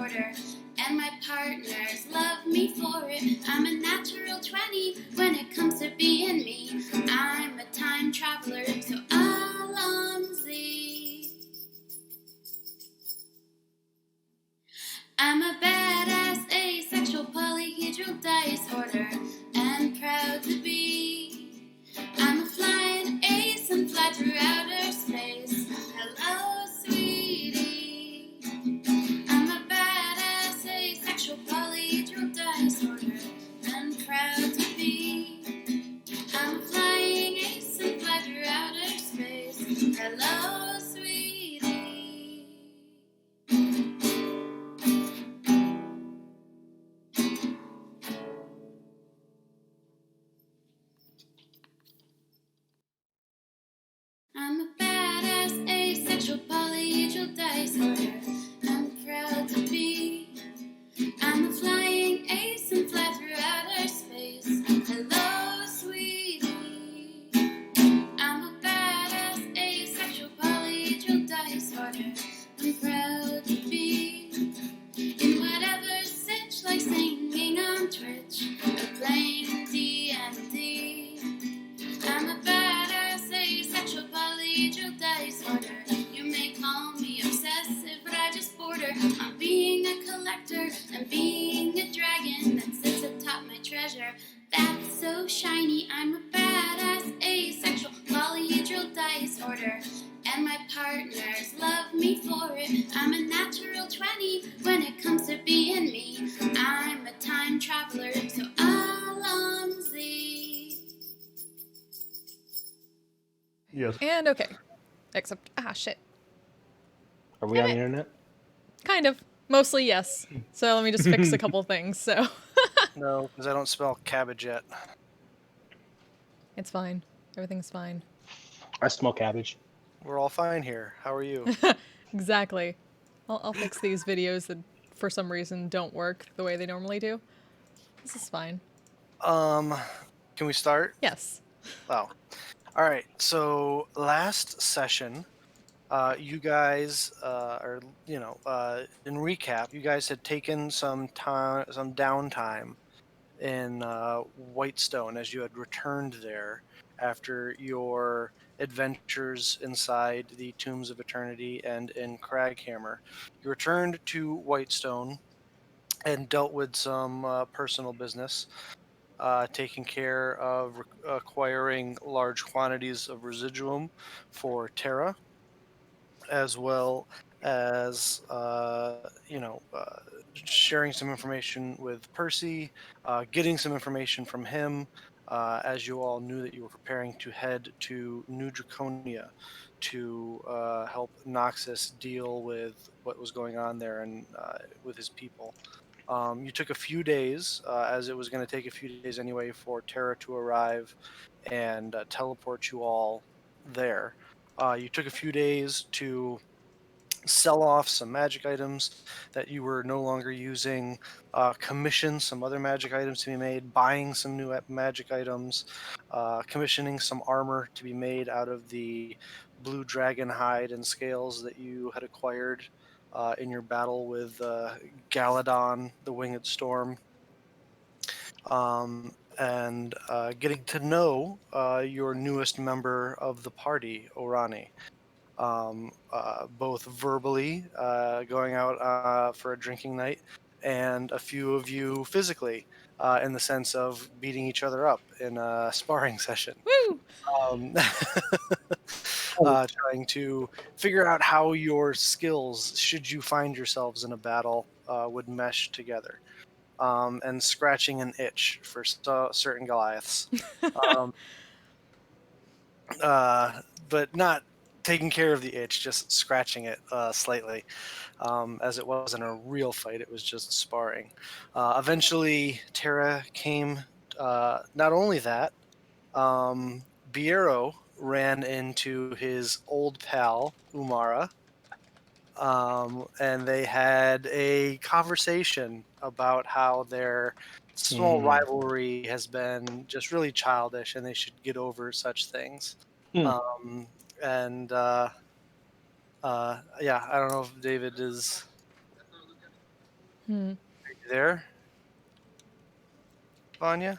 disorder, and my partners love me for it. I'm a natural 20 when it comes to being me. I'm a time traveler, so Alonzi. I'm a badass asexual polyhedral disorder, and proud to be. I'm a flying ace and fly through outer space. Hello, sweetie. I'm a badass asexual polyhedral disorder, and proud to be. I'm a flying ace and fly through outer space. Hello, sweetie. I'm a badass asexual polyhedral disorder. I'm proud to be. I'm a flying ace and fly through outer space. Hello, sweetie. I'm a badass asexual polyhedral disorder. I'm proud to be in whatever sitch, like singing on Twitch or playing D&D. I'm a badass asexual polyhedral disorder. You may call me obsessive, but I just border on being a collector and being a dragon that sits atop my treasure. That's so shiny. I'm a badass asexual polyhedral disorder, and my partners love me for it. I'm a natural 20 when it comes to being me. I'm a time traveler, so Alonzi. Yes. And okay. Except, shit. Are we on the internet? Kind of. Mostly yes. So let me just fix a couple things, so. No, because I don't smell cabbage yet. It's fine. Everything's fine. I smell cabbage. We're all fine here. How are you? Exactly. I'll fix these videos that for some reason don't work the way they normally do. This is fine. Can we start? Yes. Oh. All right. So last session, you guys, in recap, you guys had taken some downtime in Whitestone as you had returned there after your adventures inside the Tombs of Eternity and in Craghammer. You returned to Whitestone and dealt with some personal business, taking care of acquiring large quantities of residuum for Terra, as well as sharing some information with Percy, getting some information from him, as you all knew that you were preparing to head to New Draconia to help Noxus deal with what was going on there and with his people. You took a few days, as it was going to take a few days anyway for Terra to arrive and teleport you all there. You took a few days to sell off some magic items that you were no longer using, commission some other magic items to be made, buying some new magic items, commissioning some armor to be made out of the blue dragon hide and scales that you had acquired in your battle with Galadon, the Winged Storm. And getting to know your newest member of the party, Orani. Both verbally, going out for a drinking night, and a few of you physically, in the sense of beating each other up in a sparring session. Woo! Trying to figure out how your skills, should you find yourselves in a battle, would mesh together. And scratching an itch for certain Goliaths. But not taking care of the itch, just scratching it slightly. As it wasn't a real fight, it was just sparring. Eventually, Terra came. Not only that, Biero ran into his old pal, Umara, and they had a conversation about how their small rivalry has been just really childish and they should get over such things. I don't know if David is... Hmm. Are you there, Vanya?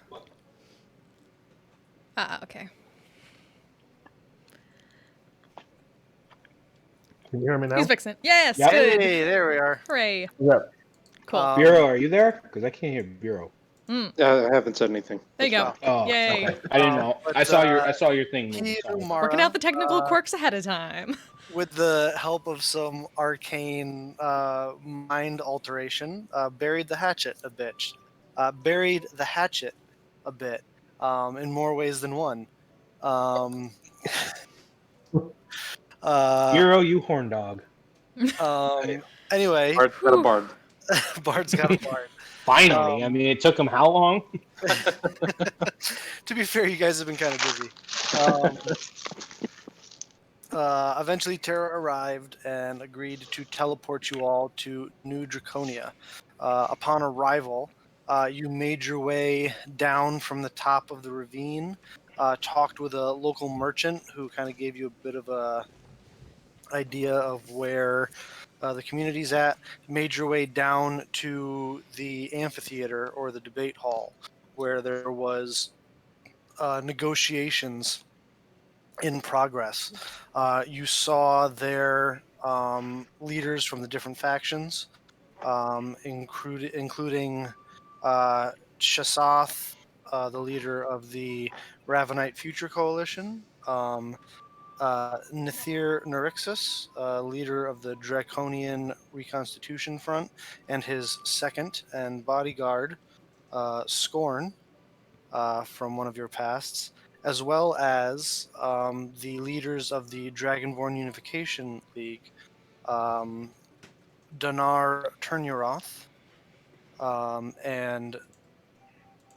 Okay. Can you hear me now? He's fixing it. Yes, Yep. good. Hey, there we are. Hooray. Yeah. Cool. Bureau, are you there? Because I can't hear Bureau. Mm. I haven't said anything. There you go. Oh, Yay. okay. I didn't know. But, I saw your thing move. Sorry. Mara, Working out the technical quirks ahead of time. with the help of some arcane mind alteration, buried the hatchet a bit. In more ways than one. Um, Bureau, you horn dog. anyway, Bard's got a bard. Bard's got a bard. Finally. I mean, it took him how long? To be fair, you guys have been kind of busy. Eventually, Terra arrived and agreed to teleport you all to New Draconia. Upon arrival, you made your way down from the top of the ravine, talked with a local merchant who kind of gave you a bit of a idea of where the community's at, made your way down to the amphitheater or the debate hall, where there was negotiations in progress. You saw their leaders from the different factions, including Shasath, the leader of the Ravenite Future Coalition, Nithir Nerixus, leader of the Draconian Reconstitution Front, and his second and bodyguard, Scorn, from one of your pasts, as well as the leaders of the Dragonborn Unification League, Donar Turnuroth, and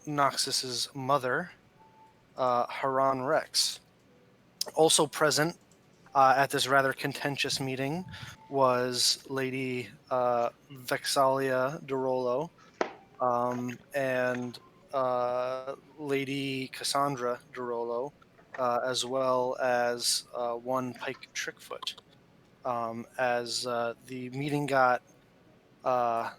Noxus's mother, Haran Rex. Also present at this rather contentious meeting was Lady Vexalia Dorolo, and Lady Cassandra Dorolo, as well as one Pike Trickfoot. As the meeting got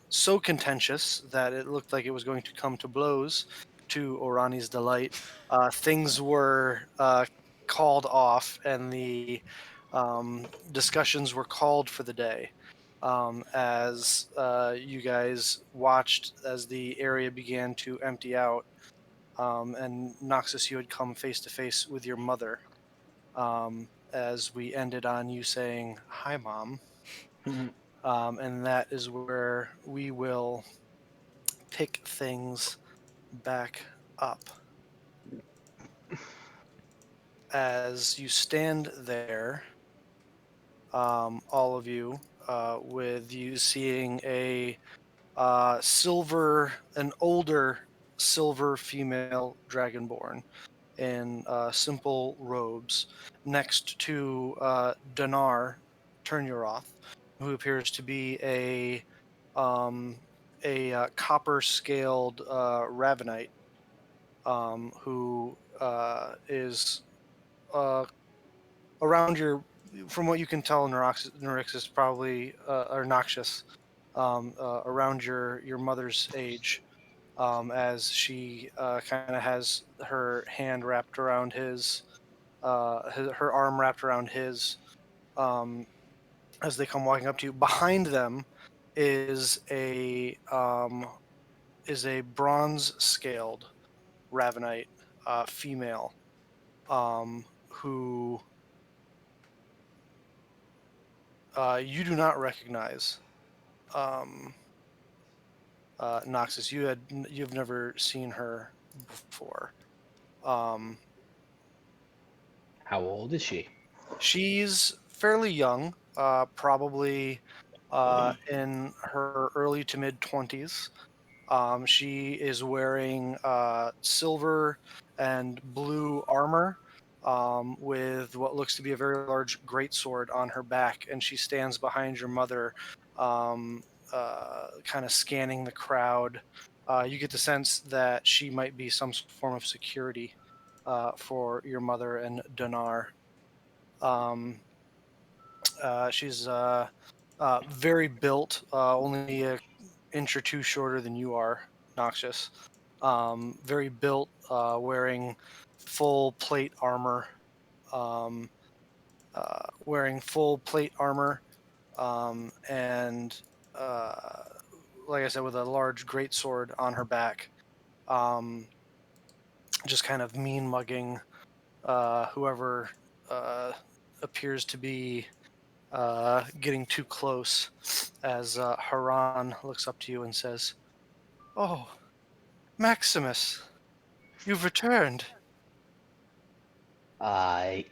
so contentious that it looked like it was going to come to blows, to Orani's delight, things were called off and the discussions were called for the day. As you guys watched as the area began to empty out, and Noxus, you had come face to face with your mother, as we ended on you saying, "Hi, Mom." And that is where we will pick things back up. As you stand there, all of you, with you seeing an older silver female dragonborn in simple robes, next to Dinar Turnuroth, who appears to be a copper-scaled Ravenite, who is around your, from what you can tell, Nerixus probably, or Noxious, around your mother's age, as she kind of has her hand wrapped around her arm wrapped around his, as they come walking up to you. Behind them is a bronze-scaled Ravenite female, who you do not recognize. Noxus, you've never seen her before. How old is she? She's fairly young, probably in her early to mid 20s. She is wearing silver and blue armor, with what looks to be a very large greatsword on her back, and she stands behind your mother, kind of scanning the crowd. You get the sense that she might be some form of security for your mother and Donar. She's very built, only inch or two shorter than you are, Noxious. Very built, wearing full plate armor. Um, Wearing full plate armor, and like I said, with a large greatsword on her back. Um, just kind of mean mugging whoever appears to be getting too close, as Haran looks up to you and says, "Oh, Maximus, you've returned."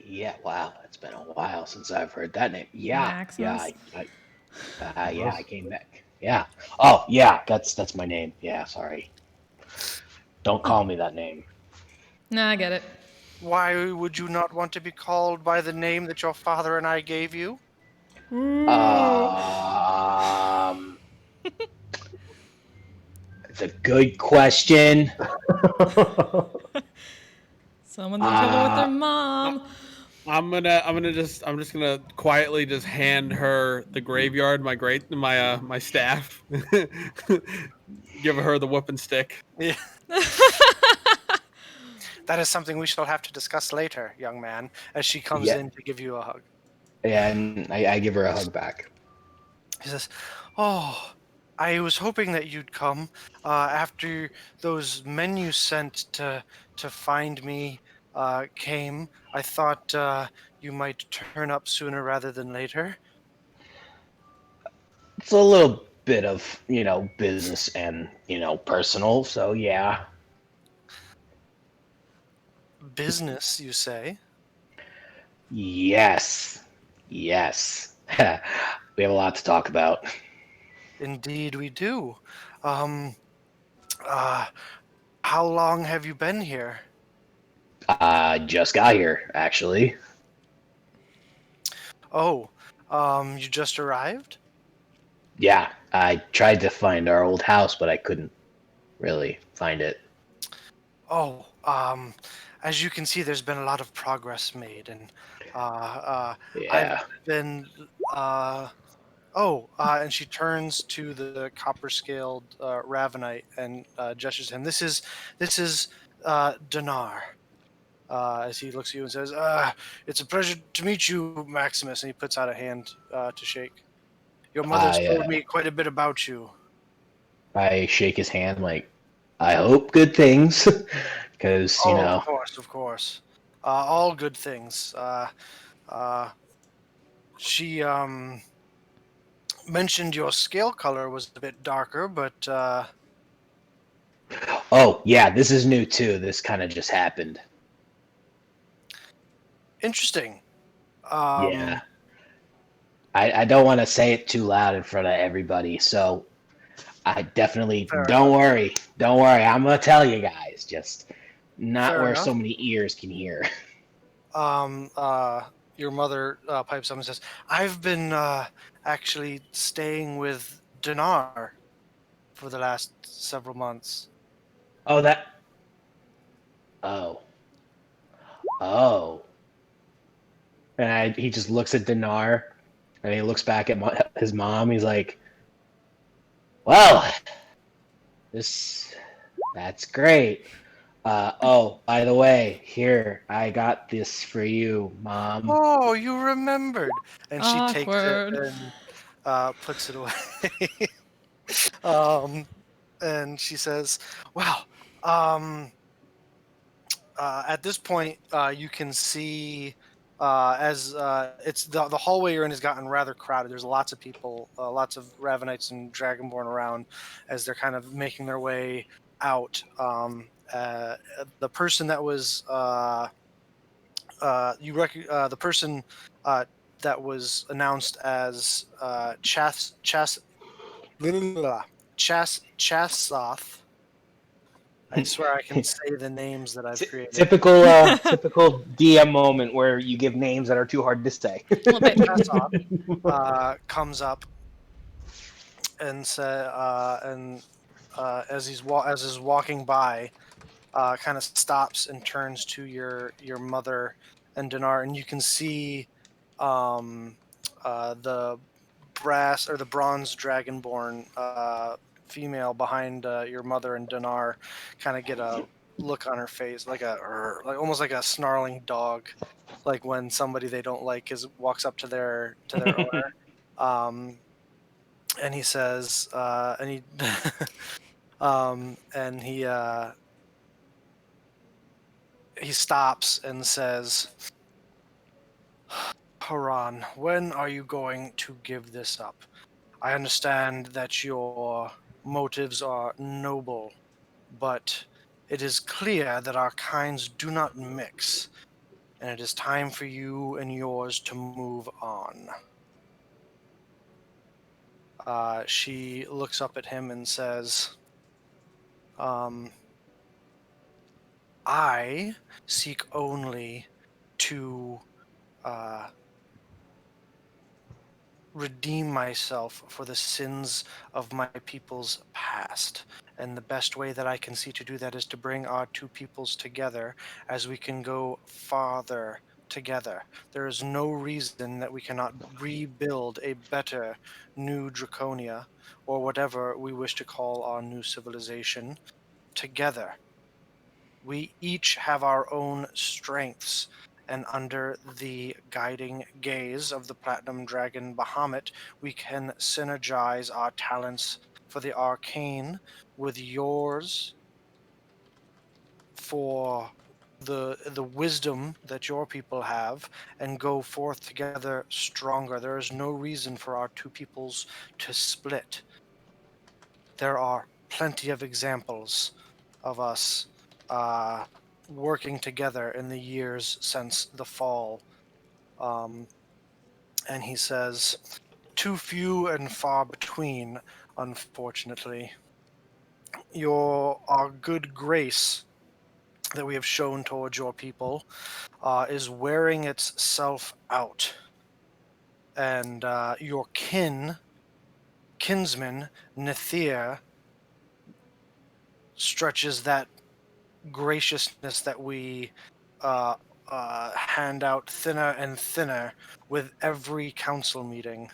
Yeah, wow, it's been a while since I've heard that name. Yeah, Maximus. yeah, I came back. Yeah. Oh, yeah, that's my name. Yeah, sorry. Don't call me that name. Nah, I get it. Why would you not want to be called by the name that your father and I gave you? It's a good question. Someone to kill her with their Uh, mom. I'm just gonna quietly just hand her the graveyard, my staff. Give her the whooping stick. Yeah. That is something we shall have to discuss later, young man, as she comes Yeah. in to give you a hug. Yeah, and I give her a hug back. He says, "Oh, I was hoping that you'd come after those men you sent to find me came. I thought you might turn up sooner rather than later." It's a little bit of, business and, personal, so yeah. Business, you say? Yes. Yes. We have a lot to talk about. Indeed, we do. Um, uh, how long have you been here? Just got here, actually. Oh, you just arrived? Yeah, I tried to find our old house, but I couldn't really find it. Oh, as you can see, there's been a lot of progress made, and I've Yeah. been. And she turns to the copper-scaled Ravenite and gestures to him. This is Dinar. As he looks at you and says, "It's a pleasure to meet you, Maximus." And he puts out a hand to shake. Your mother's I told uh, me quite a bit about you. I shake his hand like, I hope good things, because Oh, of course. All good things. Uh, she mentioned your scale color was a bit darker, but oh yeah, this is new too. This kind of just happened. interesting. Yeah, I don't want to say it too loud in front of everybody, so I definitely Fair don't enough. worry, don't worry. I'm gonna tell you guys, just not Fair where enough. so many ears can hear. Um, your mother pipes up and says, "I've been actually staying with Dinar for the last several months." Oh that. Oh. Oh. And he just looks at Dinar, and he looks back at his mom. He's like, "Well, that's great. Oh, by the way, here, I got this for you, Mom." Oh, you remembered. And she takes it Awkward. and puts it away. um, and she says, "Well, um, at this point, you can see as it's the hallway you're in has gotten rather crowded. There's lots of people, lots of Ravenites and Dragonborn around as they're kind of making their way out. The person that was the person that was announced as Chasoth. I swear I can say the names that I've created. Typical DM moment where you give names that are too hard to say. Love it. Comes up and as he's walking by, kind of stops and turns to your mother and Dinar, and you can see the brass or the bronze dragonborn female behind your mother and Dinar kind of get a look on her face, like almost like a snarling dog, like when somebody they don't like walks up to their owner. And he says, and he and he stops and says, Haran, when are you going to give this up? I understand that your motives are noble, but it is clear that our kinds do not mix, and it is time for you and yours to move on. She looks up at him and says, I seek only to redeem myself for the sins of my people's past. And the best way that I can see to do that is to bring our two peoples together as we can go farther together. There is no reason that we cannot rebuild a better new Draconia, or whatever we wish to call our new civilization, together. We each have our own strengths, and under the guiding gaze of the Platinum Dragon Bahamut, we can synergize our talents for the arcane with yours for the wisdom that your people have, and go forth together stronger. There is no reason for our two peoples to split. There are plenty of examples of us working together in the years since the fall. And he says, too few and far between, unfortunately. Our good grace that we have shown towards your people is wearing itself out. And your kinsman, Nethir, stretches that graciousness that we hand out thinner and thinner with every council meeting.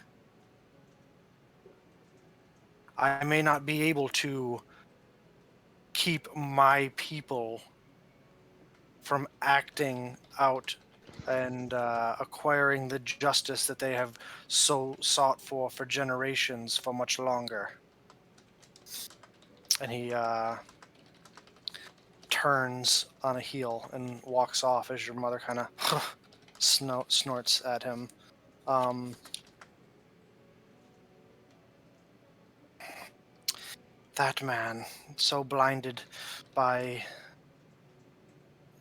I may not be able to keep my people from acting out and acquiring the justice that they have so sought for generations for much longer. And he turns on a heel and walks off as your mother kind of snorts at him. That man, so blinded by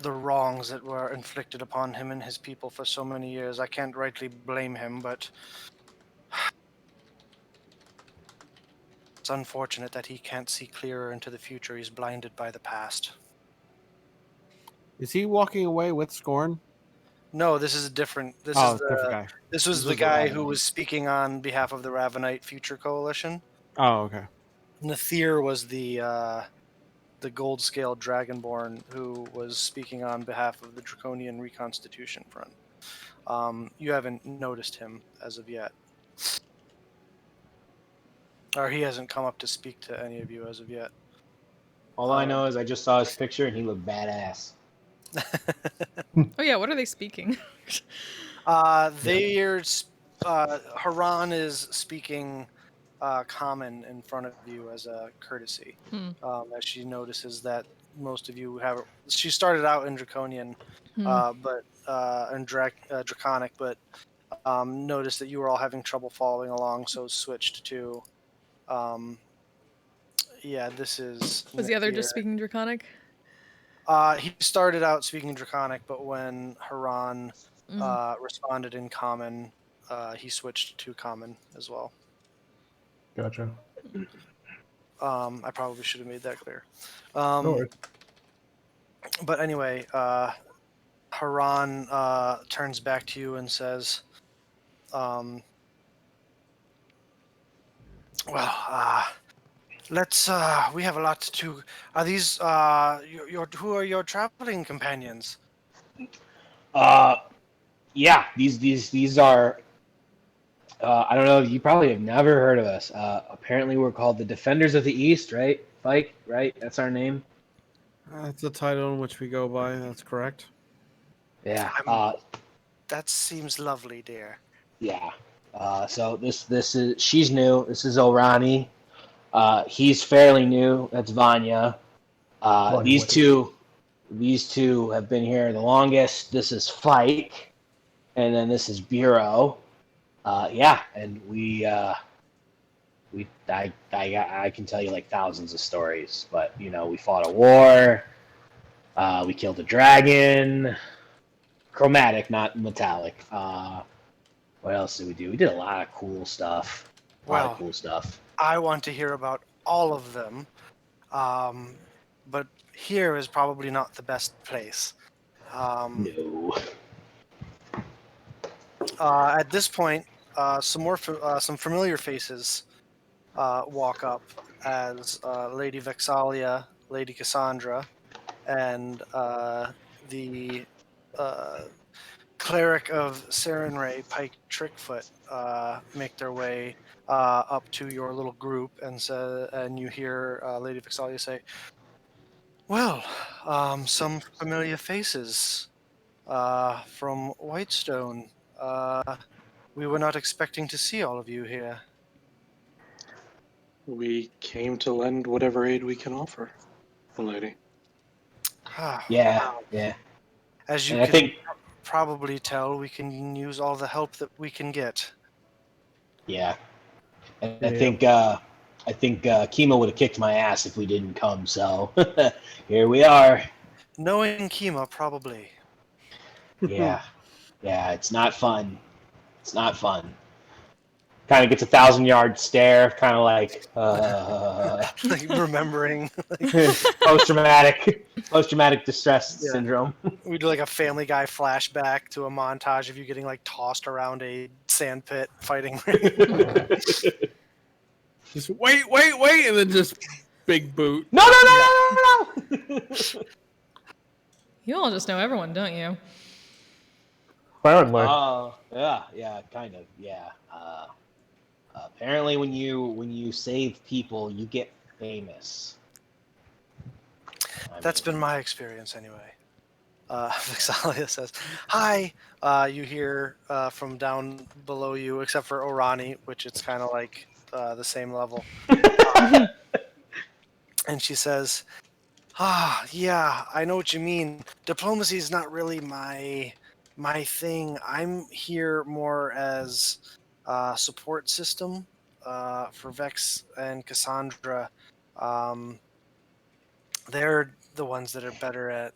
the wrongs that were inflicted upon him and his people for so many years, I can't rightly blame him, but it's unfortunate that he can't see clearer into the future. He's blinded by the past. Is he walking away with Scorn? No, this is a different. This different guy. This was the guy who was speaking on behalf of the Ravenite Future Coalition. Oh, okay. Nethir was the gold scale dragonborn who was speaking on behalf of the Draconian Reconstitution Front. You haven't noticed him as of yet, or he hasn't come up to speak to any of you as of yet. All I know is I just saw his picture and he looked badass. Oh yeah, what are they speaking? Haran is speaking common in front of you as a courtesy, as she notices that most of you have. She started out in Draconian, but in Draconic, but noticed that you were all having trouble following along, so switched to. This is. Was the other just speaking Draconic? He started out speaking Draconic, but when Haran responded in Common, he switched to Common as well. Gotcha. I probably should have made that clear. No worries. But anyway, Haran turns back to you and says, let's. We have a lot to. Are these who are your traveling companions? Yeah, these are I don't know. You probably have never heard of us. Apparently, we're called the Defenders of the East, right? Fike, right? That's our name. That's the title in which we go by. That's correct. Yeah. That seems lovely, dear. Yeah. So this is she's new. This is Orani. He's fairly new. That's Vanya. Vanya These Whitaker. two have been here the longest. This is Fike, and then this is Bureau. Yeah, and I can tell you like thousands of stories, but we fought a war. We killed a dragon. Chromatic, not metallic. What else did we do? We did a lot of cool stuff. Well, I want to hear about all of them, but here is probably not the best place. No. At this point, some familiar faces walk up as Lady Vexalia, Lady Cassandra, and the cleric of Sarenrae, Pike Trickfoot, make their way up to your little group, and you hear Lady Vexalia say, "Well, some familiar faces from Whitestone. We were not expecting to see all of you here." We came to lend whatever aid we can offer, lady. Yeah. As you And I can think, probably tell, we can use all the help that we can get. yeah, and Yeah. I think Kima would have kicked my ass if we didn't come. So here we are. Knowing Kima, probably. Yeah, it's not fun. It's not fun. Kind of gets a 1,000-yard stare, kind of like Like remembering. post-traumatic distress Yeah. syndrome. We do like a Family Guy flashback to a montage of you getting like tossed around a sand pit fighting. Just wait, and then just big boot. No. You all just know everyone, don't you? Apparently. Yeah, kind of, yeah. Apparently, when you save people, you get famous. That's been my experience anyway. Vexalia says, "Hi." You hear from down below you, except for Orani, which it's kind of like the same level. And she says, yeah, I know what you mean. Diplomacy is not really my thing. I'm here more as a support system for Vex and Cassandra. They're the ones that are better at,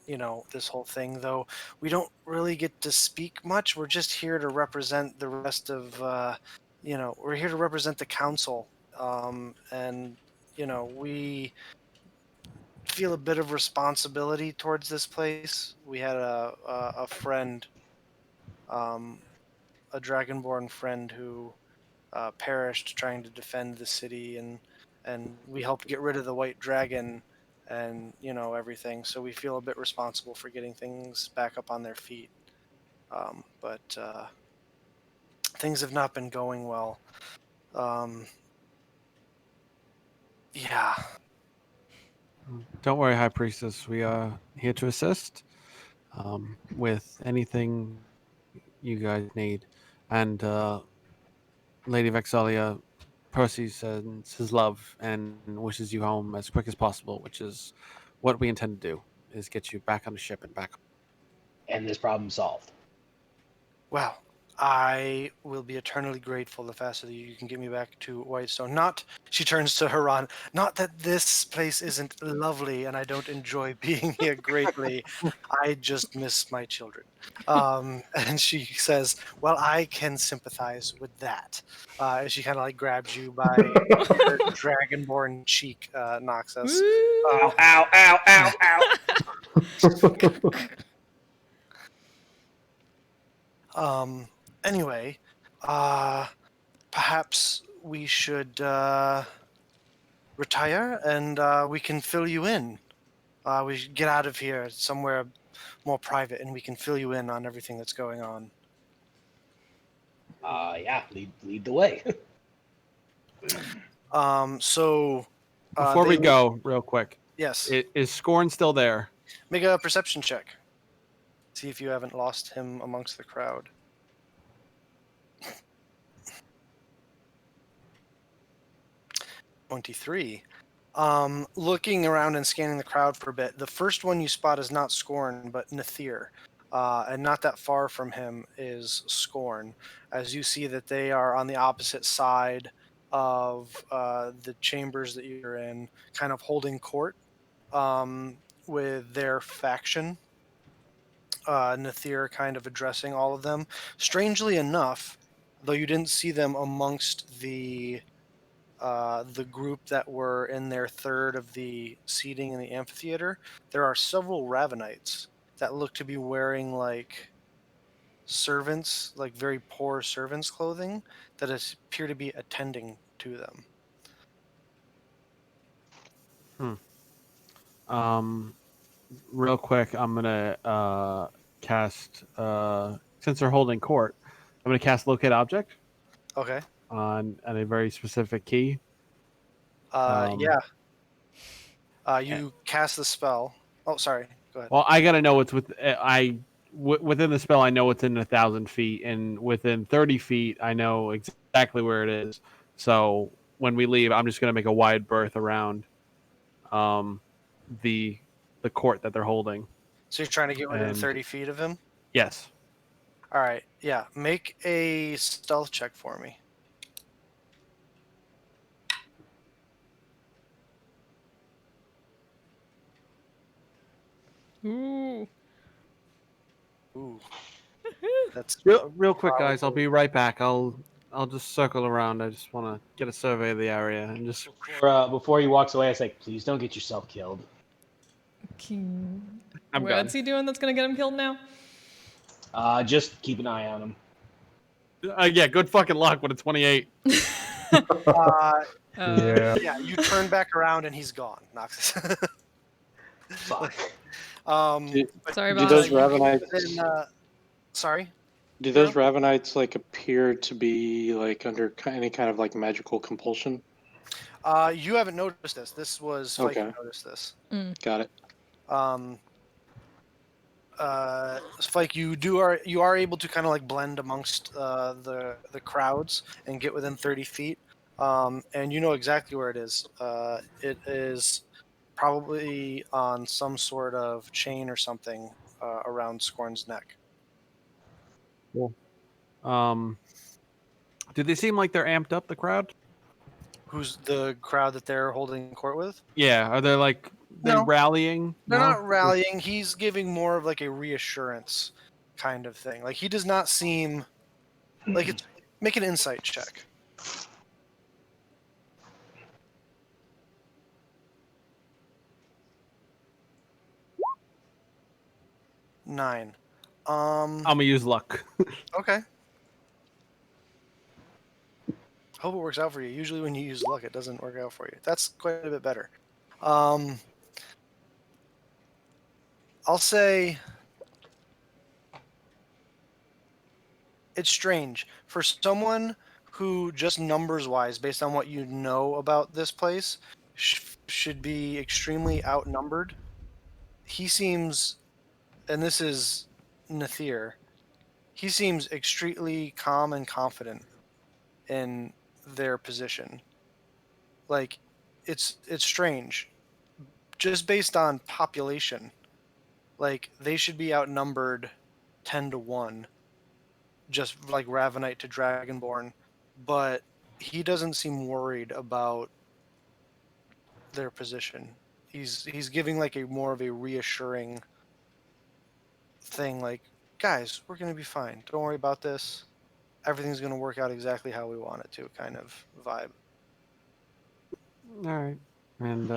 this whole thing, though we don't really get to speak much. We're just here to represent the rest of, we're here to represent the council. And, we feel a bit of responsibility towards this place. We had a friend, a dragonborn friend who perished trying to defend the city, and we helped get rid of the white dragon and everything. So we feel a bit responsible for getting things back up on their feet. But things have not been going well. Yeah. Don't worry, High Priestess. We are here to assist with anything you guys need. And Lady Vexalia, Percy sends his love and wishes you home as quick as possible, which is what we intend to do, is get you back on the ship and back. And this problem solved. Well, I will be eternally grateful the faster that you can get me back to Whitestone. She turns to Haran, not that this place isn't lovely and I don't enjoy being here greatly. I just miss my children. And she says, well, I can sympathize with that. As she kind of like grabs you by her dragonborn cheek, Noxus. Ow. Anyway, perhaps we should retire and we can fill you in. We should get out of here somewhere more private and we can fill you in on everything that's going on. Yeah, lead the way. So Before we they- go, real quick, yes, is Scorn still there? make a perception check. See if you haven't lost him amongst the crowd. 23. Looking around and scanning the crowd for a bit, the first one you spot is not Scorn, but Nathir. And not that far from him is Scorn, as you see that they are on the opposite side of the chambers that you're in, kind of holding court with their faction. Nathir kind of addressing all of them. Strangely enough, though you didn't see them amongst the group that were in their third of the seating in the amphitheater, there are several Ravenites that look to be wearing like servants, like very poor servants' clothing that appear to be attending to them. Real quick, I'm gonna cast since they're holding court, I'm gonna cast locate object Okay. on a very specific key. Yeah. You cast the spell. Oh, sorry. Go ahead. Well, I gotta know what's within the spell. I know it's in 1,000 feet, and within 30 feet, I know exactly where it is. So when we leave, I'm just gonna make a wide berth around the court that they're holding. So you're trying to get within And 30 feet of him? yes, All right. Yeah. Make a stealth check for me. Ooh. Ooh. That's real quick, guys. I'll be right back. I'll just circle around. I just want to get a survey of the area and just. Before he walks away, I say, please don't get yourself killed. I'm What's done. he doing that's gonna get him killed now? Just keep an eye on him. Yeah, good fucking luck with a 28. Yeah. Yeah, you turn back around and he's gone. Noxus. Fuck. Sorry Do about those it. Ravenites? Sorry. Do those Ravenites like appear to be like under any kind of like magical compulsion? You haven't noticed this. This was Fike who Okay. noticed this. Got it. Spike, you are able to kind of like blend amongst the crowds and get within 30 feet, and you know exactly where it is. It is probably on some sort of chain or something around Scorn's neck. Cool. Do they seem like they're amped up, the crowd? Who's the crowd that they're holding court with? Yeah. Are they like No. rallying? They're No? not rallying. He's giving more of like a reassurance kind of thing. Like he does not seem like it's. Make an insight check. Nine. I'm gonna use luck. Okay. Hope it works out for you. Usually when you use luck, it doesn't work out for you. That's quite a bit better. I'll say it's strange for someone who just numbers wise, based on what you know about this place, should be extremely outnumbered. He seems, and this is Nathir, he seems extremely calm and confident in their position. Like, it's strange. Just based on population, like they should be outnumbered 10-1, just like Ravenite to Dragonborn, but he doesn't seem worried about their position. He's giving like a more of a reassuring thing, like, guys, we're gonna be fine. Don't worry about this. Everything's gonna work out exactly how we want it to, kind of vibe. All right. And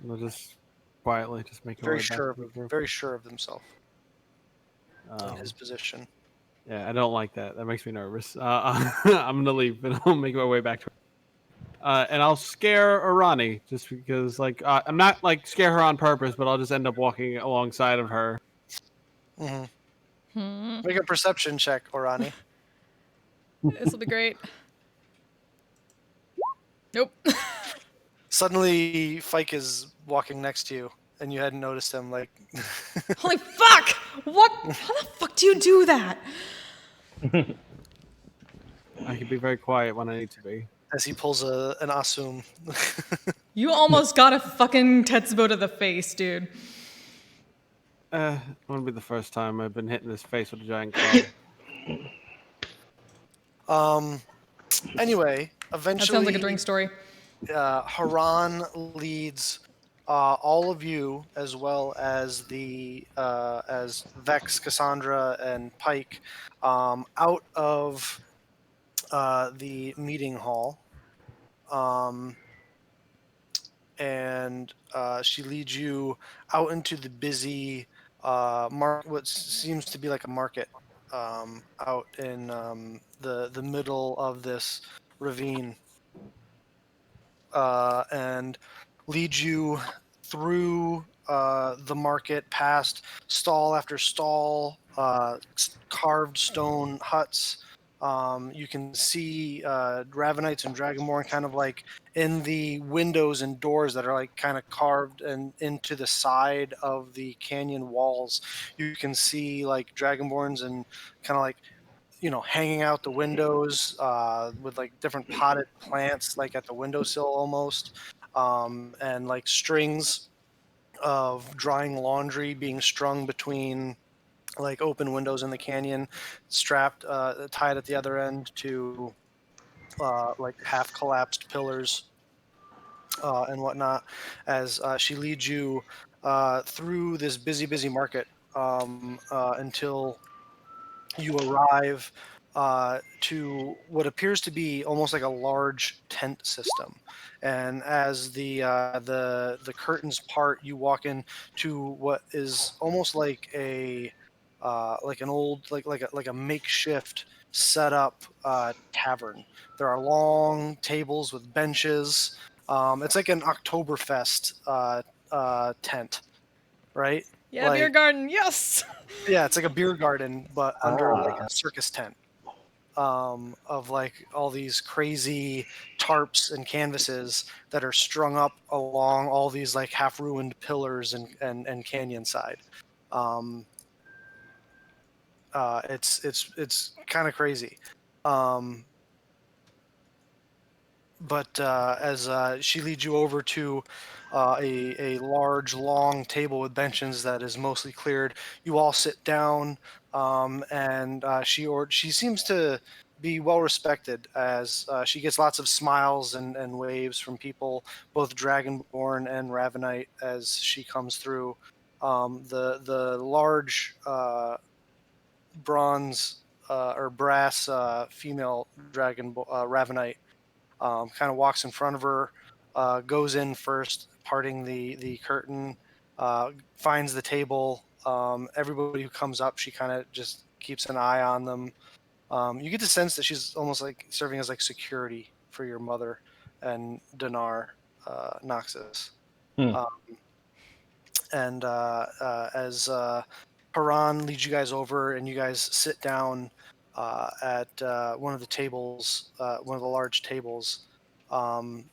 we'll just quietly just make our Very way sure back to the of group. very sure of himself in his position. Yeah, I don't like that. That makes me nervous. I'm gonna leave and I'll make my way back to her. And I'll scare Arani just because, like, I'm not like scare her on purpose, but I'll just end up walking alongside of her. Mm-hmm. Make a perception check, Orani. This will be great. Nope. Suddenly, Fike is walking next to you, and you hadn't noticed him. Like, Holy fuck! What? How the fuck do you do that? I can be very quiet when I need to be. as he pulls an assume. You almost got a fucking Tetsubo to the face, dude. It won't be the first time I've been hit in his face with a giant club. Anyway, eventually, That sounds like a drink story. Haran leads all of you, as well as the as Vex, Cassandra, and Pike, out of the meeting hall, and she leads you out into the busy what seems to be like a market, out in the middle of this ravine. And lead you through the market, past stall after stall, carved stone huts. You can see Ravenites and Dragonborn kind of like in the windows and doors that are like kind of carved and into the side of the canyon walls. You can see like Dragonborns and kind of like hanging out the windows with like different potted plants, like at the windowsill almost, and like strings of drying laundry being strung between like open windows in the canyon, strapped, tied at the other end to like half collapsed pillars and whatnot, as she leads you through this busy market until you arrive to what appears to be almost like a large tent system. And as the curtains part, you walk in to what is almost like a like an old like a makeshift set up tavern. There are long tables with benches. It's like an Oktoberfest tent, right? Yeah, beer Like, garden, yes! yeah, it's like a beer garden, but under like Ah. a circus tent, of like all these crazy tarps and canvases that are strung up along all these like half ruined pillars and canyon side. Um, it's kind of crazy. Um, but as she leads you over to a large, long table with benches that is mostly cleared, you all sit down, and she seems to be well respected, as she gets lots of smiles and waves from people, both Dragonborn and Ravenite, as she comes through. The large bronze or brass female Ravenite kind of walks in front of her, goes in first, parting the curtain, finds the table. Everybody who comes up, she kind of just keeps an eye on them. You get the sense that she's almost like serving as like security for your mother and Dinar Noxus. Hmm. And as Haran leads you guys over, and you guys sit down at one of the tables, one of the large tables. Um,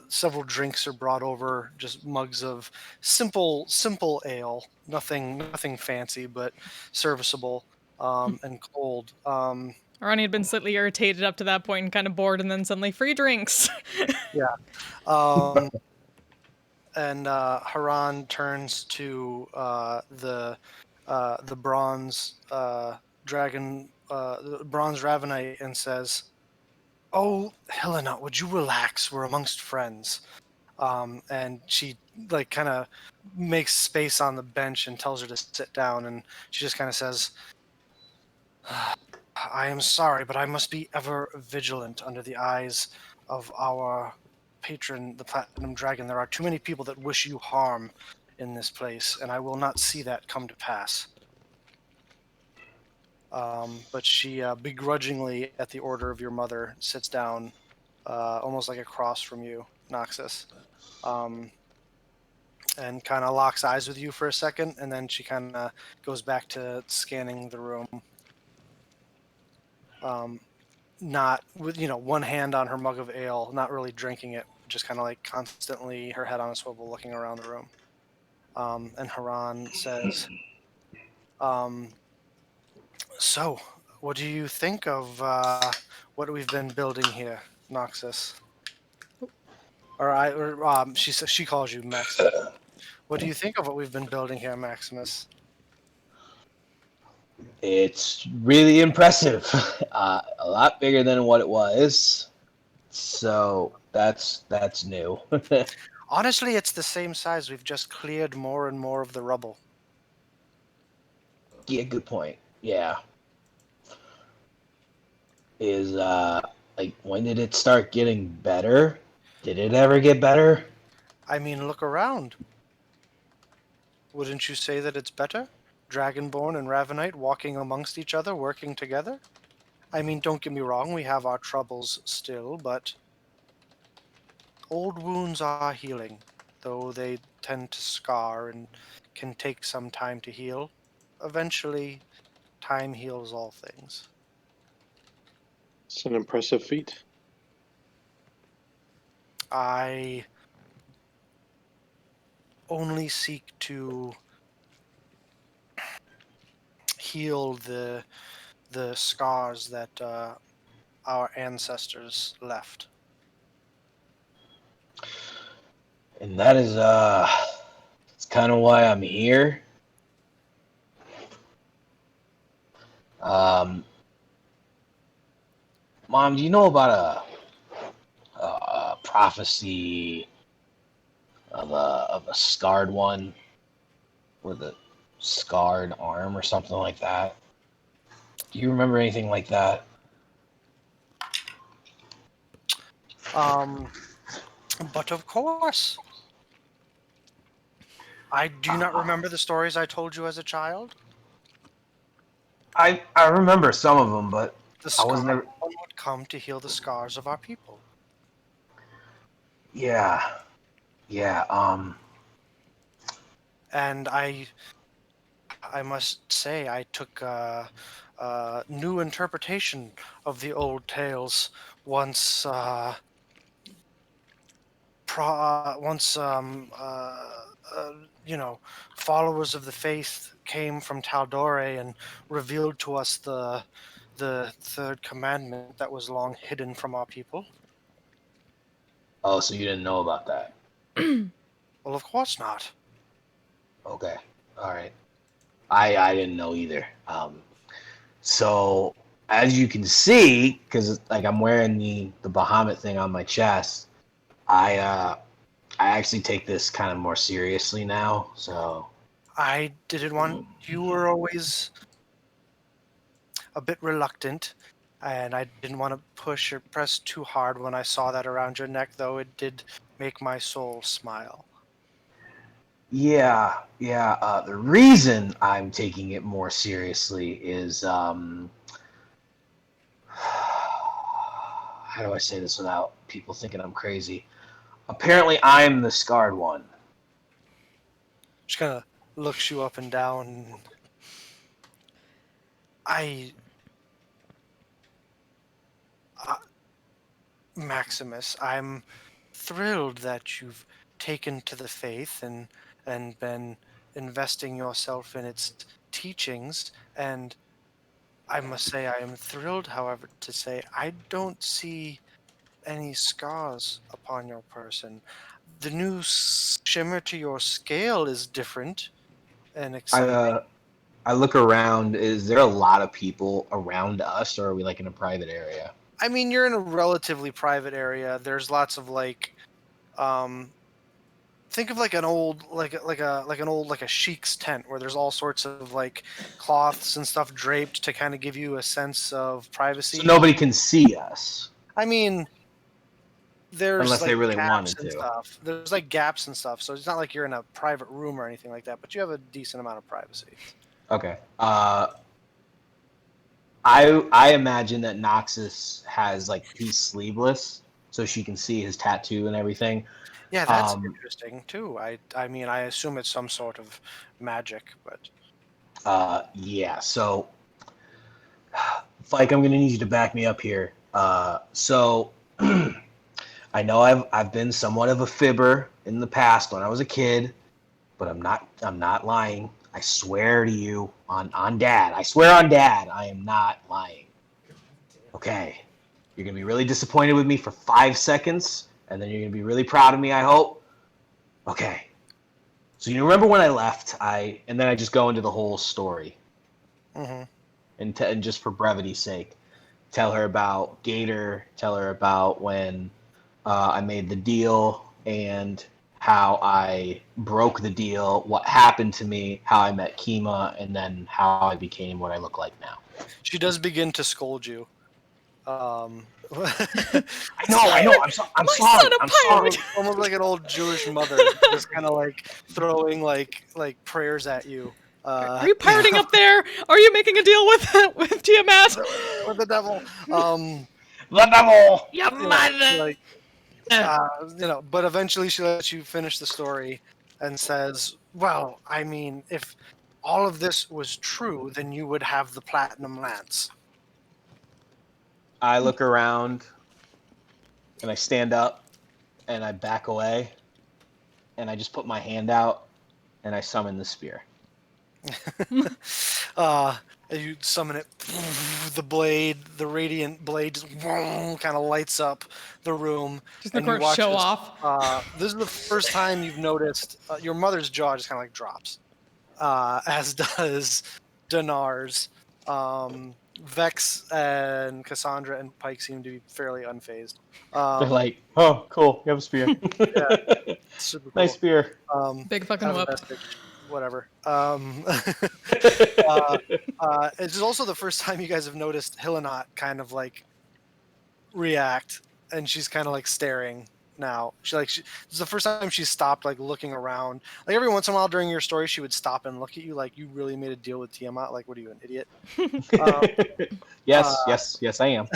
Several drinks are brought over, just mugs of simple ale, nothing fancy, but serviceable and cold. Arani had been slightly irritated up to that point and kind of bored, and then suddenly free drinks. Um, and Haran turns to the bronze the bronze Ravenite, and says, "Oh, Helena, would you relax? We're amongst friends." And she like kind of makes space on the bench and tells her to sit down, and she just kind of says, "I am sorry, but I must be ever vigilant under the eyes of our patron, the Platinum Dragon. There are too many people that wish you harm in this place, and I will not see that come to pass." But she begrudgingly, at the order of your mother, sits down almost like across from you, Noxus, and kind of locks eyes with you for a second, and then she kind of goes back to scanning the room. not with one hand on her mug of ale, not really drinking it, just kind of like constantly her head on a swivel, looking around the room. And Haran says, "So, what do you think of what we've been building here, Noxus?" She calls you Maximus. What do you think of what we've been building here, Maximus? It's really impressive. A lot bigger than what it was. So that's new. Honestly, it's the same size. We've just cleared more and more of the rubble. Yeah, good point. Yeah. Is like when did it start getting better? Did it ever get better? I mean, look around. Wouldn't you say that it's better? Dragonborn and Ravenite walking amongst each other, working together? I mean, don't get me wrong, we have our troubles still, but old wounds are healing, though they tend to scar and can take some time to heal. Eventually, time heals all things. It's an impressive feat. I only seek to heal the scars that our ancestors left. And that is it's kind of why I'm here. Um, Mom, do you know about a prophecy of a scarred one with a scarred arm or something like that? Do you remember anything like that? But of course, I do not remember the stories I told you as a child. I remember some of them, but The I was scar never. one would come to heal the scars of our people. Yeah, yeah. And I must say, I took a new interpretation of the old tales once. Once followers of the faith came from Taldore and revealed to us the third commandment that was long hidden from our people. Oh, so you didn't know about that? Well, of course not. Okay, all right. I didn't know either. So as you can see, because like I'm wearing the Bahamut thing on my chest, I actually take this kind of more seriously now. So I didn't want. You were always a bit reluctant, and I didn't want to push or press too hard when I saw that around your neck, though it did make my soul smile. yeah, yeah. The reason I'm taking it more seriously is how do I say this without people thinking I'm crazy? Apparently, I'm the scarred one. Just kind of looks you up and down. I Maximus, I'm thrilled that you've taken to the faith and been investing yourself in its teachings. And I must say, I am thrilled, however, to say I don't see any scars upon your person. The new shimmer to your scale is different and I exciting. I look around. Is there a lot of people around us, or are we like in a private area? I mean, you're in a relatively private area. There's lots of think of like an old like a sheik's tent where there's all sorts of like cloths and stuff draped to kind of give you a sense of So privacy. nobody can see us I mean, there's unless they like really gaps wanted and to. stuff. There's like gaps and stuff, so it's not like you're in a private room or anything like that, but you have a decent amount of privacy. Okay. I imagine that Noxus has like he's sleeveless, so she can see his tattoo and everything. Yeah, that's Um, interesting too. I mean, I assume it's some sort of magic, but yeah. So Fike, I'm gonna need you to back me up here. So I know I've been somewhat of a fibber in the past when I was a kid, but I'm not lying. I swear to you on Dad. I swear on Dad, I am not lying. Okay. You're gonna be really disappointed with me for 5 seconds, and then you're gonna be really proud of me, I hope. Okay. So you remember when I left, and then I just go into the whole story. Mm-hmm. And just for brevity's sake, tell her about Gator, tell her about when I made the deal and how I broke the deal, what happened to me, how I met Kima, and then how I became what I look like now. She does begin to scold you. I know. I'm My sorry. son, a I'm sorry. Almost like an old Jewish mother, just kind of like throwing like prayers at you. Are you pirating up there? Are you making a deal with Tiamat? With the devil? The devil, your You know, mother. like, but eventually she lets you finish the story and says, "Well, I mean, if all of this was true, then you would have the platinum lance." I look around and I stand up and I back away and I just put my hand out and I summon the spear. As you summon it, the radiant blade just kind of lights up the room. Just And the you watch show this, off. this is the first time you've noticed your mother's jaw just kind of like drops, as does Dinar's. Vex and Cassandra and Pike seem to be fairly unfazed. They're like, oh, cool, you have a spear. Yeah, super cool. Nice spear. Big fucking have a whoop. vestige, whatever. It's also the first time you guys have noticed Hillenot kind of like react, and she's kind of like staring now. This is the first time she's stopped like looking around. Like every once in a while during your story, she would stop and look at you like you really made a deal with Tiamat. Like, what are you, an idiot? Yes, I am.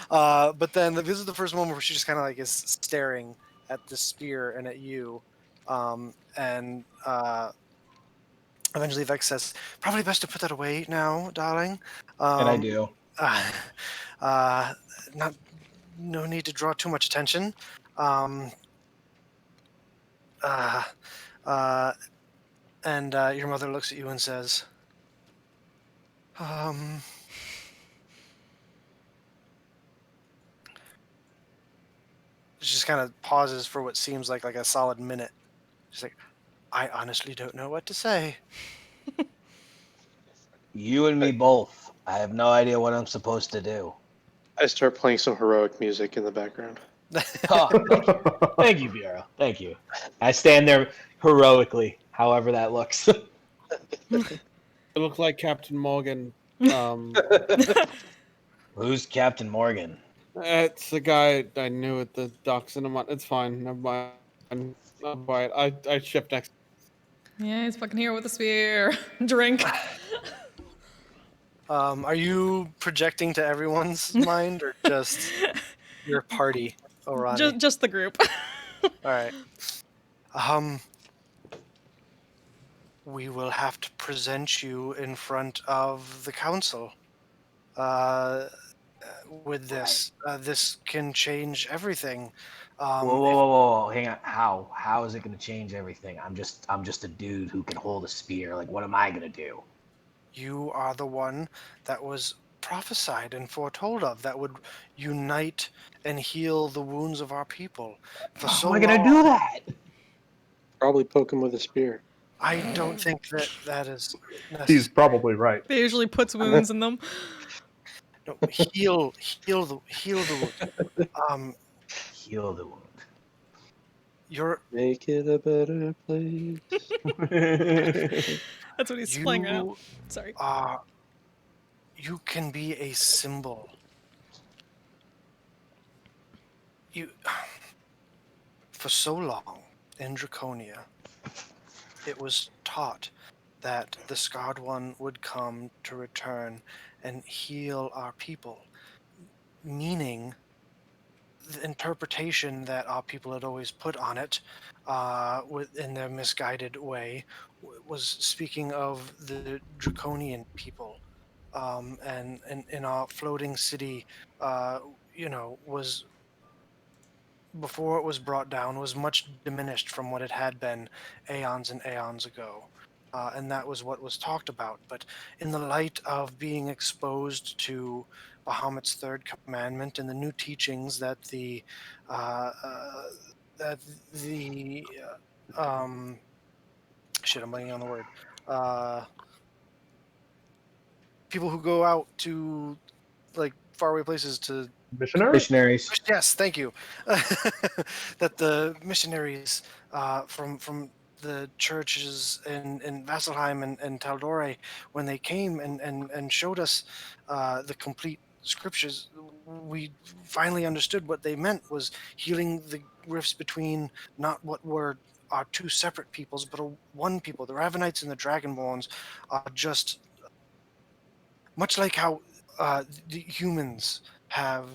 But then this is the first moment where she just kind of like is staring at the spear and at you, and eventually Vex says, "Probably best to put that away now, darling." And I do. No need to draw too much attention. And your mother looks at you and says, she just kind of pauses for what seems like a solid minute. She's like, "I honestly don't know what to say." You and me both. I have no idea what I'm supposed to do. I start playing some heroic music in the background. Oh, thank you, Bureau. Thank you. I stand there heroically, however that looks. It looked like Captain Morgan. Who's Captain Morgan? It's the guy I knew at the docks in a month. It's fine. Never mind. I'm quiet. I shipped next. Yeah, he's fucking here with a spear. Drink. Are you projecting to everyone's mind or just your party, Orani? Just the group. All right. We will have to present you in front of the council. With this, this can change everything. Whoa! Hang on. How is it going to change everything? I'm just a dude who can hold a spear. Like, what am I going to do? You are the one that was prophesied and foretold of that would unite and heal the wounds of our people. How am I going to do that? Probably poke him with a spear. I don't think that is necessary. He's probably right. They usually puts wounds in them. No, heal the wound. Heal the wound. You're Make it a better place. That's what he's playing right now. Sorry. You can be a symbol. For so long in Draconia, it was taught that the Scarred One would come to return and heal our people, meaning the interpretation that our people had always put on it, in their misguided way, was speaking of the Draconian people, and in our floating city, was before it was brought down was much diminished from what it had been aeons and aeons ago. And that was what was talked about. But in the light of being exposed to Bahamut's third commandment and the new teachings uh, uh, that the shit, I'm blanking on the word. Uh, People who go out to like faraway places to Missionary? Missionaries. yes, thank you. That the missionaries from the churches in Vasselheim and Taldore, when they came and showed us the complete scriptures, we finally understood what they meant was healing the rifts between not what were our two separate peoples, but one people. The Ravenites and the Dragonborns are just much like how the humans have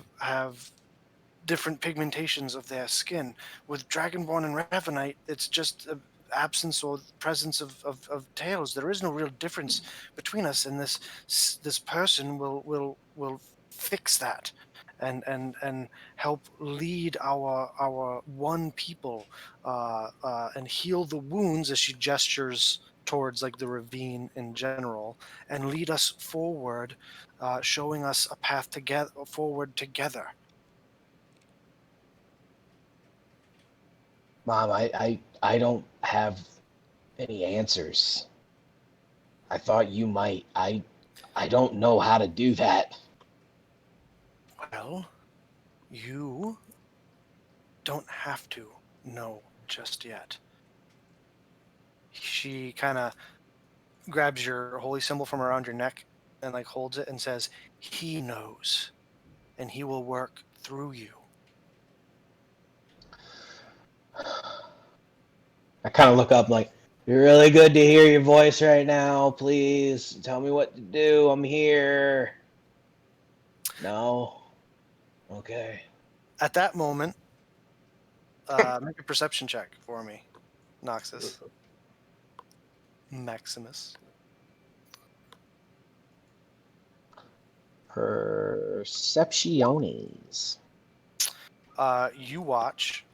different pigmentations of their skin. With Dragonborn and Ravenite, it's just a absence or presence of tails. There is no real difference between us, and this person will fix that and help lead our one people and heal the wounds as she gestures towards like the ravine in general and lead us forward, showing us a path together forward together. Mom, I don't have any answers. I thought you might. I don't know how to do that. Well, you don't have to know just yet. She kind of grabs your holy symbol from around your neck and like holds it and says, "He knows, and he will work through you." I kind of look up like, "You're really good to hear your voice right now. Please tell me what to do. I'm here." No? Okay. At that moment, make a perception check for me, Noxus. Maximus. Perceptiones. You watch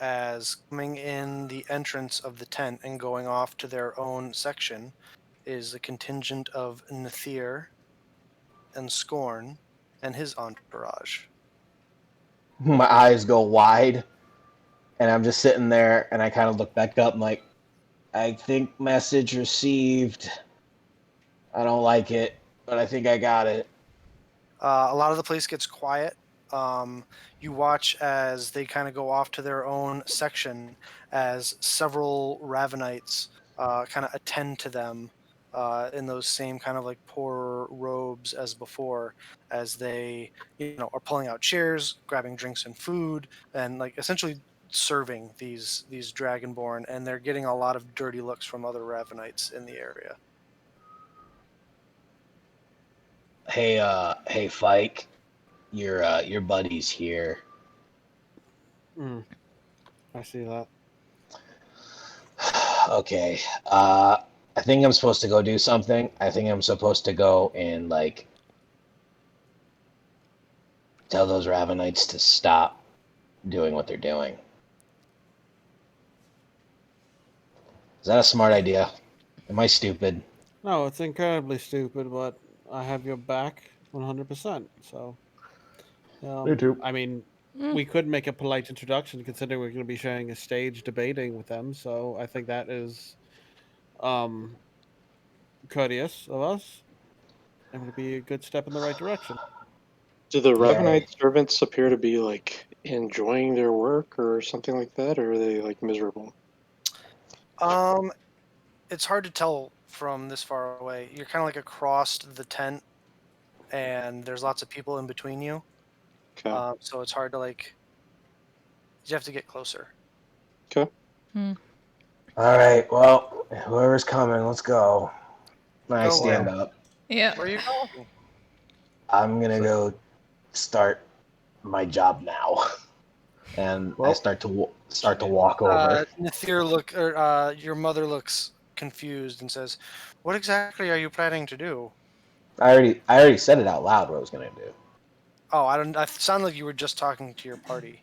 as coming in the entrance of the tent and going off to their own section is a contingent of Nathir and Scorn and his entourage. My eyes go wide, and I'm just sitting there, and I kind of look back up. I'm like, I think message received. I don't like it, but I think I got it. A lot of the place gets quiet. You watch as they kind of go off to their own section as several Ravenites kind of attend to them in those same kind of like poor robes as before, as they are pulling out chairs, grabbing drinks and food, and like essentially serving these Dragonborn, and they're getting a lot of dirty looks from other Ravenites in the area. Hey, Fike, your buddy's here. I see that. Okay. I think I'm supposed to go do something. I think I'm supposed to go and like tell those Ravenites to stop doing what they're doing. Is that a smart idea? Am I stupid? No, it's incredibly stupid, but I have your back 100%. So, Me too. I mean, we could make a polite introduction considering we're going to be sharing a stage debating with them. So I think that is um, courteous of us and would be a good step in the right direction. Do the Okay. Ravenite servants appear to be like enjoying their work or something like that, or are they like miserable? It's hard to tell from this far away. You're kind of like across the tent, and there's lots of people in between you. Okay. So it's hard to like. You have to get closer. Okay. All right. Well, whoever's coming, let's go. I Go stand where? up. Yeah. Where are you going? I'm gonna go start my job now, and I Well, start to walk over. Your mother looks confused and says, "What exactly are you planning to do?" I already said it out loud what I was gonna do. Oh, I don't. I sound like you were just talking to your party.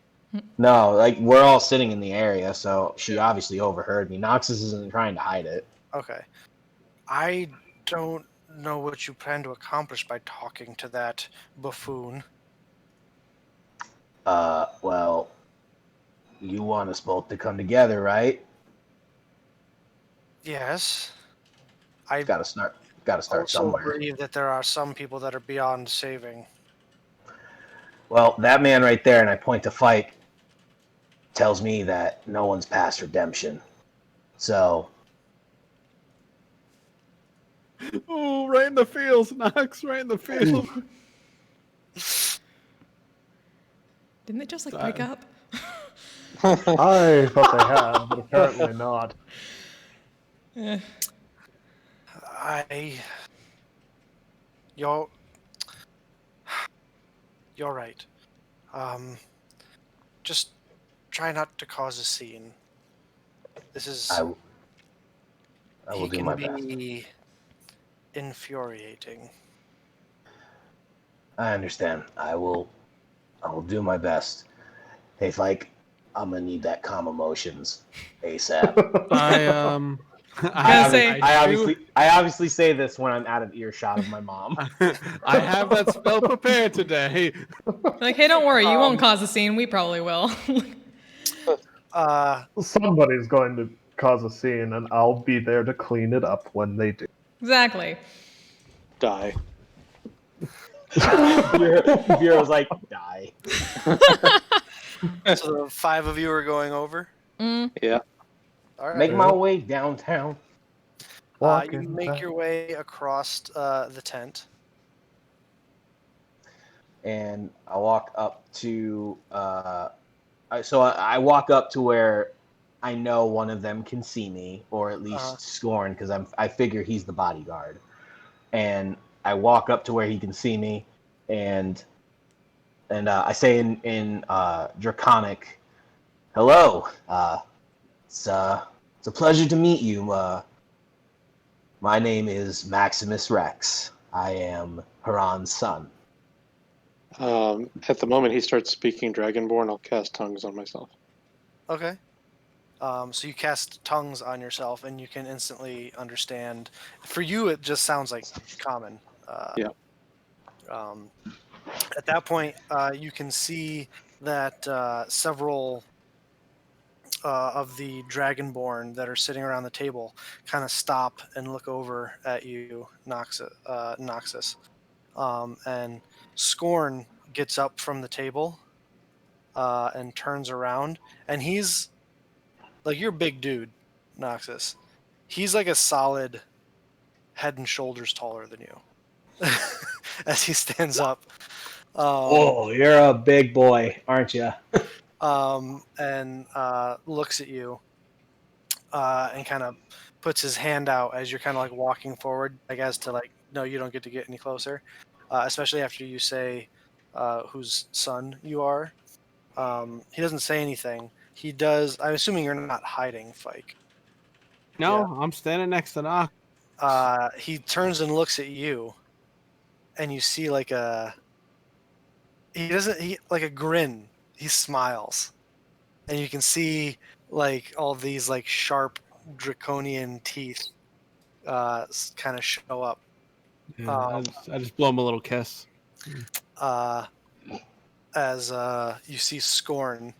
No, like we're all sitting in the area, so she obviously overheard me. Noxus isn't trying to hide it. Okay. I don't know what you plan to accomplish by talking to that buffoon. Well, you want us both to come together, right? Yes. I Gotta start also somewhere. believe that there are some people that are beyond saving. Well, that man right there, and I point to Fike, tells me that no one's past redemption. So, Oh, right in the feels, Knox. Right in the feels. Didn't they just like break up? I thought they had, but apparently not. You're you're right. Just try not to cause a scene. This is I will he do can my best. be infuriating. I understand. I will do my best. Hey, Fike, I'm gonna need that calm emotions ASAP. Gonna say- I obviously say this when I'm out of earshot of my mom. I have that spell prepared today. Like, hey, don't worry, you won't cause a scene. We probably will. Somebody's going to cause a scene, and I'll be there to clean it up when they do. Exactly. Die. Bureau's like, die. So the 5 of you are going over. Yeah. All right. Make my way downtown. You Walking make back. your way across the tent. And I walk up to I walk up to where I know one of them can see me, or at least Scorn, because I figure he's the bodyguard. And I walk up to where he can see me, and I say in Draconic, "Hello, it's a pleasure to meet you. My name is Maximus Rex. I am Haran's son." At the moment he starts speaking Dragonborn, I'll cast tongues on myself. Okay. So you cast tongues on yourself, and you can instantly understand. For you, it just sounds like common. Yeah. At that point, you can see that several of the Dragonborn that are sitting around the table kind of stop and look over at you, Noxus. And Scorn gets up from the table and turns around, and he's like, you're a big dude, Noxus. He's like a solid head and shoulders taller than you. As he stands up. Oh, you're a big boy, aren't you? And looks at you and kind of puts his hand out as you're kind of like walking forward, like as to like, no, you don't get to get any closer, especially after you say whose son you are. He doesn't say anything. He does. I'm assuming you're not hiding, Fike. No, Yeah. I'm standing next to Knox. He turns and looks at you, and you see like like a grin. He smiles, and you can see like all these like sharp draconian teeth kind of show up. Yeah, I just blow him a little kiss. As you see Scorn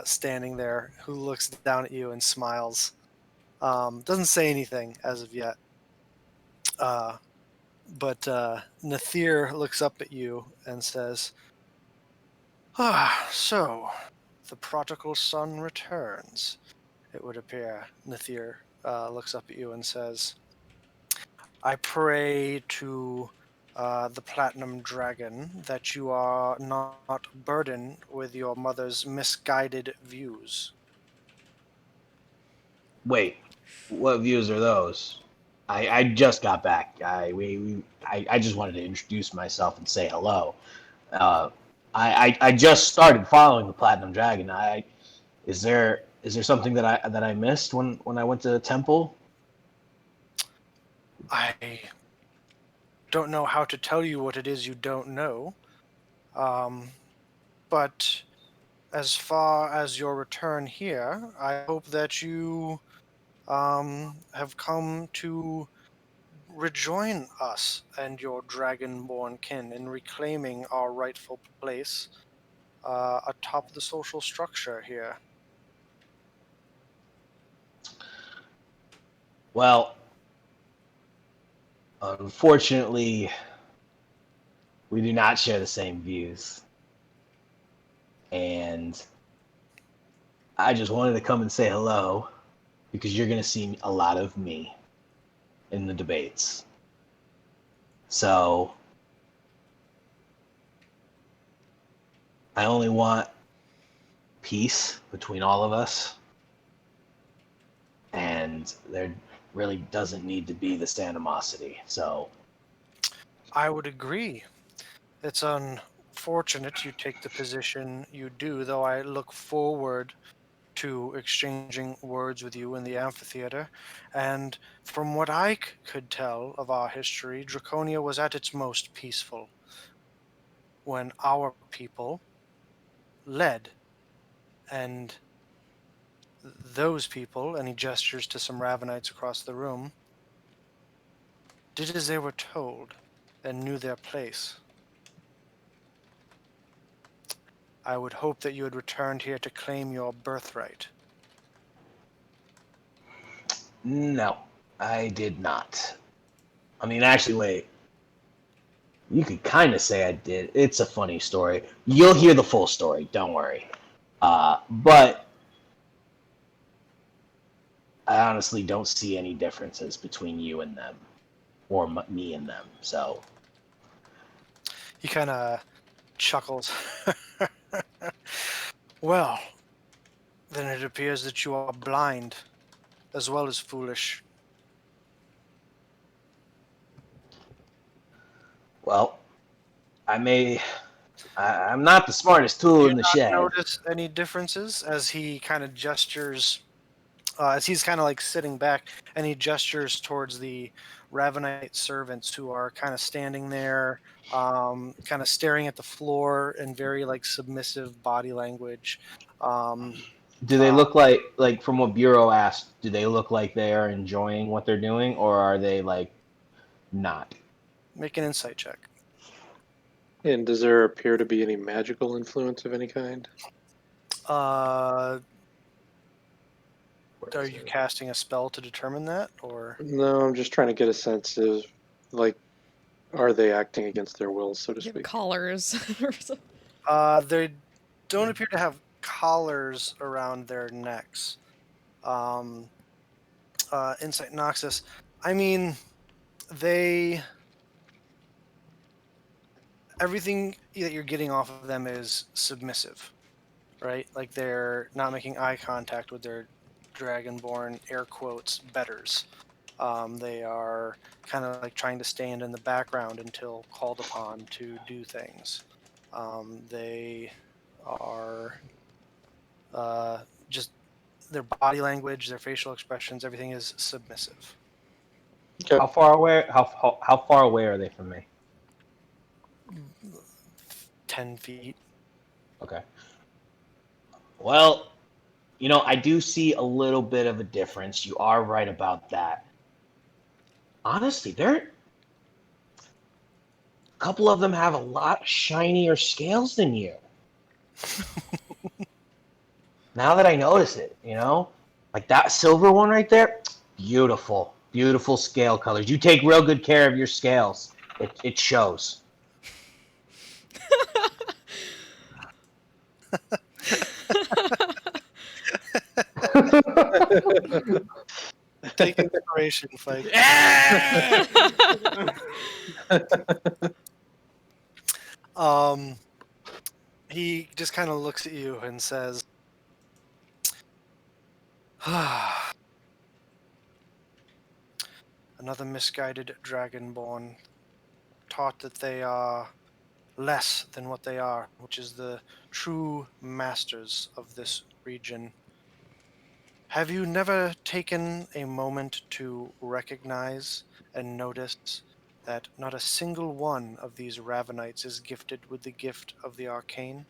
standing there, who looks down at you and smiles. Doesn't say anything as of yet. But Nathir looks up at you and says, so the prodigal son returns, it would appear. Nathir looks up at you and says, I pray to the Platinum Dragon that you are not burdened with your mother's misguided views. Wait, what views are those? I just got back. I just wanted to introduce myself and say hello. I just started following the Platinum Dragon. Is there something that I missed when I went to the temple? I don't know how to tell you what it is you don't know. But as far as your return here, I hope that you have come to rejoin us and your dragonborn kin in reclaiming our rightful place atop the social structure here. Well, unfortunately, we do not share the same views. And I just wanted to come and say hello because you're going to see a lot of me in the debates. So I only want peace between all of us. And there really doesn't need to be this animosity. So I would agree. It's unfortunate you take the position you do, though I look forward to exchanging words with you in the amphitheater. And from what I could tell of our history, Draconia was at its most peaceful when our people led. And those people, and he gestures to some Ravenites across the room, did as they were told and knew their place. I would hope that you had returned here to claim your birthright. no, I did not. I mean, actually, wait. You could kind of say I did. It's a funny story. You'll hear the full story. Don't worry. But I honestly don't see any differences between you and them, or me and them. So He kind of chuckles. Well, then it appears that you are blind as well as foolish. well, I'm not the smartest Do tool you in the not shed. notice any differences as he kind of gestures, as he's kind of like sitting back and he gestures towards the Ravenite servants who are kind of standing there, kind of staring at the floor in very like submissive body language. Do they look like from what Bureau asked, do they look like they are enjoying what they're doing, or are they like not? Make an insight check. And does there appear to be any magical influence of any kind? Are Where is you it? casting a spell to determine that, or No, I'm just trying to get a sense of, like, are they acting against their will, so to Give speak? collars or something. they don't appear to have collars around their necks? Insight Noxus. I mean, they everything that you're getting off of them is submissive, right? Like they're not making eye contact with their dragonborn air quotes betters. They are kind of like trying to stand in the background until called upon to do things. They are just their body language, their facial expressions, everything is submissive. Okay. How far away? How far away are they from me? 10 feet. Okay. Well, I do see a little bit of a difference. You are right about that. Honestly, a couple of them have a lot shinier scales than you. Now that I notice it, like that silver one right there, beautiful, beautiful scale colors. You take real good care of your scales. It shows. Take inspiration, Fike. He just kind of looks at you and says, another misguided dragonborn taught that they are less than what they are, which is the true masters of this region. Have you never taken a moment to recognize and notice that not a single one of these Ravenites is gifted with the gift of the arcane?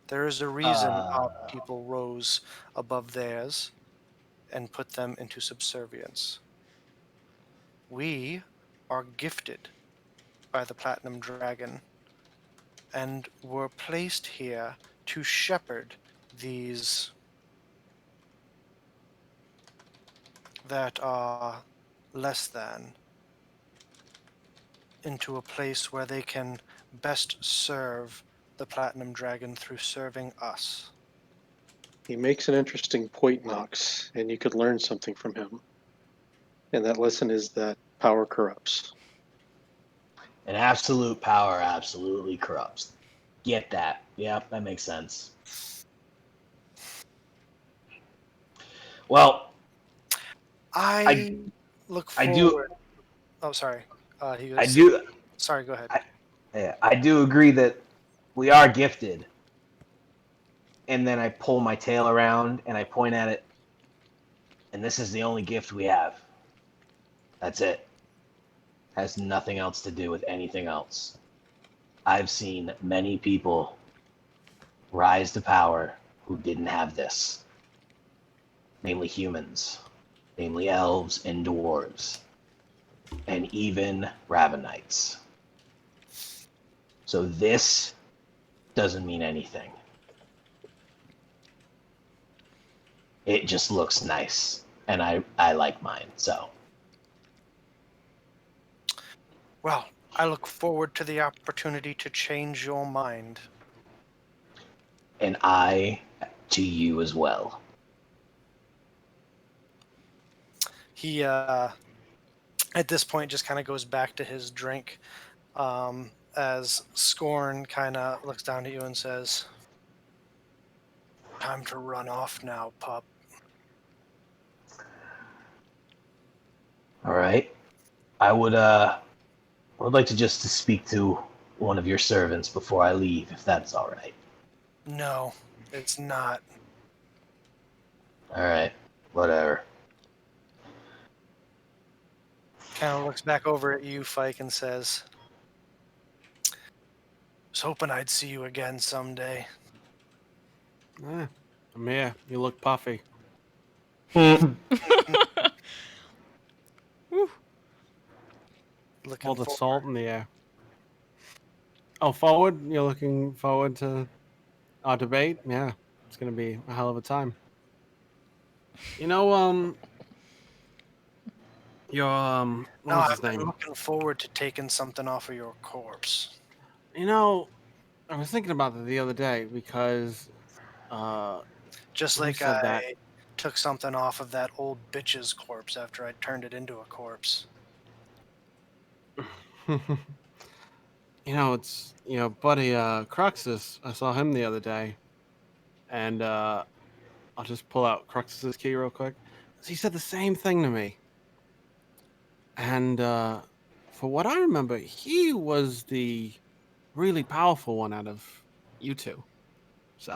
There is a reason our people rose above theirs and put them into subservience. We are gifted by the Platinum Dragon and were placed here to shepherd these that are less than into a place where they can best serve the Platinum Dragon through serving us. He makes an interesting point, Knox, and you could learn something from him. And that lesson is that power corrupts. And absolute power absolutely corrupts. Get that. Yep, that makes sense. Well, I look I forward. do. Oh, sorry. He goes. I do. Sorry, go ahead. I do agree that we are gifted. And then I pull my tail around and I point at it. And this is the only gift we have. That's it. Has nothing else to do with anything else. I've seen many people rise to power who didn't have this. Namely humans. Namely elves and dwarves. And even Ravenites. So this doesn't mean anything. It just looks nice. And I like mine, so. Well, I look forward to the opportunity to change your mind. And I to you as well. He, at this point, just kind of goes back to his drink as Scorn kind of looks down at you and says, "Time to run off now, pup." All right. I would like to just to speak to one of your servants before I leave, if that's all right. No, it's not. All right. Whatever. Kind of looks back over at you, Fike, and says, "Was hoping I'd see you again someday." I'm here. You look puffy. Woo. Looking All the forward. salt in the air. Oh, forward? You're looking forward to our debate? Yeah, it's gonna be a hell of a time. You know, your what No, was I've his been name? looking forward to taking something off of your corpse. You know, I was thinking about that the other day because Just who like said that? I took something off of that old bitch's corpse after I turned it into a corpse. It's buddy Cruxus. I saw him the other day, and I'll just pull out Cruxus's key real quick. He said the same thing to me, and for what I remember, he was the really powerful one out of you two. So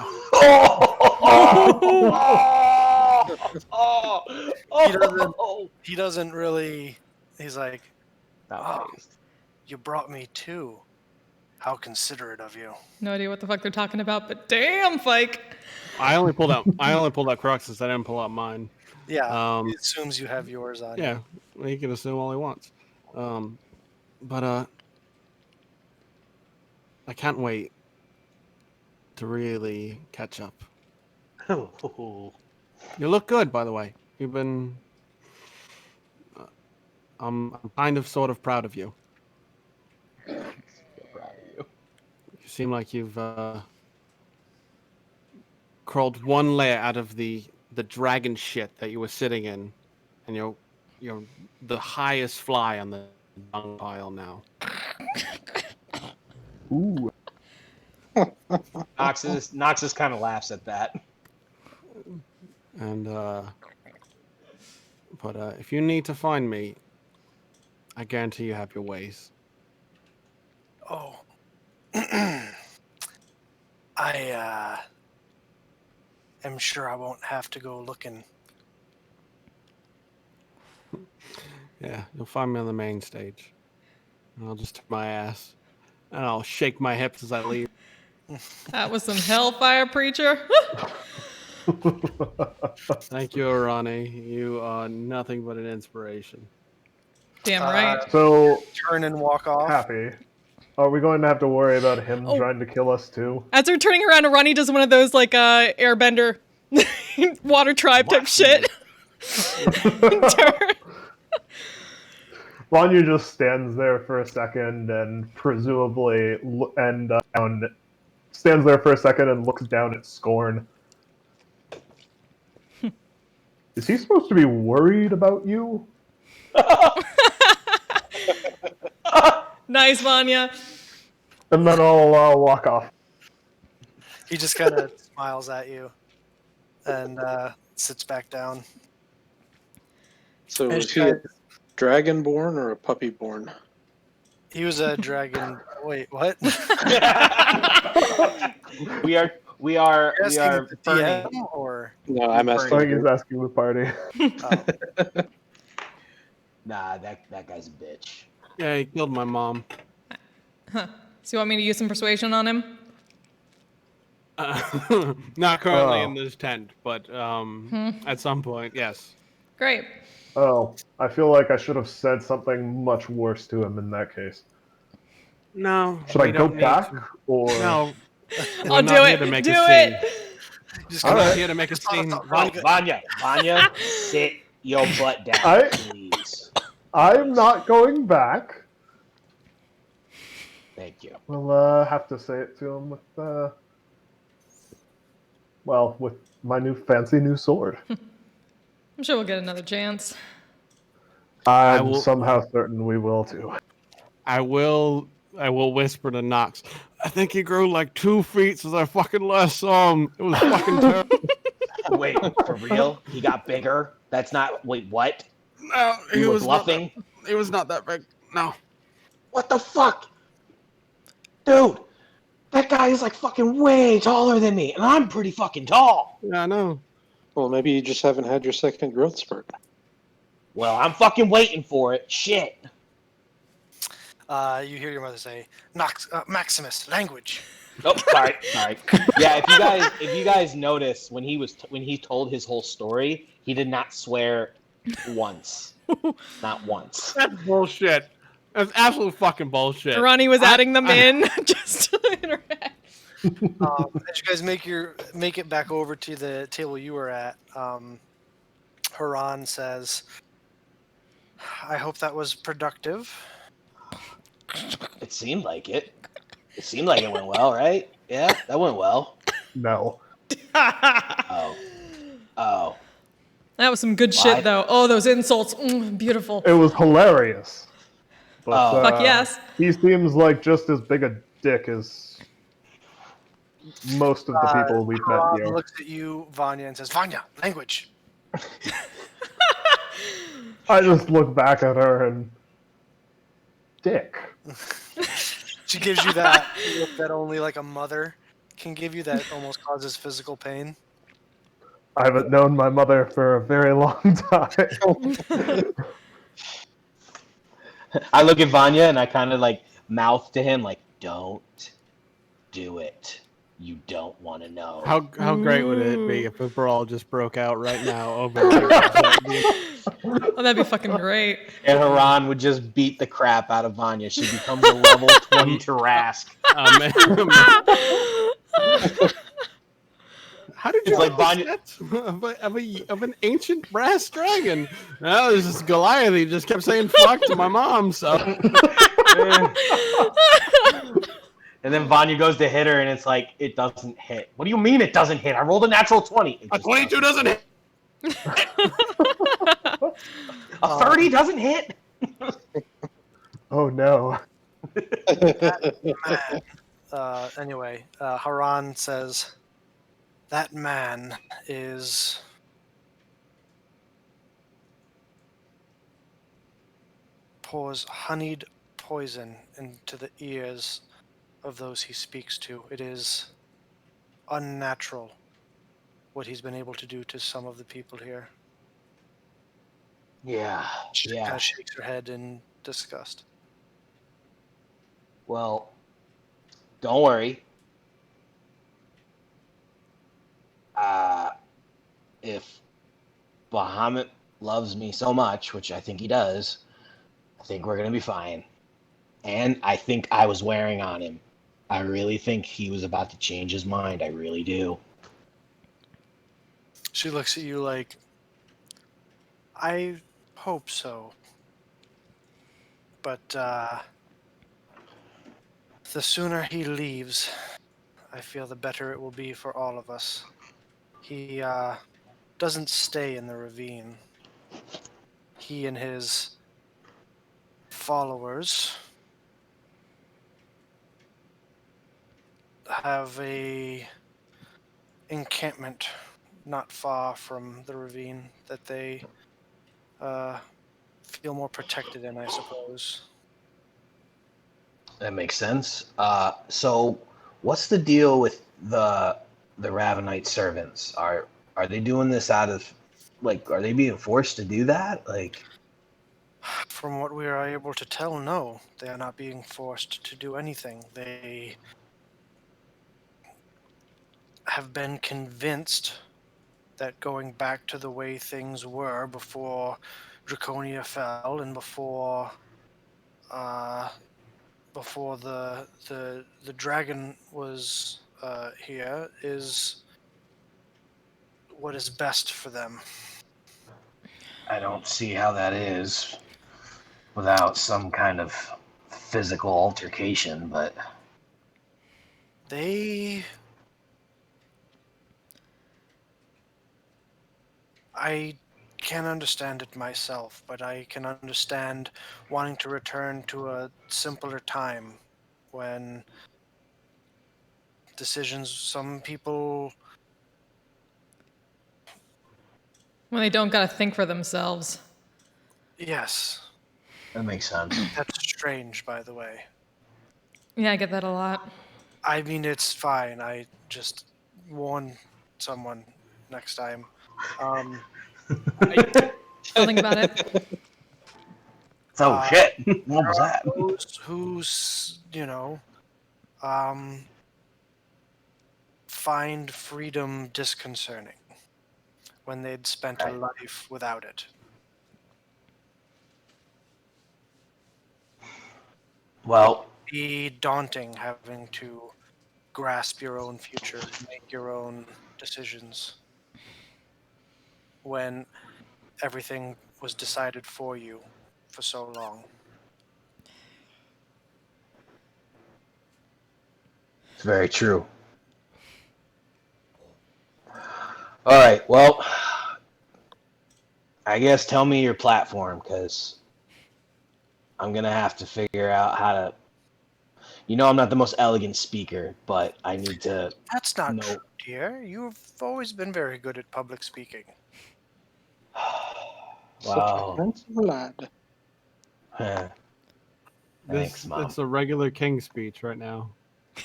He doesn't really. He's like, Not "Oh, phased. you brought me too. How considerate of you." No idea what the fuck they're talking about, but damn, Fike. I only pulled out Cruxus. I didn't pull out mine. Yeah, he assumes you have yours on Yeah, you. he can assume all he wants. But I can't wait to really catch up. You look good, by the way. You've been. I'm kind of, sort of proud of you. So proud of you. You seem like you've crawled one layer out of the dragon shit that you were sitting in, and you're the highest fly on the dung pile now. Ooh. Noxus kind of laughs at that. And but if you need to find me, I guarantee you have your ways. Oh, I am sure I won't have to go looking. Yeah, you'll find me on the main stage. And I'll just tip my ass. And I'll shake my hips as I leave. That was some hellfire, preacher. Thank you, Arani. You are nothing but an inspiration. Damn right. So, Turn and walk off. Happy, are we going to have to worry about him Oh. trying to kill us too? As they're turning around, Ronnie does one of those like airbender water tribe type shit. Turn. Vanya just stands there for a second and presumably stands there for a second and looks down at Scorn. Is he supposed to be worried about you? Nice, Vanya. And then I'll walk off. He just kind of smiles at you and sits back down. So And is he a dragonborn or a puppy-born? He was a dragon. Wait, what? We are You're asking the burning. DM or No, I'm I asking. think he's asking the party. oh. Nah, that guy's a bitch. Yeah, he killed my mom. So you want me to use some persuasion on him? Not currently Oh. in this tent, but at some point, yes. Great. Oh, I feel like I should have said something much worse to him in that case. No. Should I we go don't need back? to. Or No. I'll We're do not here it. to make Do a scene. it. Just We're kinda- not here to make a just thought- scene. thought really good. Vanya, sit your butt down, please. I'm not going back. Thank you. We'll have to say it to him with with my fancy new sword. I'm sure we'll get another chance. I'm will- somehow certain we will too. I will whisper to Knox. I think he grew like 2 feet since I fucking last saw him. It was fucking terrible. Wait, for real? He got bigger? That's not. Wait, what? No, he You were was bluffing? He was not that big. No. What the fuck? Dude, that guy is like fucking way taller than me, and I'm pretty fucking tall. Yeah, I know. Well, maybe you just haven't had your second growth spurt. Well, I'm fucking waiting for it. Shit. You hear your mother say, Maximus, language. Oh, sorry. Yeah, if you guys notice when he told his whole story, he did not swear once. Not once. That's bullshit. That's absolute fucking bullshit. Ronnie was adding them in just to interact. As you guys make it back over to the table you were at, Haran says, I hope that was productive. It seemed like it. It seemed like it went well, right? Yeah, that went well. No. Oh. That was some good shit, though. Oh, those insults. Beautiful. It was hilarious. But, Oh. Fuck yes. He seems like just as big a dick as most of the people we've met Haran here. looks at you, Vanya, and says, Vanya, language. I just look back at her and dick. She gives you that look that only like a mother can give you that almost causes physical pain. I haven't known my mother for a very long time. I look at Vanya and I kind of like mouth to him like, "Don't do it. You don't want to know." How great would it be if a brawl just broke out right now over Oh, that'd be fucking great. And Haran would just beat the crap out of Vanya. She becomes a level 20 Tarask. How did you It's like get of an ancient brass dragon? No, there's this Goliath. He just kept saying "fuck" to my mom. So, And then Vanya goes to hit her, and it's like, it doesn't hit. What do you mean it doesn't hit? I rolled a natural 20. It a just 22 doesn't hit. A 30 doesn't hit? Oh no. Anyway, Haran says, that man is pours honeyed poison into the ears of those he speaks to. It is unnatural what he's been able to do to some of the people here. Yeah, She kind yeah. of shakes her head in disgust. Well, don't worry. Uh, if Bahamut loves me so much, which I think he does, I think we're gonna be fine. And I think I was wearing on him. I really think he was about to change his mind. I really do. She looks at you like, I hope so. But the sooner he leaves, I feel the better it will be for all of us. He doesn't stay in the ravine. He and his followers have a encampment not far from the ravine that they uh, feel more protected in, I suppose. That makes sense. So what's the deal with the Ravenite servants? Are they doing this out of like are they being forced to do that? Like From what we are able to tell, no, they are not being forced to do anything. They have been convinced that going back to the way things were before Draconia fell and uh, before the dragon was here is what is best for them. I don't see how that is without some kind of physical altercation, but They I can't understand it myself, but I can understand wanting to return to a simpler time when decisions, some people, When they don't gotta think for themselves. yes, that makes sense. that's strange, by the way. Yeah, I get that a lot. I mean, it's fine. I just warn someone next time. Um, I'll think about it. Oh uh, shit. What there was are that? those who, um, find freedom disconcerting when they'd spent a Right. life without it. It Well, can be daunting having to grasp your own future, make your own decisions when everything was decided for you for so long. it's very true. All right. Well, I guess tell me your platform because I'm gonna have to figure out how to. You know, I'm not the most elegant speaker, but I need to That's not true, know. dear. You've always been very good at public speaking. Such a Wow. handsome lad. Thanks, This Mom. it's a regular king speech right now.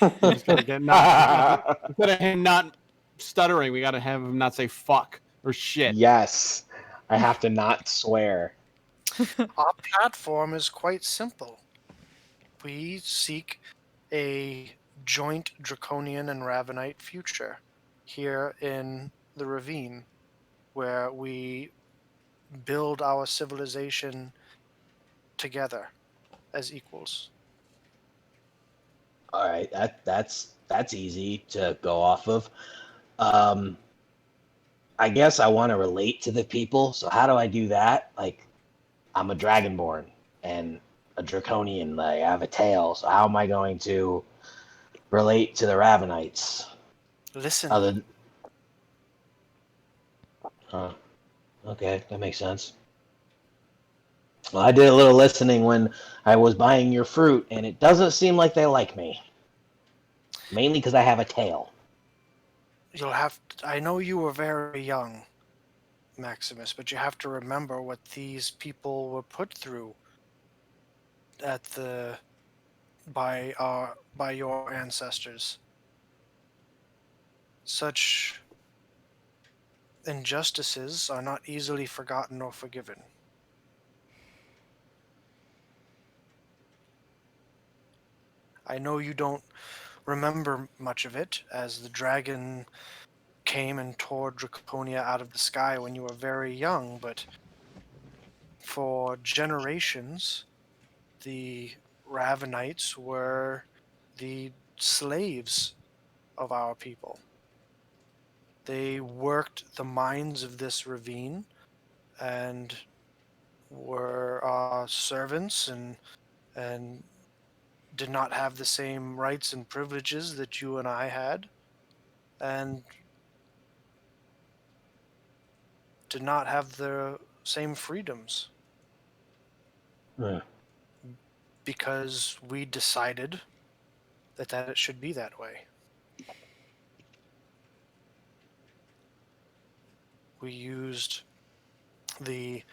We just gotta get not instead of him not stuttering, we gotta have him not say fuck or shit. Yes, I have to not swear. Our platform is quite simple. We seek a joint draconian and ravenite future here in the ravine where we build our civilization together as equals. All right, that's easy to go off of. Um, I guess I want to relate to the people. So how do I do that? Like, I'm a dragonborn and a draconian. Like, I have a tail. So how am I going to relate to the Ravenites? Listen, Other, huh? Okay, that makes sense. Well, I did a little listening when I was buying your fruit, and it doesn't seem like they like me. Mainly because I have a tail. I know you were very young, Maximus, but you have to remember what these people were put through at the by your ancestors. Such injustices are not easily forgotten or forgiven. I know you don't remember much of it, as the dragon came and tore Draconia out of the sky when you were very young, but for generations, the Ravenites were the slaves of our people. They worked the mines of this ravine and were our servants and did not have the same rights and privileges that you and I had, and did not have the same freedoms Hmm. because we decided that it should be that way. We used the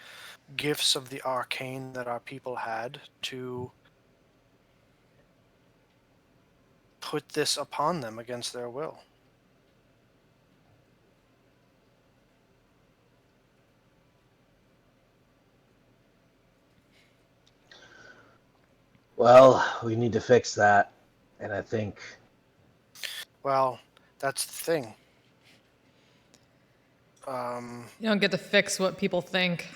gifts of the arcane that our people had to put this upon them against their will. Well, we need to fix that, and I think Well, that's the thing. You don't get to fix what people think.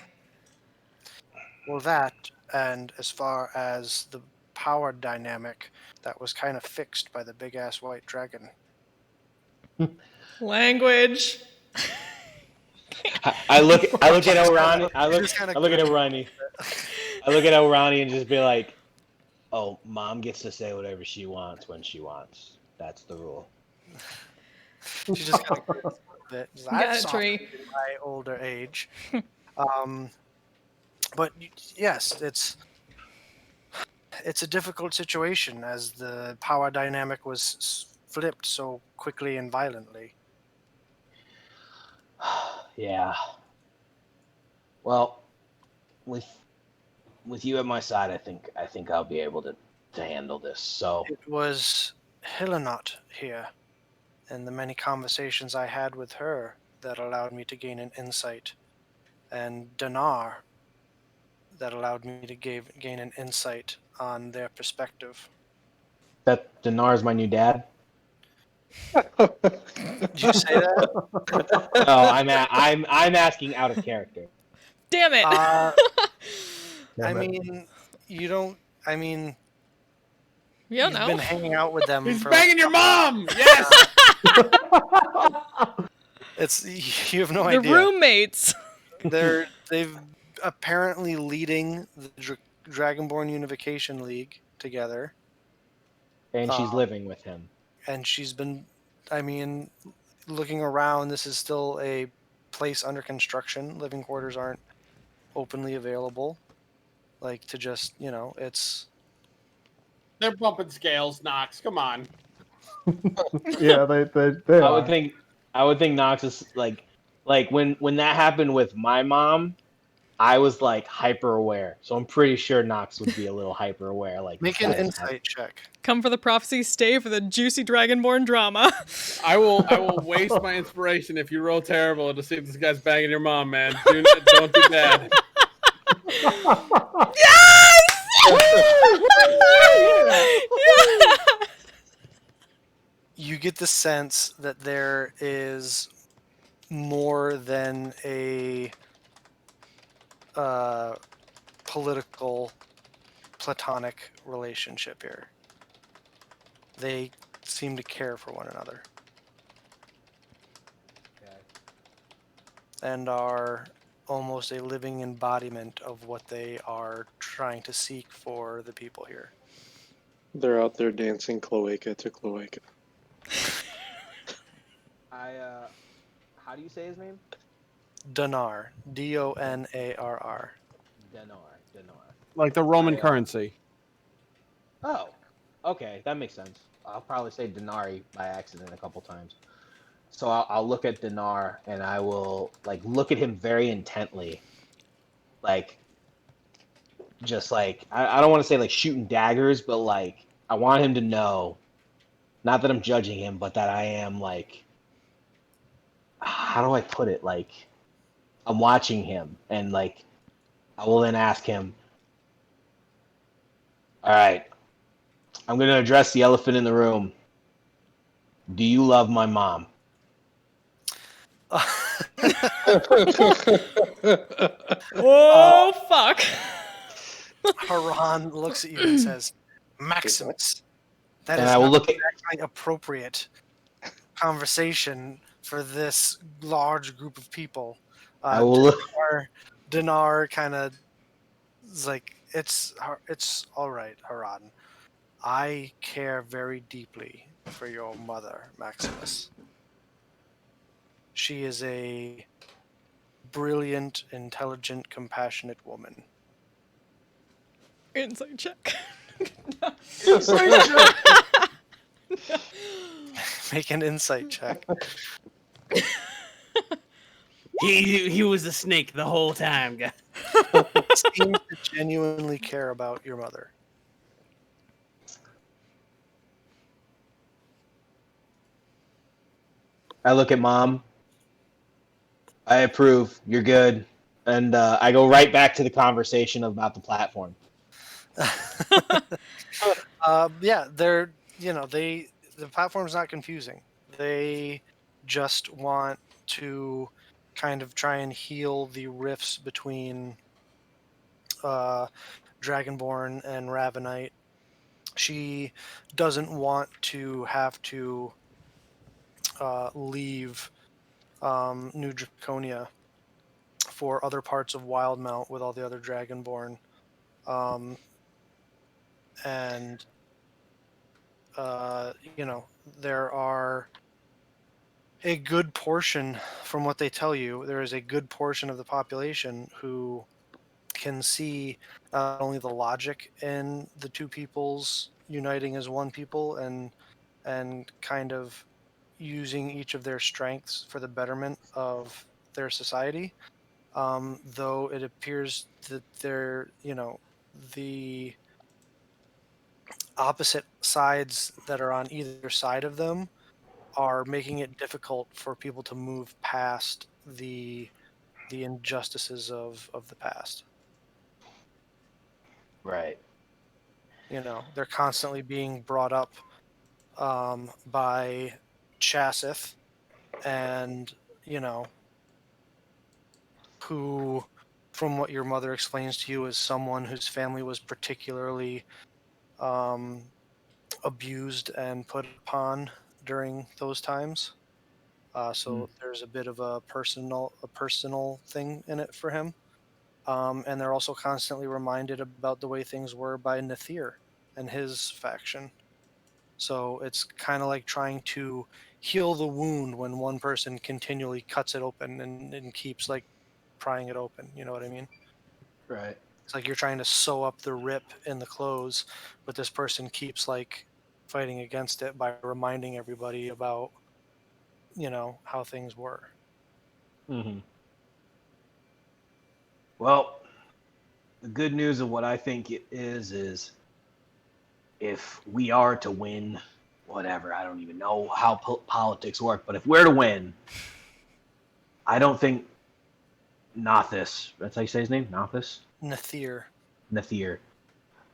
Well, that, and as far as the power dynamic, that was kind of fixed by the big ass white dragon. Language. I look at Orani. I look Just kinda I look at grin. Orani. I look at Orani and just be like, "Oh, mom gets to say whatever she wants when she wants. That's the rule." She just kind of grins a little bit. She's like, Got I've it, softened Tree. in my older age. But yes, it's a difficult situation as the power dynamic was flipped so quickly and violently. Yeah. Well, with you at my side, I think I'll be able to handle this. So It was Hillenot here, and the many conversations I had with her that allowed me to gain an insight, and Dinar that allowed me to gain an insight on their perspective. that Dinar's my new dad. Did you say that? No, I'm asking out of character. Damn it. I Damn it. mean, you don't. I mean, you don't you've know. been hanging out with them He's for. banging your mom. Yes. It's you have no They're idea. roommates. They've apparently leading the Dragonborn Unification League together, And she's living with him. and she's been. I mean, looking around, this is still a place under construction. Living quarters aren't openly available. Like to just it's. They're bumping scales, Knox. Come on. Yeah, they I are. would think Knox is like when that happened with my mom, I was like hyper aware. So I'm pretty sure Knox would be a little hyper aware. Like Make this an guy doesn't insight check. Come for the prophecy, stay for the juicy dragonborn drama. I will waste my inspiration if you roll terrible to see if this guy's banging your mom, man. Don't do that. You get the sense that there is more than a political platonic relationship here. They seem to care for one another and are almost a living embodiment of what they are trying to seek for the people here. They're out there dancing cloaca to cloaca. How do you say his name? Donar, Donarr. Dinar. Like the Roman I, currency. Oh, okay, that makes sense. I'll probably say Denari by accident a couple times. So I'll look at Dinar and I will like look at him very intently, like just like I don't want to say like shooting daggers, but like I want him to know, not that I'm judging him, but that I am like, how do I put it? Like I'm watching him, and like I will then ask him, all right, I'm going to address the elephant in the room. Do you love my mom? Oh fuck! Haran looks at you and says, Maximus, that And is I will not look at exactly appropriate conversation for this large group of people. I will look Dinar kind of is like, it's all right, Haran. I care very deeply for your mother, Maximus. She is a brilliant, intelligent, compassionate woman. Insight check. Make an insight check. He was a snake the whole time, guys. Seems to genuinely care about your mother. I look at mom. I approve. You're good. And I go right back to the conversation about the platform. Yeah, the platform's not confusing. They just want to kind of try and heal the rifts between Dragonborn and Ravenite. She doesn't want to have to leave New Draconia for other parts of Wildmount with all the other Dragonborn. And there are a good portion, from what they tell you, there is a good portion of the population who can see not only the logic in the two peoples uniting as one people and kind of using each of their strengths for the betterment of their society. Though it appears that the opposite sides that are on either side of them are making it difficult for people to move past the injustices of the past. Right. They're constantly being brought up by Chasith, and who, from what your mother explains to you, is someone whose family was particularly abused and put upon during those times. So there's a bit of a personal thing in it for him. And they're also constantly reminded about the way things were by Nathir and his faction. So it's kind of like trying to heal the wound when one person continually cuts it open and keeps like prying it open. You know what I mean? Right. It's like you're trying to sew up the rip in the clothes, but this person keeps like fighting against it by reminding everybody about how things were. Mm-hmm. Well, the good news of what I think it is if we are to win, whatever, I don't even know how politics work, but if we're to win, I don't think Nothis, that's how you say his name? Nothis? Nathir. Nathir.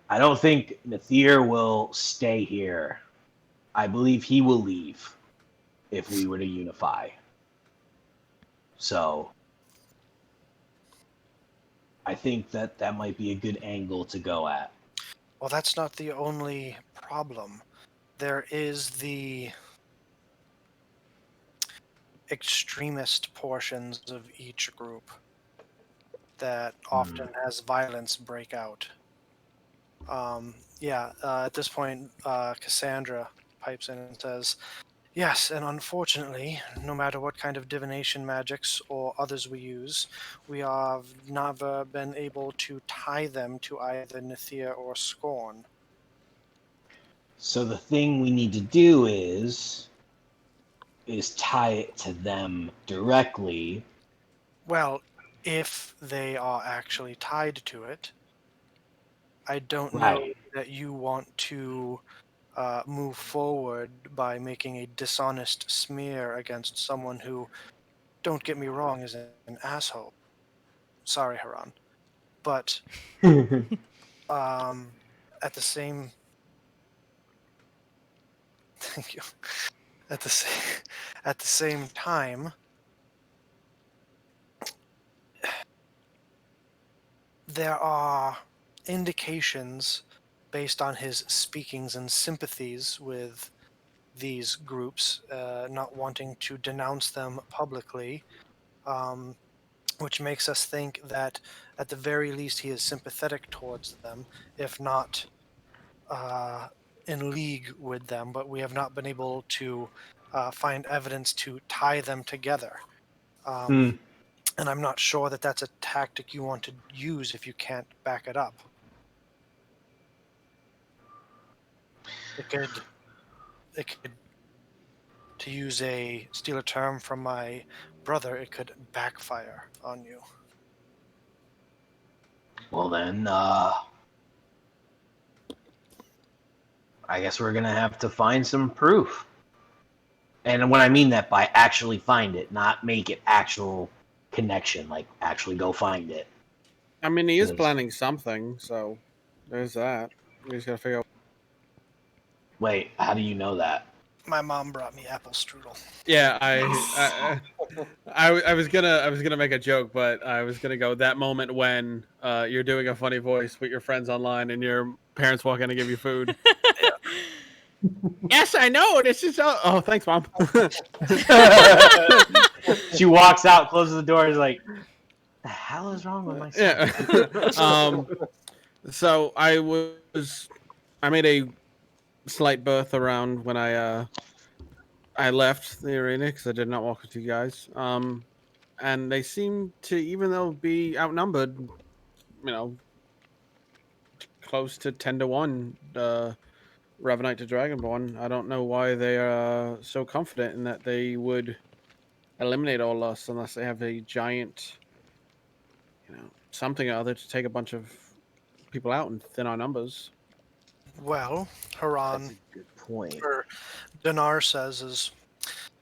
I don't think Nathir will stay here. I believe he will leave if we were to unify. So I think that might be a good angle to go at. Well, that's not the only problem. There is the extremist portions of each group that often has violence break out. At this point, Cassandra pipes in and says, yes, and unfortunately, no matter what kind of divination magics or others we use, we have never been able to tie them to either Nithia or Scorn. So the thing we need to do is tie it to them directly. Well, if they are actually tied to it, I don't know Right. that you want to move forward by making a dishonest smear against someone who, don't get me wrong, is an asshole. Sorry, Haran. But at the same Thank you. At the same time, there are indications based on his speakings and sympathies with these groups, not wanting to denounce them publicly, um, which makes us think that at the very least he is sympathetic towards them, if not in league with them, but we have not been able to find evidence to tie them together. Hmm. And I'm not sure that that's a tactic you want to use if you can't back it up. It could, to use steal a term from my brother, it could backfire on you. Well then, I guess we're gonna have to find some proof. And when I mean that by actually find it, not make it actual connection, like actually go find it. I mean, he is 'Cause- planning something, so there's that. We just gotta figure out. Wait, how do you know that? My mom brought me apple strudel. Yeah, I was gonna make a joke, but I was gonna go that moment when you're doing a funny voice with your friends online and your parents walk in and give you food. Yes, I know. This is oh, thanks, mom. She walks out, closes the door, is like, the hell is wrong with my son? Yeah. So I made a slight berth around when I left the arena because I did not walk with you guys. And they seem to, even though be outnumbered, close to 10-1, Ravenite to Dragonborn. I don't know why they are so confident in that they would eliminate all us unless they have a giant, something or other to take a bunch of people out and thin our numbers. Well, That's Haran, a good point. or Dinar says is,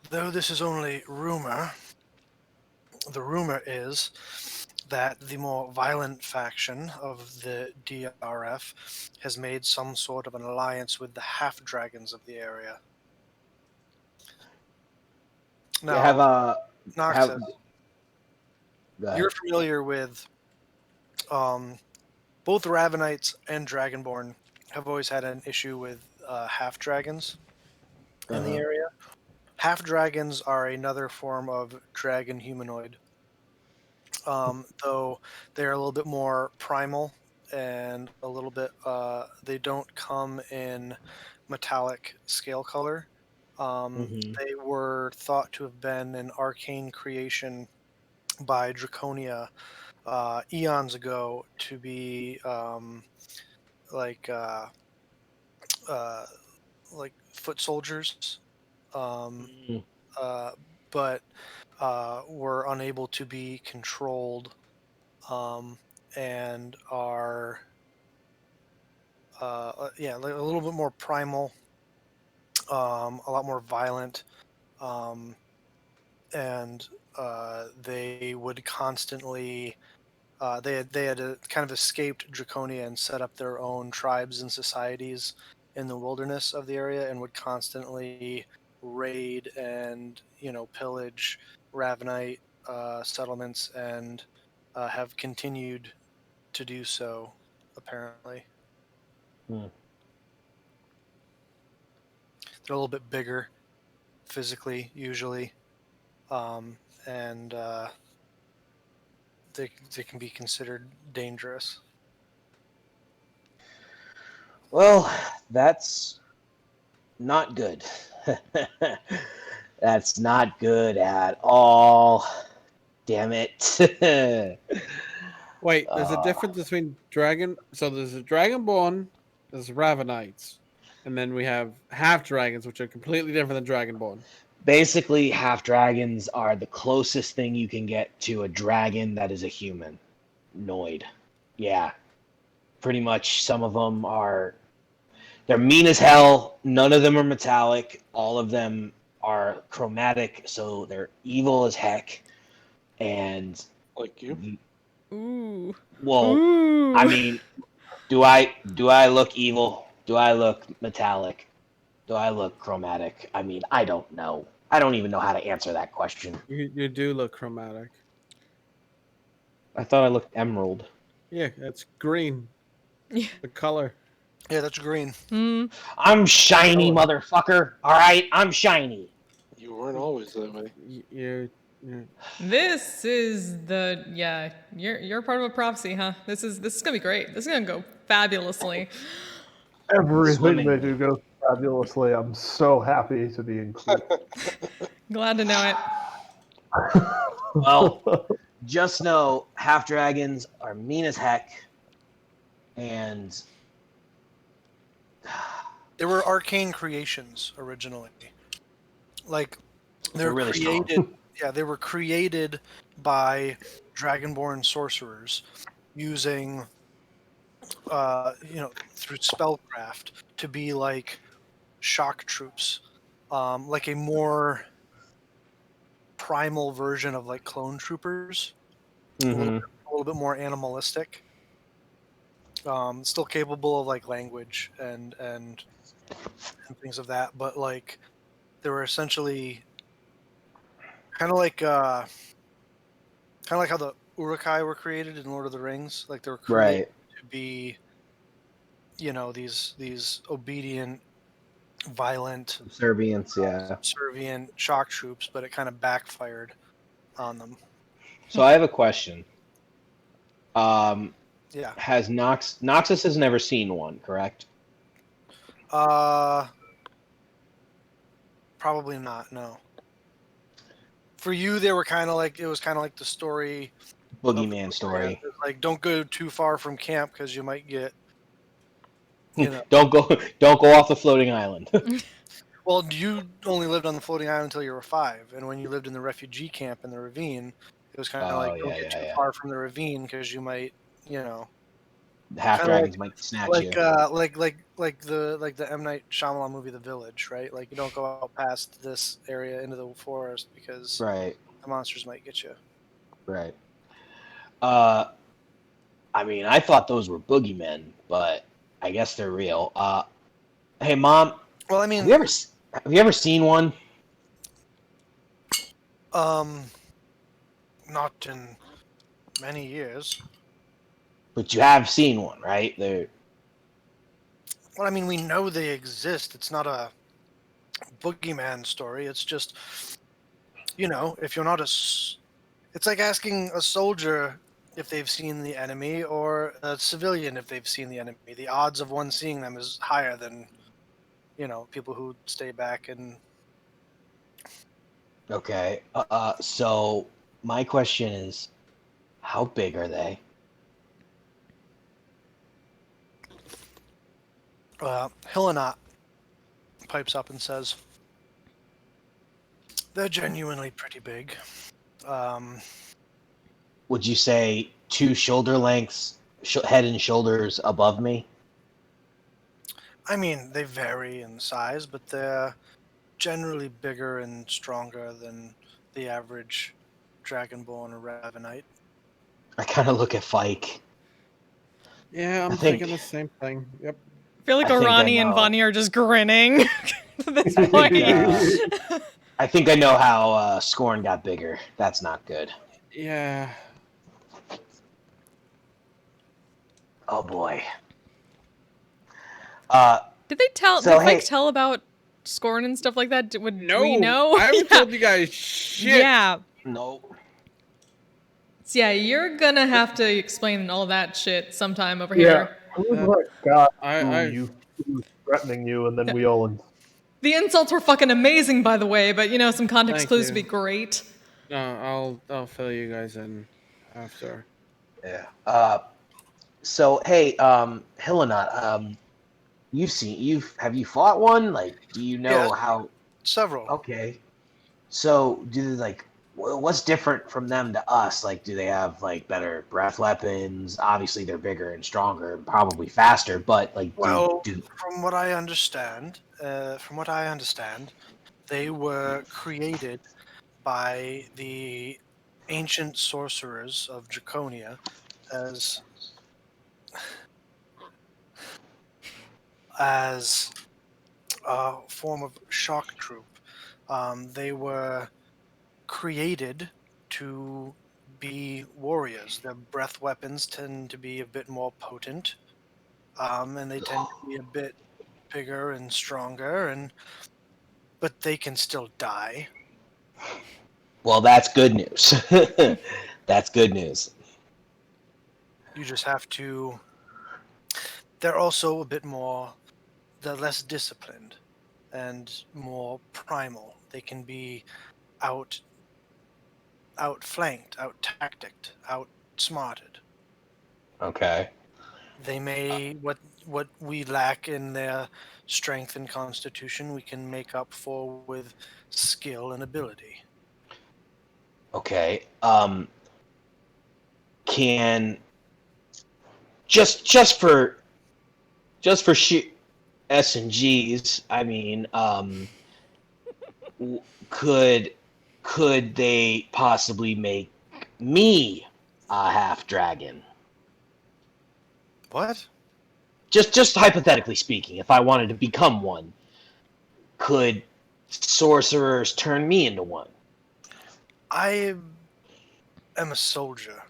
though this is only rumor, the rumor is that the more violent faction of the DRF has made some sort of an alliance with the half-dragons of the area. Now, Have Noxus, go ahead. you're familiar with both Ravenites and Dragonborn have always had an issue with half-dragons in the area. Half-dragons are another form of dragon humanoid. Though they're a little bit more primal and a little bit they don't come in metallic scale color. They were thought to have been an arcane creation by Draconia eons ago to be like uh, uh, like foot soldiers, but were unable to be controlled and are a little bit more primal, a lot more violent, and they would constantly they had kind of escaped Draconia and set up their own tribes and societies in the wilderness of the area and would constantly raid and pillage Ravenite settlements and have continued to do so apparently. Hmm. They're a little bit bigger physically usually, and they can be considered dangerous. Well, that's not good. That's not good at all. Damn it. Wait, there's a difference between dragon. So there's a dragonborn, there's Ravenites, and then we have half dragons, which are completely different than dragonborn. Basically, half dragons are the closest thing you can get to a dragon that is a human. Noid. Yeah. Pretty much some of them they're mean as hell. None of them are metallic. All of them are chromatic, so they're evil as heck. And Like you? Ooh. well, Ooh. I mean, do I look evil? Do I look metallic? Do I look chromatic? I mean, I don't know. I don't even know how to answer that question. You do look chromatic. I thought I looked emerald. Yeah, that's green. Yeah. The color. Yeah, that's green. Hmm. I'm shiny, Oh. motherfucker. All right, I'm shiny. You weren't always that way. You. This is the yeah. You're part of a prophecy, huh? This is gonna be great. This is gonna go fabulously. Everything Swimming. they do goes fabulously. I'm so happy to be included. Glad to know it. Well, just know half dragons are mean as heck, and They were arcane creations originally. Like they're they're really strong. created. Yeah, they were created by dragonborn sorcerers using, through spellcraft to be like shock troops, like a more primal version of like clone troopers, Mm-hmm. a little bit more animalistic. Still capable of like language and things of that, but like they were essentially kind of like how the Urukai were created in Lord of the Rings. Like they were created Right. to be, these obedient, violent, Subservience, yeah. subservient shock troops, but it kind of backfired on them. So I have a question. Yeah. Has Noxus has never seen one, correct? Probably not. No. For you, they were kind of like it was kind of like the story of the Boogeyman story. It's like don't go too far from camp because you might get, you know. Don't go off the floating island. Well, you only lived on the floating island until you were 5, and when you lived in the refugee camp in the ravine, it was kind of like don't get too far from the ravine because you might, you know, Half kind of dragons might snatch you. like the M Night Shyamalan movie The Village, right? Like you don't go out past this area into the forest because Right. the monsters might get you. Right. I mean, I thought those were boogeymen, but I guess they're real. Hey, Mom, Well, I have mean, you ever seen one? not in many years. But you have seen one, right? They're Well, I mean, we know they exist. It's not a boogeyman story. It's just, if you're not it's like asking a soldier if they've seen the enemy or a civilian if they've seen the enemy. The odds of one seeing them is higher than, people who stay back and. okay. So my question is, how big are they? Hillenot pipes up and says, they're genuinely pretty big. Would you say 2 shoulder lengths, head and shoulders above me? I mean, they vary in size, but they're generally bigger and stronger than the average Dragonborn or Ravenite. I kind of look at Fike. Yeah, I'm think- thinking the same thing. Yep. I feel like I think I Arani and know. Vani are just grinning at this point. I think I know how Scorn got bigger. That's not good. Yeah. Oh boy. Did they tell? So, did Fike hey- tell about Scorn and stuff like that? Would No, we know? I haven't Yeah. told you guys shit. Yeah. No. So yeah, you're gonna have to explain all that shit sometime over Yeah, here. who's that guy I- who's threatening you, and then we all. The insults were fucking amazing, by the way, but some context Thank clues you. would be great. No, I'll fill you guys in after. Yeah. So hey, Hillenot, have you fought one? Like, do you know Yeah. how? Several. Okay. So do they what's different from them to us? Like, do they have like better breath weapons? Obviously, they're bigger and stronger, and probably faster. But like, Well, do from what I understand, they were created by the ancient sorcerers of Draconia as form of shock troop. They were created to be warriors. Their breath weapons tend to be a bit more potent, and they tend to be a bit bigger and stronger, but they can still die. Well, that's good news. That's good news. You just have to. They're also a bit more. They're less disciplined and more primal. They can be outflanked, out-tacticked, outsmarted. Okay. They may what we lack in their strength and constitution, we can make up for with skill and ability. Okay. Can just for sheer S and G's, I mean, could they possibly make me a half dragon? What? Just hypothetically speaking, if I wanted to become one, could sorcerers turn me into one? I am a soldier.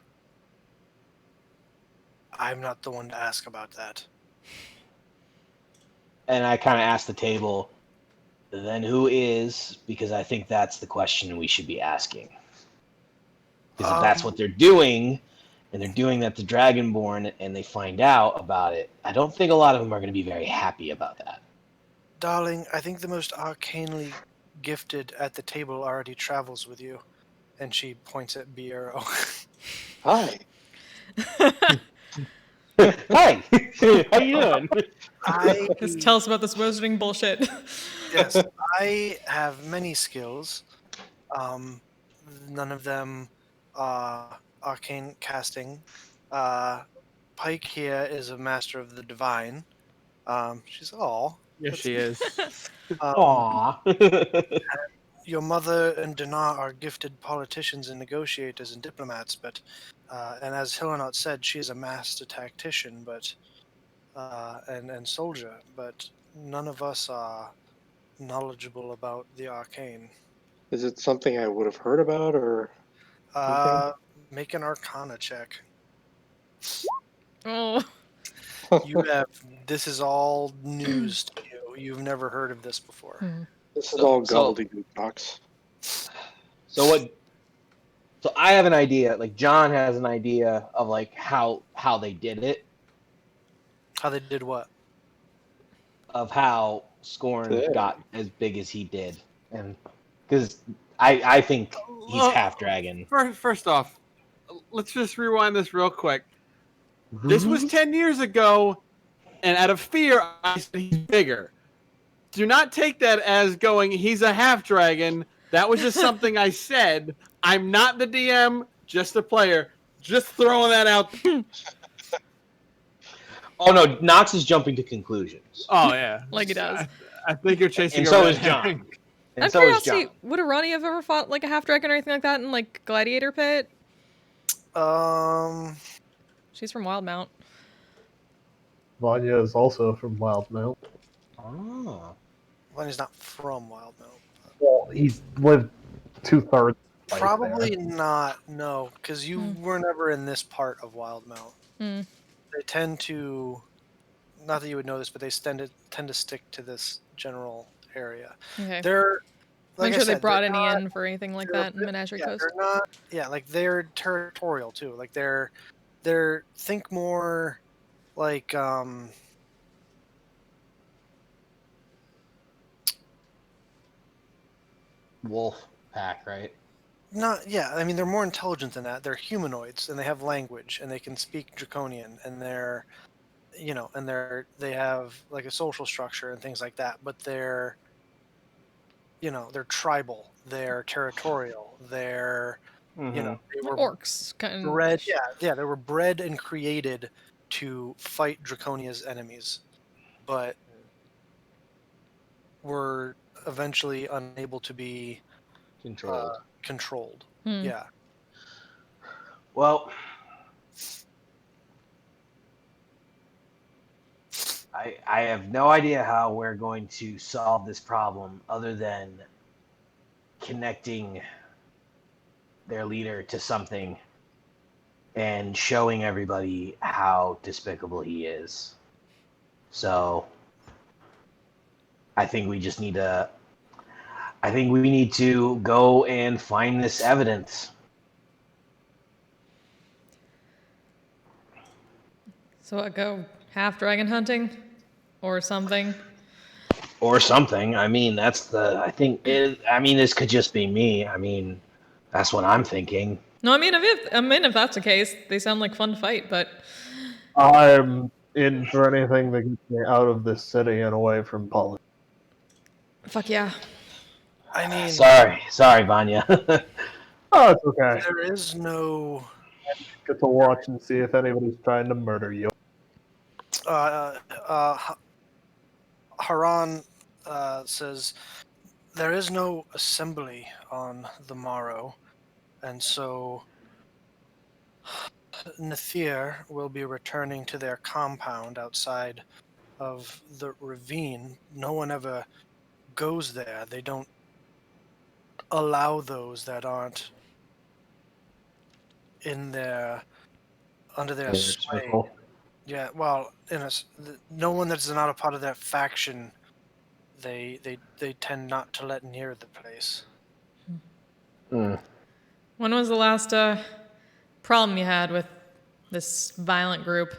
I'm not the one to ask about that. And I kind of asked the table, then who is? Because I think that's the question we should be asking. Because if that's what they're doing, and they're doing that to Dragonborn, and they find out about it, I don't think a lot of them are going to be very happy about that. Darling, I think the most arcanely gifted at the table already travels with you. And she points at Biero. Hi. Hi, how you doing? Just tell us about this wizarding bullshit. Yes, I have many skills. None of them arcane casting. Pike here is a master of the divine. She's all. Yes, she is. Aww. Your mother and Dinar are gifted politicians and negotiators and diplomats, but and as Hillenot said, she is a master tactician, but and soldier, but none of us are knowledgeable about the arcane. Is it something I would have heard about, or Make an Arcana check. Oh. You have. This is all news to you. You've never heard of this before. this is all gobbledygook box? So what? So I have an idea. Like John has an idea of like how they did it. How they did what? Of how Scorn Yeah. got as big as he did, and because I think he's half dragon. First off, let's just rewind this real quick. This was 10 years ago, and out of fear, I said he's bigger. Do not take that as going, he's a half dragon. That was just something I said. I'm not the DM, just a player. Just throwing that out. Oh no, Knox is jumping to conclusions. Oh, yeah. Like he does. I think you're chasing And a so red is John. herring. And I'm so is curiosity, John. would Arani have ever fought like a half dragon or anything like that in like Gladiator Pit? She's from Wildmount. Vanya is also from Wildmount. Oh. One is not from Wildmount. Well, he's lived 2/3. Probably not. No, because you were never in this part of Wildmount. Hmm. They tend to, not that you would know this, but they tend to stick to this general area. Okay. They're. I'm Like sure I they said, brought they're any not- in for anything like they're a that in bit- Menagerie yeah, Coast. They're not. Yeah, like they're territorial too. Like they're think more like Wolf pack, right? not yeah. I mean they're more intelligent than that. They're humanoids and they have language and they can speak Draconian and they're and they have like a social structure and things like that. But they're they're tribal. They're territorial. They're they were Orcs, kind of. bred. Yeah. They were bred and created to fight Draconia's enemies, but were eventually unable to be controlled. Hmm. Yeah. Well, I have no idea how we're going to solve this problem other than connecting their leader to something and showing everybody how despicable he is. So I think we just need to. I think we need to go and find this evidence. So what, go half dragon hunting? Or something? Or something. I mean, that's the. I mean, this could just be me. I mean, that's what I'm thinking. No, I mean, if that's the case, they sound like fun to fight, but I'm in for anything that gets me out of this city and away from politics. fuck yeah. I mean, Sorry, Vanya. Oh, it's okay. there is no. Get to watch and see if anybody's trying to murder you. Haran says there is no assembly on the morrow, and so Nathir will be returning to their compound outside of the ravine. No one ever goes there. They don't allow those that aren't in their under their sway. Circle. Yeah, well, no one that's not a part of that faction, they tend not to let near the place. Hmm. When was the last problem you had with this violent group?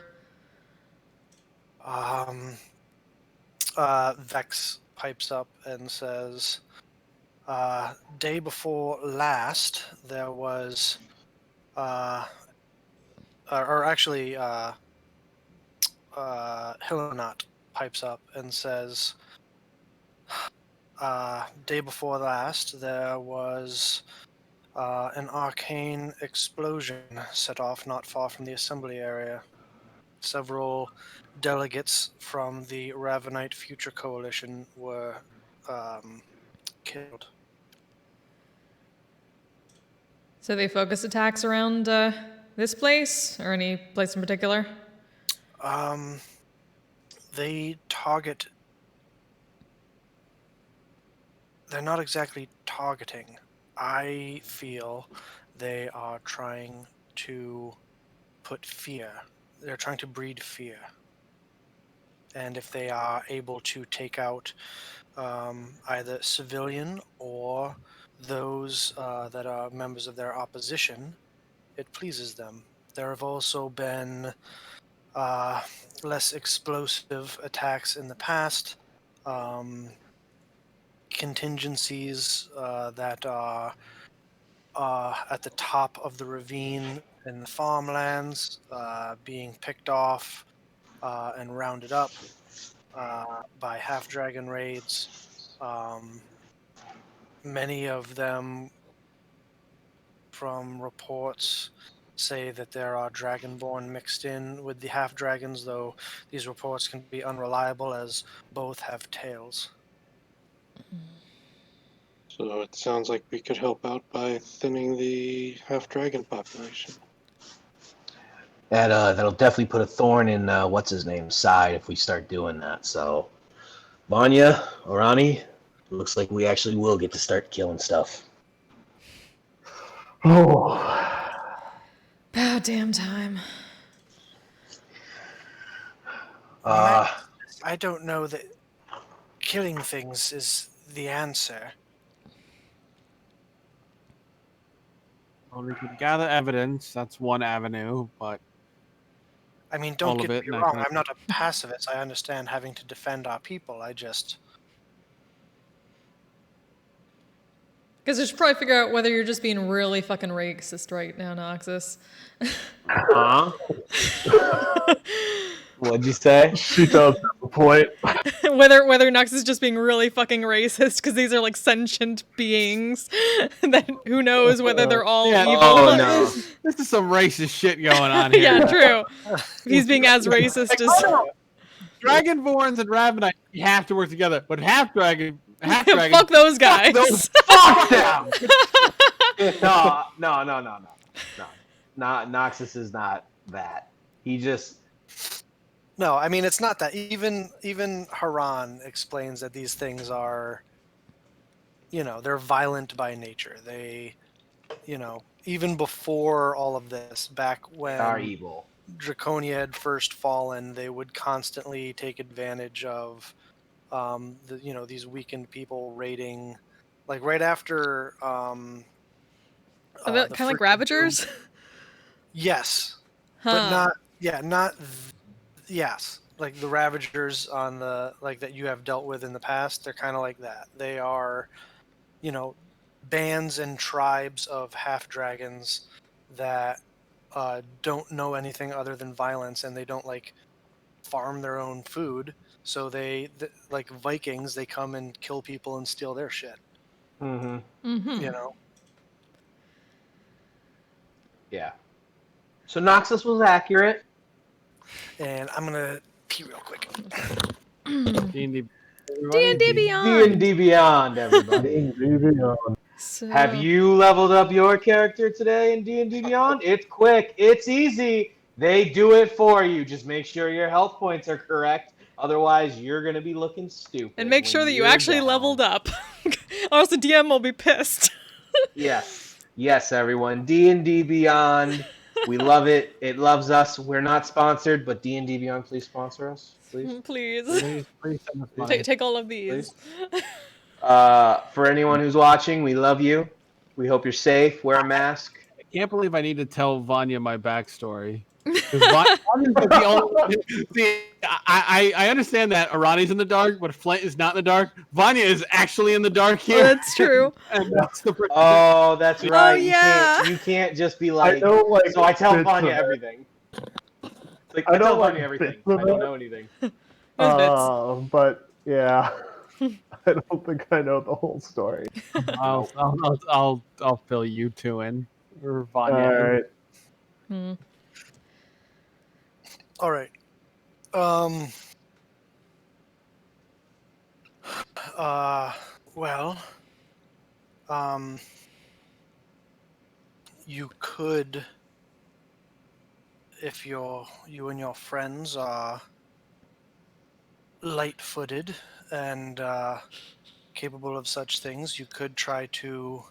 Vex pipes up and says, day before last, there was, or actually, Hilonat pipes up and says, day before last, there was an arcane explosion set off not far from the assembly area. Several delegates from the Ravenite Future Coalition were killed. So they focus attacks around this place, or any place in particular? They target. They're not exactly targeting. I feel they are trying to put fear. They're trying to breed fear. And if they are able to take out either civilian or those that are members of their opposition, it pleases them. There have also been less explosive attacks in the past, contingencies that are at the top of the ravine in the farmlands being picked off and rounded up by half-dragon raids. Many of them, from reports, say that there are dragonborn mixed in with the half-dragons, though these reports can be unreliable as both have tails. So it sounds like we could help out by thinning the half-dragon population. That'll definitely put a thorn in what's his name's side if we start doing that. So, Vanya, Orani, looks like we actually will get to start killing stuff. Oh, About damn time. I don't know that killing things is the answer. Well, we can gather evidence. That's one avenue, but I mean, All don't of get it, me and I wrong, can- I'm not a pacifist. I understand having to defend our people. I just... Because I should probably figure out whether you're just being really fucking racist right now, Noxus. Huh? What'd you say? she does have a point. whether Noxus is just being really fucking racist because these are like sentient beings. That who knows whether they're all Yeah. evil. Oh, no. this is some racist shit going on here. Yeah, true. He's being as racist as. Dragonborns and Ravenite, you have to work together, but half-dragon, Fuck those guys. Fuck them! No. Noxus is not that. He just No, I mean it's not that. Even Haran explains that these things are, they're violent by nature. They, even before all of this, back They are when evil. Draconia had first fallen, they would constantly take advantage of, these weakened people raiding, like right after Are they the kind of like Fruit of Doom. Ravagers? Yes, but Huh. not. Yeah, not. Yes, like the Ravagers on the like that you have dealt with in the past. They're kind of like that. They are, you know, bands and tribes of half dragons that don't know anything other than violence, and they don't like farm their own food. So like Vikings, they come and kill people and steal their shit. Mm-hmm. Mm-hmm. You know, Yeah. So Noxus was accurate. and I'm gonna pee real quick. D&D, everybody. D&D D&D Beyond. Beyond, everybody. Have So, you leveled up your character today in D&D Beyond? It's quick. It's easy. They do it for you. Just make sure your health points are correct. Otherwise, you're going to be looking stupid. and make when sure that you you're actually down. leveled up, or else the DM will be pissed. Yes. Yes, everyone. D&D Beyond. We love it. It loves us. We're not sponsored, but D&D Beyond, please sponsor us. Please. Please. Please send us money. Take all of these. Please. For anyone who's watching, we love you. We hope you're safe. Wear a mask. I can't believe I need to tell Vanya my backstory. Because Vanya's like the only. See, I understand that Arani's in the dark, but Flint is not in the dark. Vanya is actually in the dark Oh, here. that's true. And that's the. Oh, that's right. Oh, yeah. You can't just be I like. know, like, So I tell bits Vanya of it. everything. Like I I tell know, like, Vanya everything. bits of I don't it. know anything. Those bits. But yeah, I don't think I know the whole story. I'll fill you two in, or Vanya All in. right. Hmm. All right. Well, um, you could, if you and your friends are light-footed and capable of such things, you could try to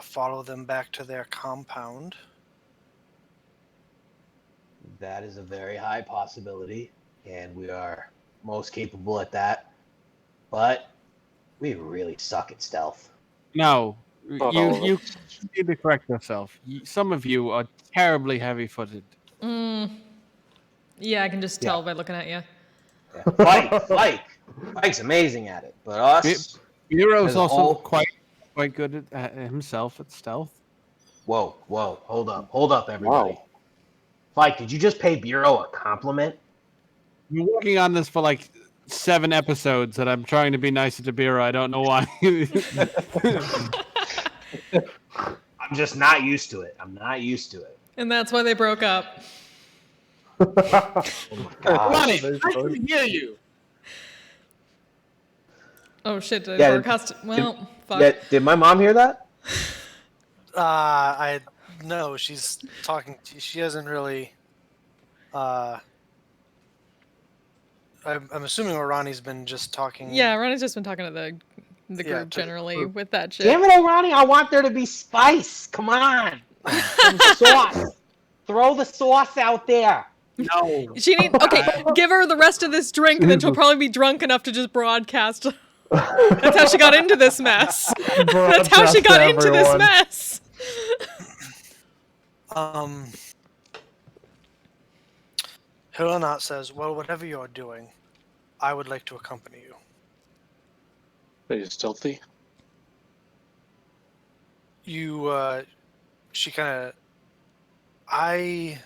follow them back to their compound. That is a very high possibility, and we are most capable at that. But we really suck at stealth. No, Not you all of you us. need to correct yourself. Some of you are terribly heavy-footed. Yeah, I can just Yeah. tell by looking at you. Yeah. Fike's amazing at it. But us, Bureau's as a also whole, quite good at himself at stealth. whoa, hold up, everybody. Wow. Fike, did you just pay Bureau a compliment? Been working on this for like 7 episodes, and I'm trying to be nicer to Bureau. I don't know why. I'm just not used to it. I'm not used to it. And that's why they broke up. Oh my god. Ronnie, They I both- can hear you. Oh shit, did I Yeah, broadcast? Well, fuck. Yeah, did my mom hear that? I no, she's talking. She hasn't really. I'm assuming Orani's been just talking. Yeah, Ronnie's just been talking to the Yeah, group to the generally group. with that shit. Damn it, Ronnie! I want there to be spice. Come on, some sauce. Throw the sauce out there. No. She need okay. Give her the rest of this drink, then she'll probably be drunk enough to just broadcast. That's how she got into this mess. That's how she Broadcast got to into this everyone. mess. Hilanat says, "Well, whatever you're doing, I would like to accompany you." Are you stealthy? She kind of, and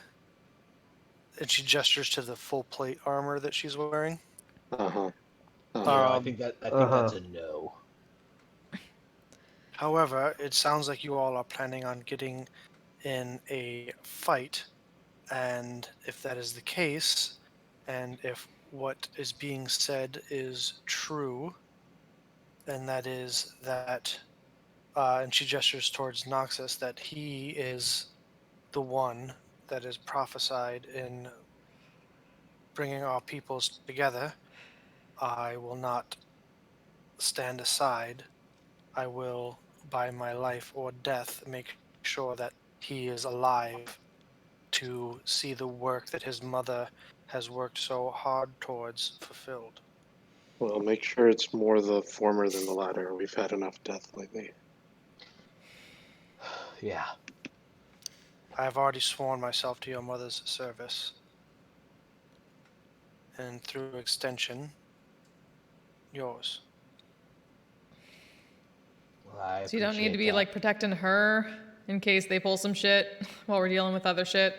she gestures to the full plate armor that she's wearing. Uh-huh. Yeah, Uh-huh. I think that's a no. However, it sounds like you all are planning on getting in a fight, and if that is the case, and if what is being said is true, then that is that, and she gestures towards Noxus, that he is the one that is prophesied in bringing our peoples together. I will not stand aside. I will, by my life or death, make sure that he is alive to see the work that his mother has worked so hard towards fulfilled. Well, make sure it's more the former than the latter. We've had enough death lately. Yeah. I have already sworn myself to your mother's service, and through extension, yours. Well, I So you don't need to appreciate be that. like protecting her in case they pull some shit while we're dealing with other shit.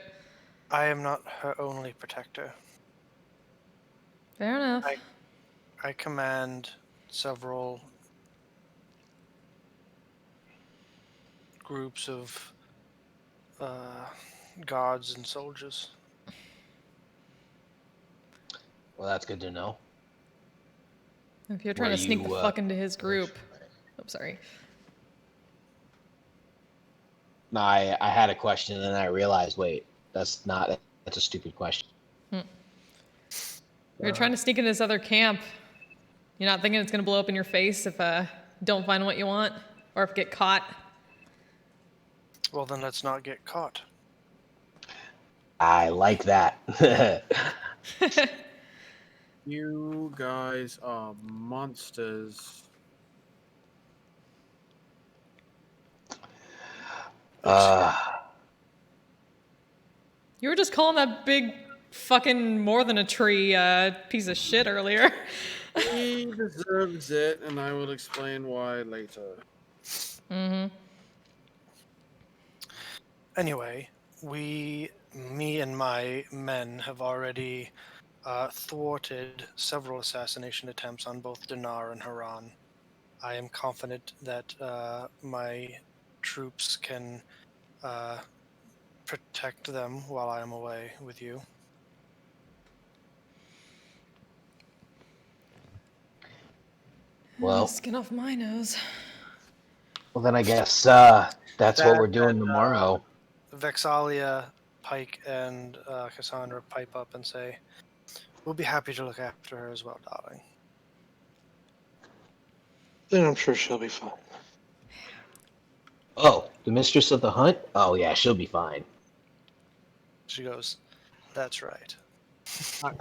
I am not her only protector. Fair enough. I command several groups of guards and soldiers. Well, that's good to know. If you're trying Were to sneak the you, fuck into his group. Oh, sorry. No, I had a question and then I realized, wait, that's a stupid question. If you're trying to sneak into this other camp, you're not thinking it's going to blow up in your face if don't find what you want or if get caught. Well, then let's not get caught. I like that. You guys are monsters. You were just calling that big fucking more than a tree piece of shit earlier. He deserves it, and I will explain why later. Anyway, me and my men have already thwarted several assassination attempts on both Dinar and Haran. I am confident that my troops can protect them while I am away with you. Well, Skin off my nose. well, then I guess that's what we're doing and, tomorrow. Vexalia, Pike, and Cassandra pipe up and say, "We'll be happy to look after her as well, darling." Then I'm sure she'll be fine. Oh, the mistress of the hunt? Oh yeah, she'll be fine. She goes, "That's right." So many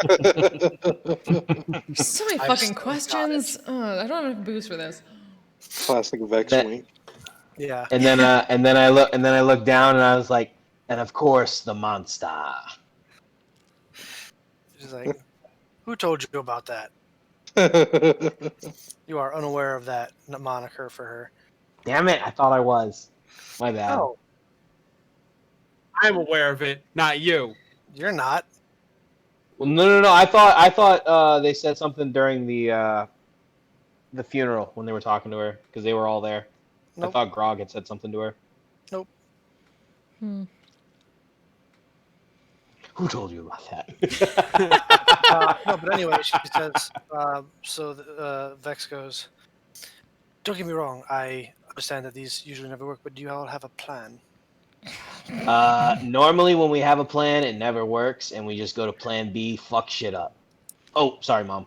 I've fucking still got questions. I don't have enough booze for this. Classic Vex That- wink. Yeah. And then I looked down and I was like, and of course the monster. She's like, "Who told you about that? You are unaware of that moniker for her." Damn it! I thought I was. My bad. No, I'm aware of it, not you. you're not. Well, no. I thought they said something during the funeral when they were talking to her because they were all there. Nope. I thought Grog had said something to her. Nope. Who told you about that? No, but anyway, she says, Vex goes, "Don't get me wrong, I understand that these usually never work, but do you all have a plan?" Normally when we have a plan, it never works, and we just go to plan B, fuck shit up. Oh, sorry, Mom.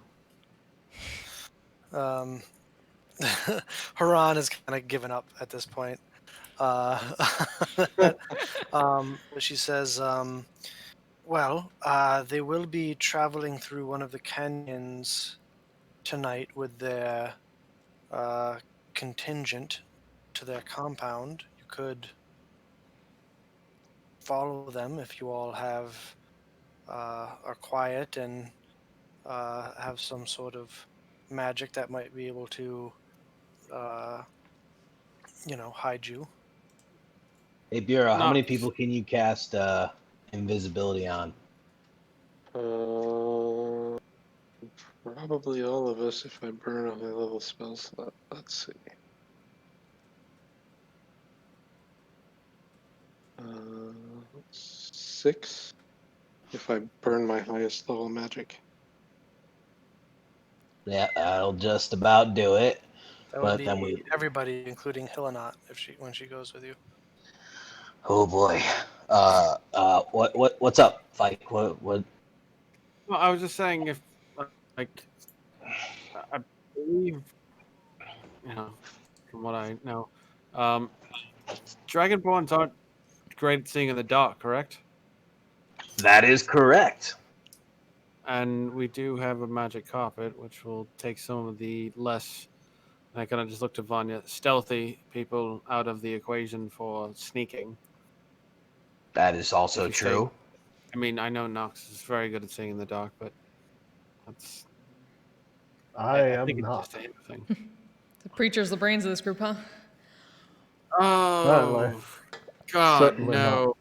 Haran is kind of given up at this point. She says, well, they will be traveling through one of the canyons tonight with their contingent to their compound. You could follow them if you all are quiet and have some sort of magic that might be able to hide you. Hey, Bureau, how No. many people can you cast invisibility on? Probably all of us if I burn a high level spell slot. Let's see. Uh, 6 if I burn my highest level magic. Yeah, that'll just about do it. That But would then be we, everybody, including Hillenot, when she goes with you. oh boy, what's up, Fike? What? Well, I was just saying if, like, I believe, from what I know, Dragonborns aren't great at seeing in the dark, correct? That is correct. And we do have a magic carpet, which will take some of the less, and I kind of just looked at Vanya, stealthy people out of the equation for sneaking. That is also If you true. I mean, I know Nox is very good at seeing in the dark, but that's. I think am it's not. just a him thing. The preacher's the brains of this group, huh? Oh, God, Certainly no.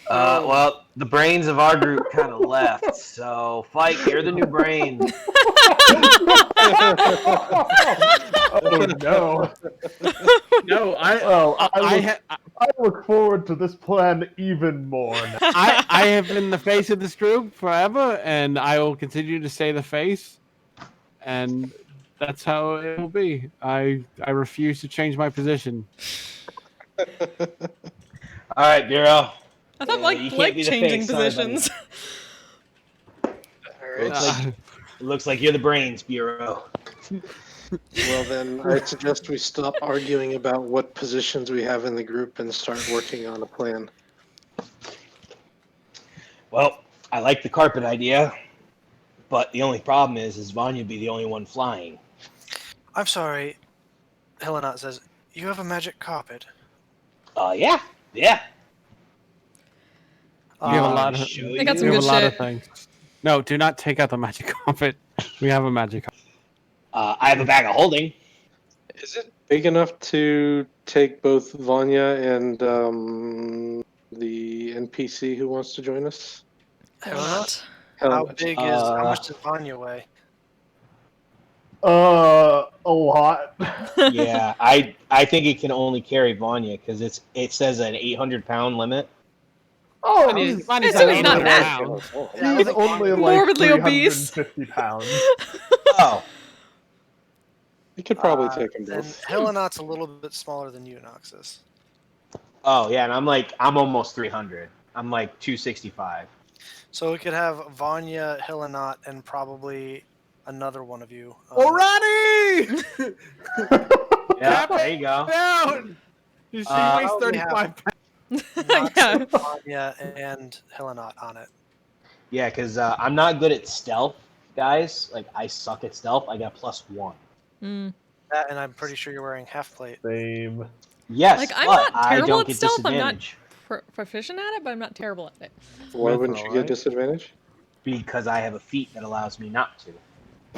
Well, the brains of our group kind of left, so Fight, you're the new brain. Oh no! No, Well, I look forward to this plan even more now. I have been the face of this group forever, and I will continue to stay the face, and that's how it will be. I refuse to change my position. All right, Bureau. I thought You can't like be the changing face, sorry, buddy. positions. It looks like you're the brains, Bureau. Well, then I suggest we stop arguing about what positions we have in the group and start working on a plan. Well, I like the carpet idea, but the only problem is Vanya be the only one flying. I'm sorry. Helenot says, you have a magic carpet. Yeah. You have a lot of. They got some You have good a lot shit. of things. No, do not take out the magic carpet. We have a magic carpet. I have a bag of holding. Is it big enough to take both Vanya and the NPC who wants to join us? Helenot? How How much does Vanya weigh? A lot. Yeah, I think it can only carry Vanya because it says an 800-pound limit. Oh, Vanya's It's not not 800 that. pounds. he's only like Morbidly obese. 350 pounds. Oh, You could probably take them Then both. Helenot's a little bit smaller than you, Noxus. oh yeah, and I'm almost 300. I'm like 265. So we could have Vanya, Helenot, and probably another one of you. Alrighty! Yeah, there you go. Down! She weighs probably 35 have- pounds. Yeah. Vanya and Helenot on it. Yeah, because I'm not good at stealth, guys. Like I suck at stealth. I got +1. That, and I'm pretty sure you're wearing half plate. Same. Yes, Like, I'm but not I terrible don't at get stealth. I'm not disadvantage proficient at it, but I'm not terrible at it. Why wouldn't you Mytho, get right? disadvantage? because I have a feat that allows me not to.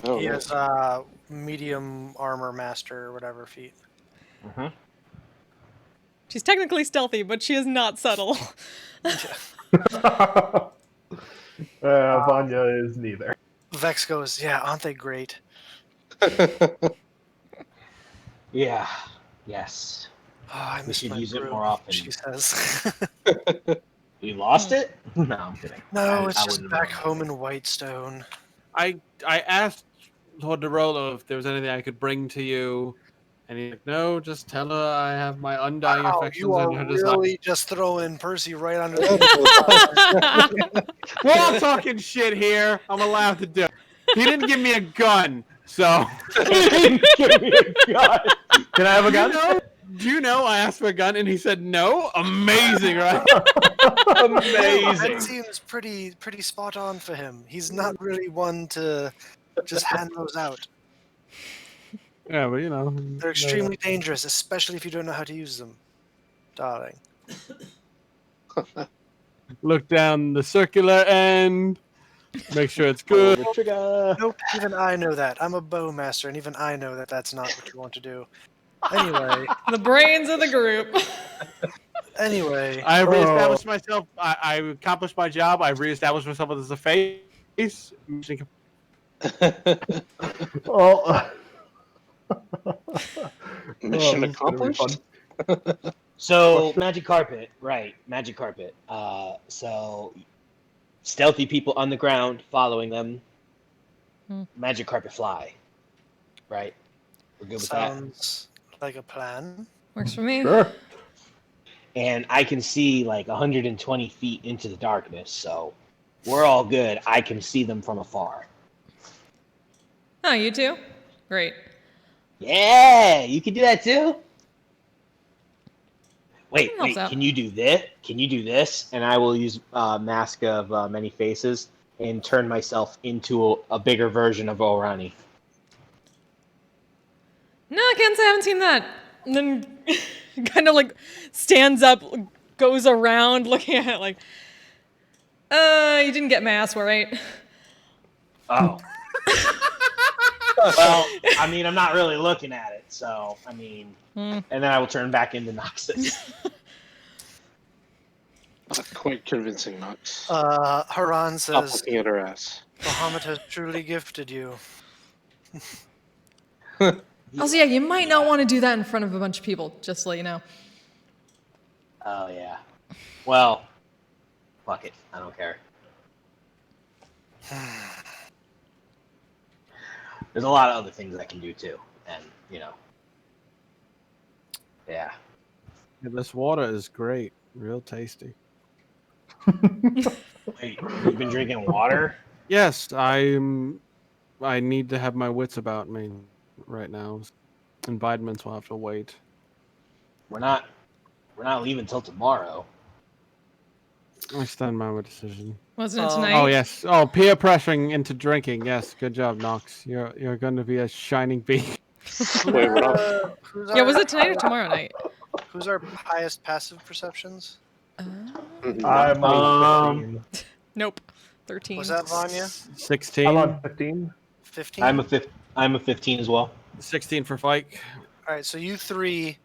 Oh, He nice. has medium armor master or whatever feat. Mm-hmm. She's technically stealthy, but she is not subtle. Vanya is neither. Vex goes, yeah, aren't they great? Yeah. Yes. Oh, I We miss should my use it brew, more often. she says. You lost it? No, I'm kidding. No, it's I just wouldn't back know. home in Whitestone. I asked Lord DeRolo if there was anything I could bring to you, and he's like, "No, just tell her I have my undying Wow, affections you are and her desire." really just throwing Percy right under the We're all talking shit here. I'm allowed to do it. He didn't give me a gun, so. Give me a gun. Can I have a gun? Do you know I asked for a gun and he said no? Amazing, right? Amazing. That seems pretty spot on for him. He's not really one to just hand those out. Yeah, but you know. They're extremely dangerous, especially if you don't know how to use them, darling. Look down the circular end. Make sure it's good. Pull the trigger. Nope, even I know that. I'm a bowmaster, and even I know that that's not what you want to do. Anyway, The brains of the group. I reestablished myself. I accomplished my job. I reestablished myself as a face. Well, Mission this is gonna be accomplished? fun. So, magic carpet, right? Magic carpet. So, stealthy people on the ground following them. Magic carpet fly. Right? We're good with sounds like a plan. Works for me. Sure. that. And I can see like 120 feet into the darkness, so We're all good. I can see them from afar. Oh, you too? Great. Yeah, you can do that too? Wait, Helps out. can you do this? Can you do this? And I will use Mask of Many Faces and turn myself into a bigger version of Orani. No, I can't say I haven't seen that. And then kind of like stands up, goes around looking at it like, you didn't get my ass right. Oh. Well, I mean, I'm not really looking at it, so, I mean... And then I will turn back into Noxus. Not quite convincing, Nox. Haran Stop says, looking at her ass. Bahamut has truly gifted you. Also, yeah, you might not want to do that in front of a bunch of people, just to let you know. Oh, yeah. Well, fuck it. I don't care. There's a lot of other things I can do, too. And, you know. Yeah. Yeah, this water is great. Real tasty. Wait, you've been drinking water? Yes, I need to have my wits about me right now. Environments will have to wait. We're not leaving till tomorrow. I stand by my decision. Wasn't it Um, tonight? Oh yes. Oh, peer pressuring into drinking. Yes, good job, Nox. You're going to be a shining beacon. Wait, we're not. Who's Yeah, our- was it tonight or tomorrow night? Who's our highest passive perceptions? Mhm. I'm on 15. Nope. 13. Was that Vanya? 16. I'm on 15. 15? I'm a 15 as well. 16 for Fike. All right, so you three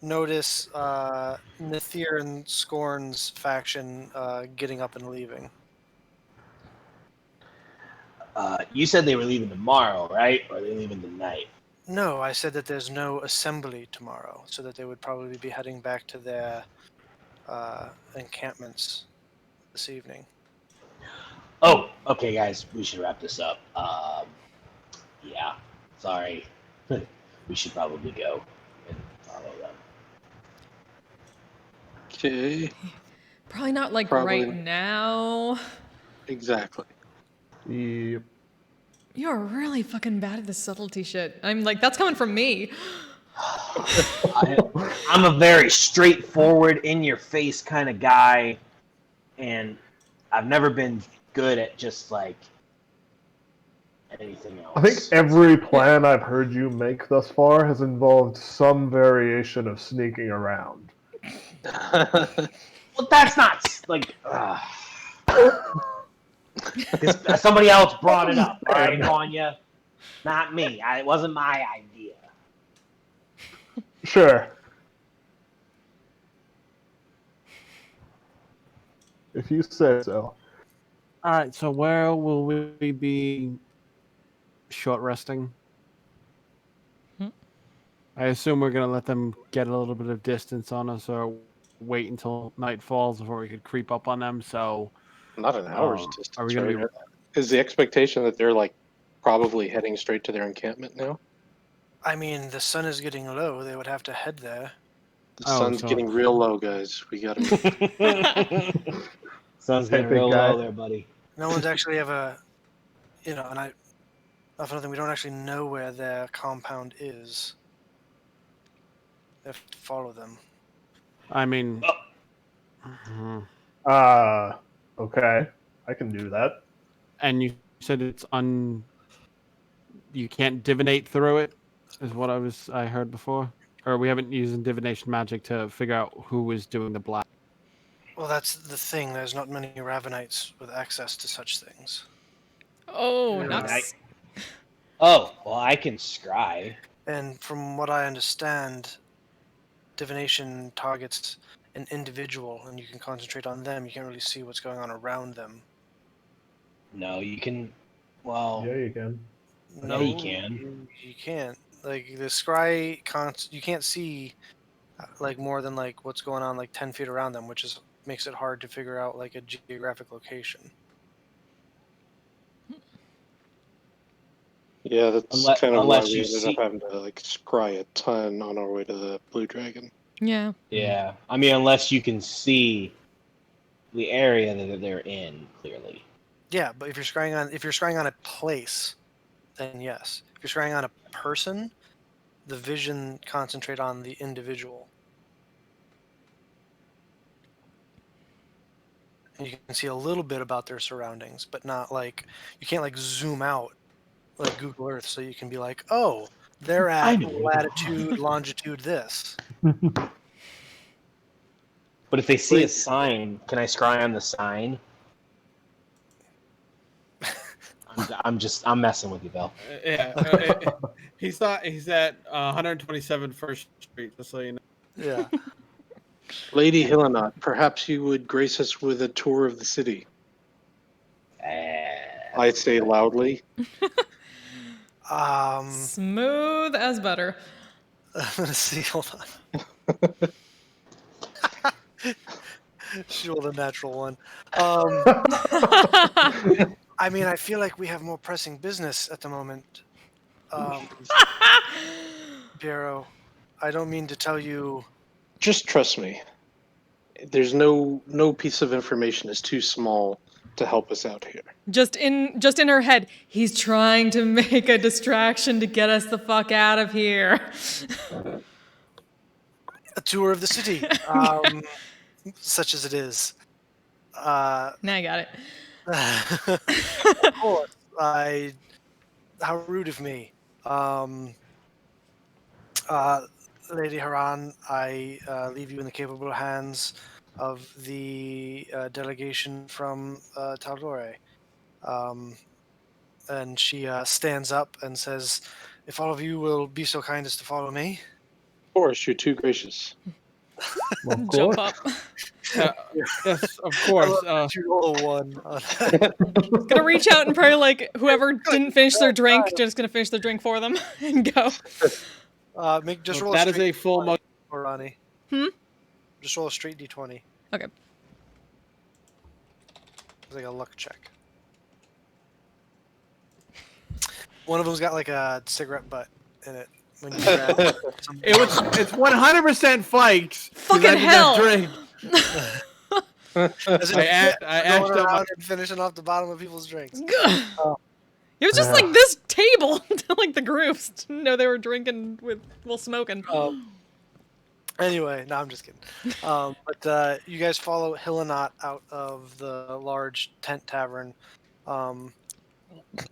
notice Nithir and Scorn's faction getting up and leaving. You said they were leaving tomorrow, right? Or are they leaving tonight? No, I said that there's no assembly tomorrow, so that they would probably be heading back to their encampments this evening. Oh, okay, guys. We should wrap this up. Yeah. Sorry. We should probably go and follow them. Okay, Probably not like Probably. right now. exactly. Yep. You're really fucking bad at this subtlety shit. I'm like, that's coming from me. I'm a very straightforward, in-your-face kind of guy, and I've never been good at just like anything else. I think every plan I've heard you make thus far has involved some variation of sneaking around. Well, that's not like. Because somebody else brought it up, all right, Vanya? Not me. It wasn't my idea. Sure. If you say so. All right. So where will we be short resting? I assume we're gonna let them get a little bit of distance on us, or wait until night falls before we could creep up on them. So, Not an hour's distance. are we gonna right? Is the expectation that they're like probably heading straight to their encampment now? I mean, the sun is getting low. They would have to head there. The Oh, sun's so- getting real low, guys. We gotta. Sun's Hey, getting big real guy. low there, buddy. No one's actually ever, and not for nothing, we don't actually know where their compound is. They have to follow them. I mean, Okay. I can do that. and you said it's you can't divinate through it, is what I heard before, or we haven't used divination magic to figure out who is doing the black. Well, that's the thing. There's not many Ravenites with access to such things. Oh, Yeah. nuts. Oh, well, I can scry. And from what I understand, divination targets an individual, and you can concentrate on them. You can't really see what's going on around them. No, you can. Well, Yeah, you can. No, you can. You can't. Like the scry, you can't see like more than like what's going on like 10 feet around them, which makes it hard to figure out like a geographic location. Yeah, that's Unless- kind of why unless we you ended see- up having to like scry a ton on our way to the Blue Dragon. Yeah. Yeah, I mean, unless you can see the area that they're in clearly. Yeah, but if you're scrying on a place, then yes. If you're scrying on a person, the vision concentrate on the individual. And you can see a little bit about their surroundings, but not like you can't like zoom out like Google Earth, so you can be like, oh, they're I at know where they latitude, longitude, this. But if they see a sign, can I scry on the sign? I'm messing with you, Bill. He's at 127 First Street, just so you know. Yeah. Lady Hillenot, perhaps you would grace us with a tour of the city. I say loudly. Smooth as butter. I'm gonna see. Hold on. She rolled a natural one. I mean, I feel like we have more pressing business at the moment. Piero, I don't mean to tell you. Just trust me. There's no piece of information is too small to help us out here. Just in her head, he's trying to make a distraction to get us the fuck out of here. A tour of the city, such as it is. Now I got it. Of course, how rude of me. Lady Haran, I leave you in the capable hands of the delegation from Taldore. And she stands up and says, if all of you will be so kind as to follow me. Of course, you're too gracious. Of Jump course. up. Yes, of course. You roll a one on that. Gonna reach out and probably like whoever didn't finish their drink, just gonna finish their drink for them and go. Just roll That a is straight a full D20 mug. for Ronnie. Just roll a straight D20. Okay. It's like a luck check. One of them's got like a cigarette butt in it. When you grab It's 100% Fikes. Fucking hell! I asked going him. around and finishing off the bottom of people's drinks. It was just like this table to like the groups to know they were drinking while smoking. Anyway, no, I'm just kidding. But you guys follow Hillenot out of the large tent tavern.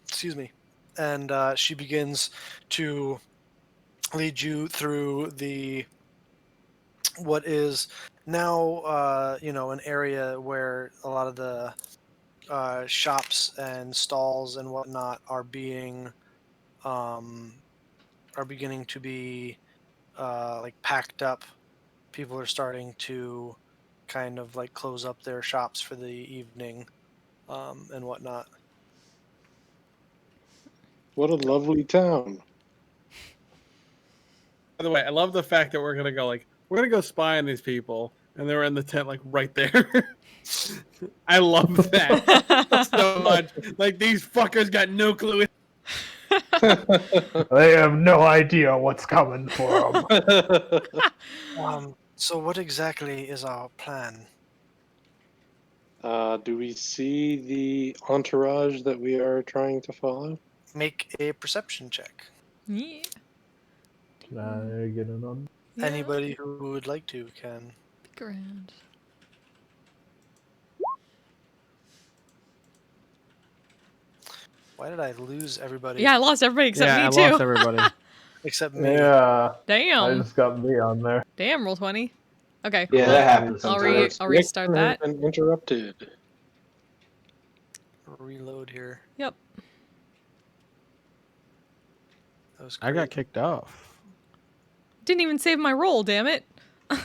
Excuse me. And she begins to lead you through what is now an area where a lot of the shops and stalls and whatnot are beginning to be like packed up. People are starting to kind of like close up their shops for the evening and whatnot. What a lovely town. By the way, I love the fact that we're gonna go spy on these people, and they were in the tent like right there. I love that so much. Like these fuckers got no clue. They have no idea what's coming for them. So what exactly is our plan? Do we see the entourage that we are trying to follow? Make a perception check. Yeah. Can I get in on? Yeah. Anybody who would like to can. Peek around. Why did I lose everybody? Yeah, I lost everybody except me I too. lost everybody. Except me. Yeah, I Damn. just got me on there. Damn, roll 20. Okay. Yeah, that happens I'll sometimes. restart that. And interrupted. Reload here. Yep. That was I got great. kicked off. Didn't even save my roll, damn it. I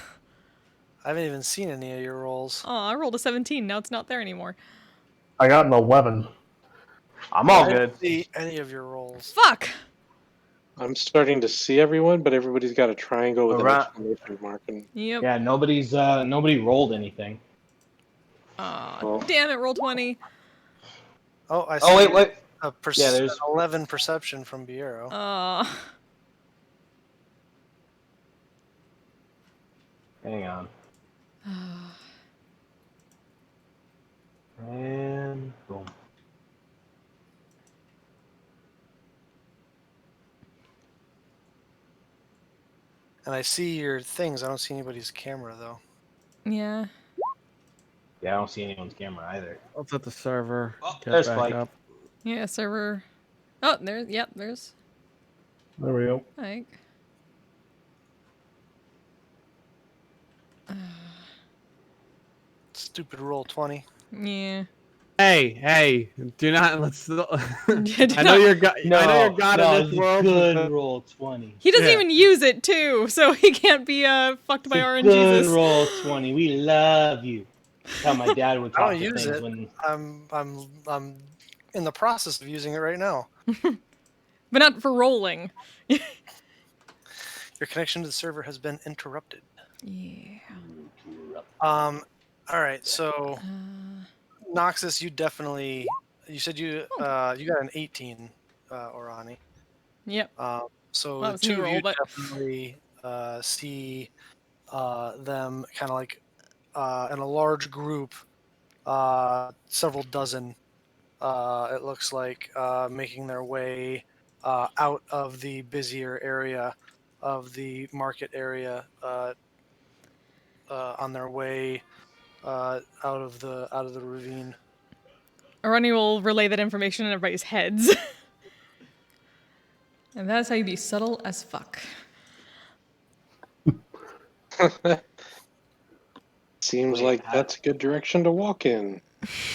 haven't even seen any of your rolls. Oh, I rolled a 17. Now it's not there anymore. I got an 11. I'm all I good. didn't see any of your rolls. Fuck. I'm starting to see everyone, but everybody's got a triangle with an Alright. exclamation mark. And Yep. Yeah, nobody rolled anything. Aw, Well- damn it, roll 20. Oh, I see. Oh wait. A Yeah, there's- an 11 perception from Biero. Hang on. And boom. And I see your things. I don't see anybody's camera though. Yeah. Yeah, I don't see anyone's camera either. Let's let the server Oh, get there's back Spike. up. Yeah, server. Oh, there's, yep, there's There we go. Mike. Stupid roll 20. Yeah. Hey, do not let's. Do I know not- you're God. I know you're God no, in it's this a world. good but- roll 20. He doesn't Yeah. even use it too, so he can't be fucked by It's a good RNGesus. roll 20. We love you. That's how my dad would I talk don't to use things it. when. I'm in the process of using it right now. But not for rolling. Your connection to the server has been interrupted. Yeah. All right, so Uh, Noxus, you said you you got an 18, Orani. yep. So Well, that the was a new two of roll, you but definitely see them kind of like in a large group, several dozen. It looks like making their way out of the busier area of the market area, on their way out of the ravine. Arani will relay that information in everybody's heads. And that's how you be subtle as fuck. Seems Wait, like how- that's a good direction to walk in.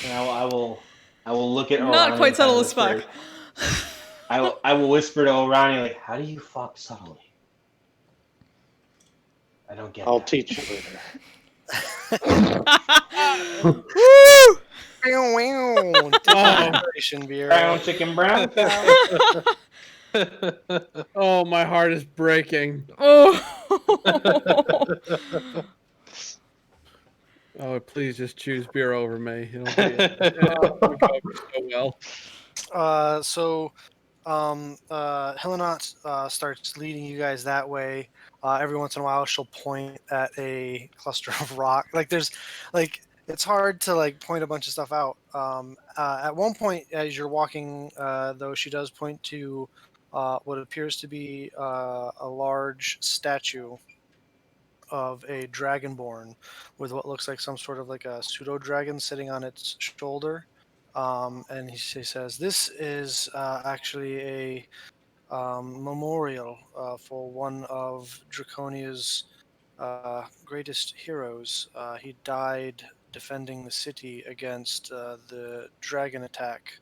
And I will look at Orani. Not quite and kinda subtle as fuck. whisper- I will whisper to Orani, like, how do you fuck subtly? I don't get I'll that. teach you later. Woo! Celebration beer. Brown chicken, brown cow. Oh, my heart is breaking. Oh. Oh, please just choose beer over me. It'll be it'll go so well. Helenot starts leading you guys that way. Every once in a while, she'll point at a cluster of rock. It's hard to point a bunch of stuff out. At one point, as you're walking, though, she does point to what appears to be a large statue of a dragonborn with what looks like some sort of like a pseudo dragon sitting on its shoulder. And she says, "This is actually a memorial for one of Draconia's greatest heroes. He died defending the city against the dragon attack.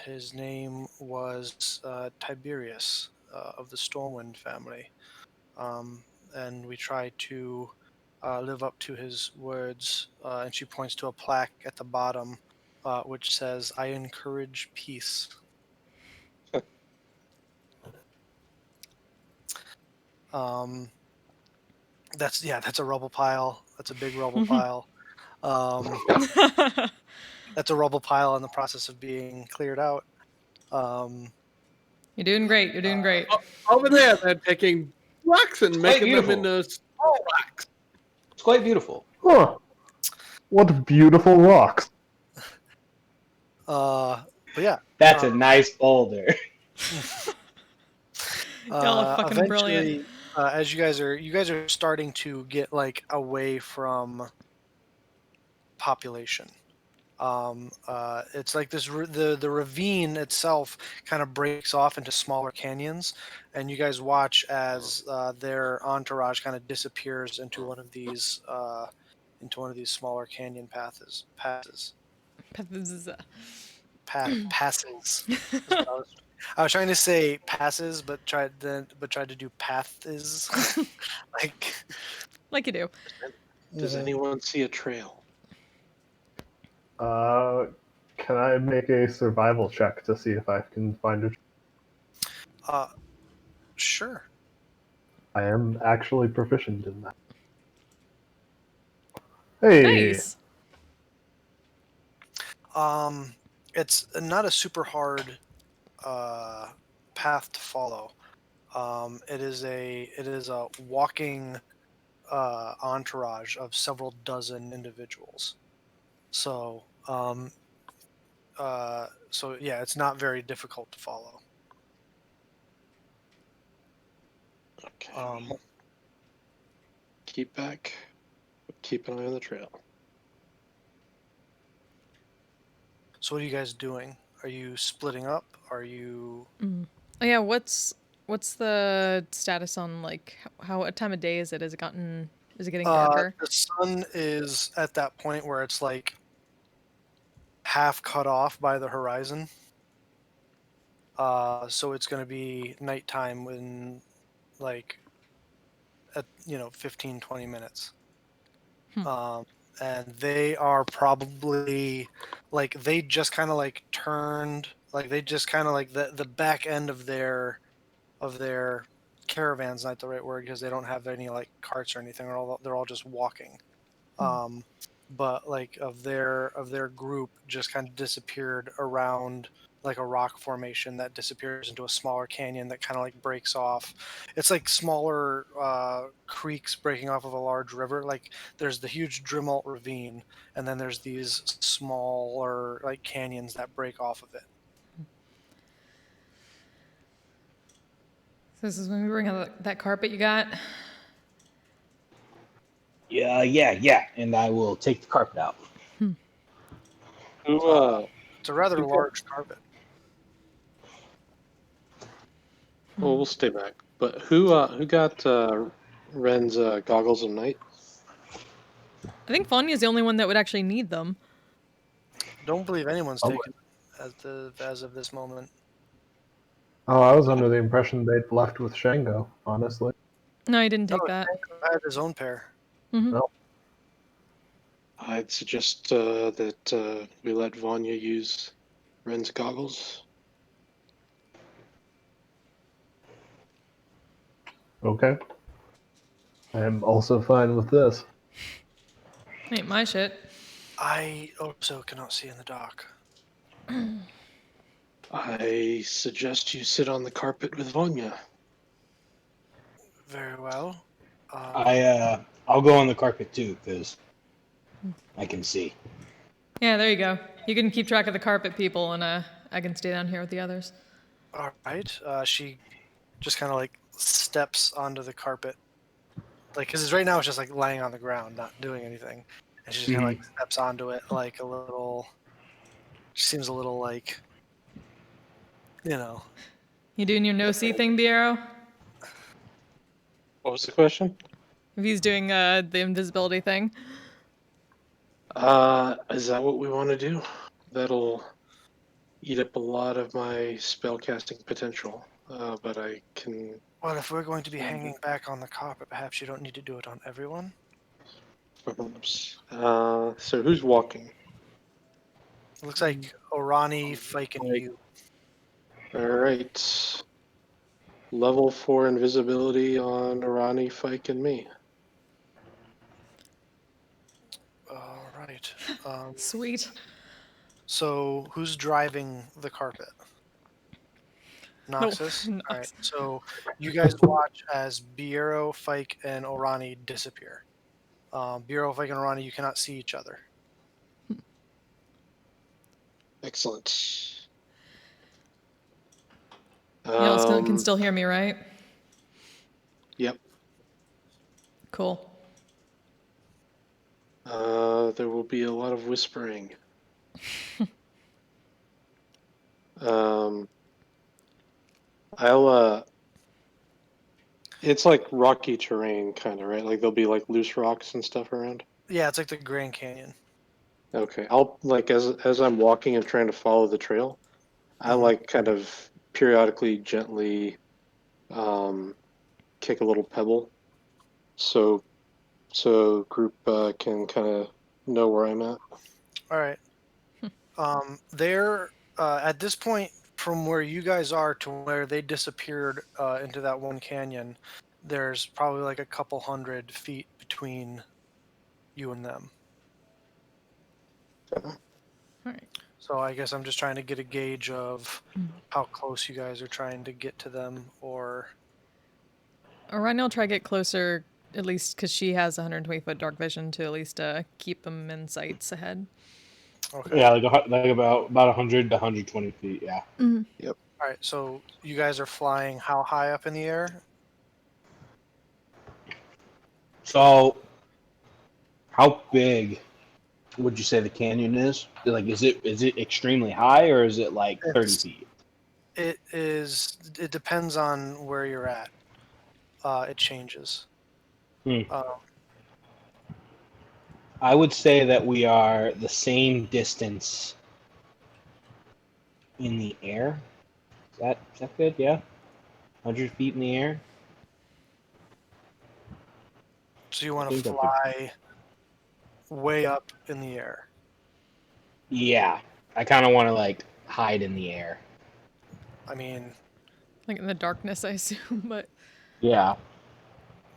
His name was Tiberius of the Stormwind family. And we try to live up to his words." And she points to a plaque at the bottom, which says, "I encourage peace." That's a rubble pile. That's a big rubble pile. That's a rubble pile in the process of being cleared out. You're doing great. You're doing great. Over there, they're taking rocks and making them beautiful. into small rocks. It's quite beautiful. Huh. What beautiful rocks. But yeah, That's a nice boulder. Y'all are fucking brilliant. eventually, as you guys are starting to get away from population. It's like this the ravine itself kind of breaks off into smaller canyons, and you guys watch as their entourage kind of disappears into one of these smaller canyon passes. Passes. I was trying to say passes, but tried to do paths. Like you do. Does anyone see a trail? Can I make a survival check to see if I can find it? Sure. I am actually proficient in that. Hey, Nice. It's not a super hard path to follow. It is a walking entourage of several dozen individuals. So it's not very difficult to follow. Okay. Keep back. Keep an eye on the trail. So what are you guys doing? Are you splitting up? Are you? Oh yeah, what's the status on like how what time of day is it? Is it getting darker? The sun is at that point where it's like half cut off by the horizon. So it's going to be nighttime in like at 15, 20 minutes. And they are probably like they just kind of like turned like they just kind of like the back end of their caravan's not the right word because they don't have any like carts or anything. They're all just walking. But like of their group just kind of disappeared around like a rock formation that disappears into a smaller canyon that kind of like breaks off. It's like smaller creeks breaking off of a large river. Like there's the huge Dremelt ravine, and then there's these smaller like canyons that break off of it. So this is when we bring out that carpet you got. Yeah. And I will take the carpet out. It's a rather large carpet. Well, we'll stay back. But who got Ren's goggles of night? I think Vanya's the only one that would actually need them. Don't believe anyone's taken as of this moment. Oh, I was under the impression they'd left with Shango, honestly. No, he didn't take No, that. Shango had his own pair. No. I'd suggest that we let Vanya use Ren's goggles. Okay. I am also fine with this. Ain't my shit. I also cannot see in the dark. I suggest you sit on the carpet with Vanya. Very well. I'll go on the carpet too because I can see. Yeah, there you go. You can keep track of the carpet people, and I can stay down here with the others. All right. She just kind of like steps onto the carpet, like because right now it's just like laying on the ground, not doing anything, and she just kind of like steps onto it, like a little. She seems a little like, You doing your no-see thing, Biero? What was the question? If he's doing the invisibility thing. Is that what we want to do? That'll eat up a lot of my spellcasting potential. But I can. Well, if we're going to be hanging back on the carpet, perhaps you don't need to do it on everyone. So who's walking? It looks like Orani, Fike, and you. All right. Level 4 invisibility on Arani, Fike, and me. All right. Sweet. So who's driving the carpet? Noxus? No. All right. So you guys watch as Biero, Fike, and Orani disappear. Biero, Fike, and Orani, you cannot see each other. Excellent. Y'all can still hear me, right? Yep. Cool. There will be a lot of whispering. It's like rocky terrain, kind of, right? Like there'll be like loose rocks and stuff around. Yeah, it's like the Grand Canyon. Okay, I'll like as I'm walking and trying to follow the trail, I like kind of periodically gently kick a little pebble, so group can kind of know where I'm at. All right. They're at this point from where you guys are to where they disappeared into that one canyon. There's probably like a couple 100 feet between you and them. Okay. All right. So I guess I'm just trying to get a gauge of how close you guys are trying to get to them, or. Orion will try to get closer, at least because she has 120-foot dark vision to at least keep them in sights ahead. Okay. Yeah, like about 100 to 120 feet. Yeah. Yep. All right. So you guys are flying how high up in the air? So, how big would you say the canyon is? Like, is it extremely high or is it like 30 It's feet? it is it depends on where you're at. It changes. Hmm. Uh, I would say that we are the same distance in the air. Is that good? Yeah, 100 feet in the air. so you I want to think that's a fly way up in the air. yeah. I kind of want to like hide in the air. I mean, Like in the darkness, I assume. But Yeah.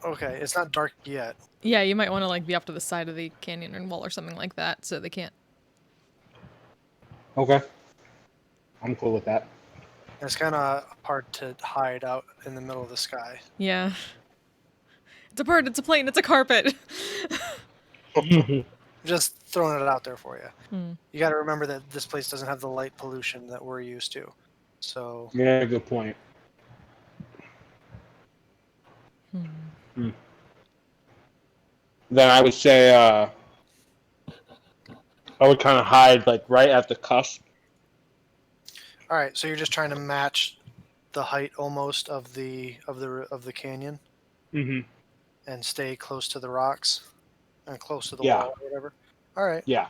okay, it's not dark yet. yeah, you might want to like be off to the side of the canyon or wall or something like that, so they can't. Okay. I'm cool with that. It's kind of hard to hide out in the middle of the sky. Yeah. It's a bird. It's a plane. It's a carpet. Just throwing it out there for you. Hmm. You got to remember that this place doesn't have the light pollution that we're used to. So, Yeah, good point. Then I would say I would kind of hide like right at the cusp. all right. So you're just trying to match the height almost of the canyon Mm-hmm. and stay close to the rocks and close to the Yeah. wall or whatever. All right. Yeah.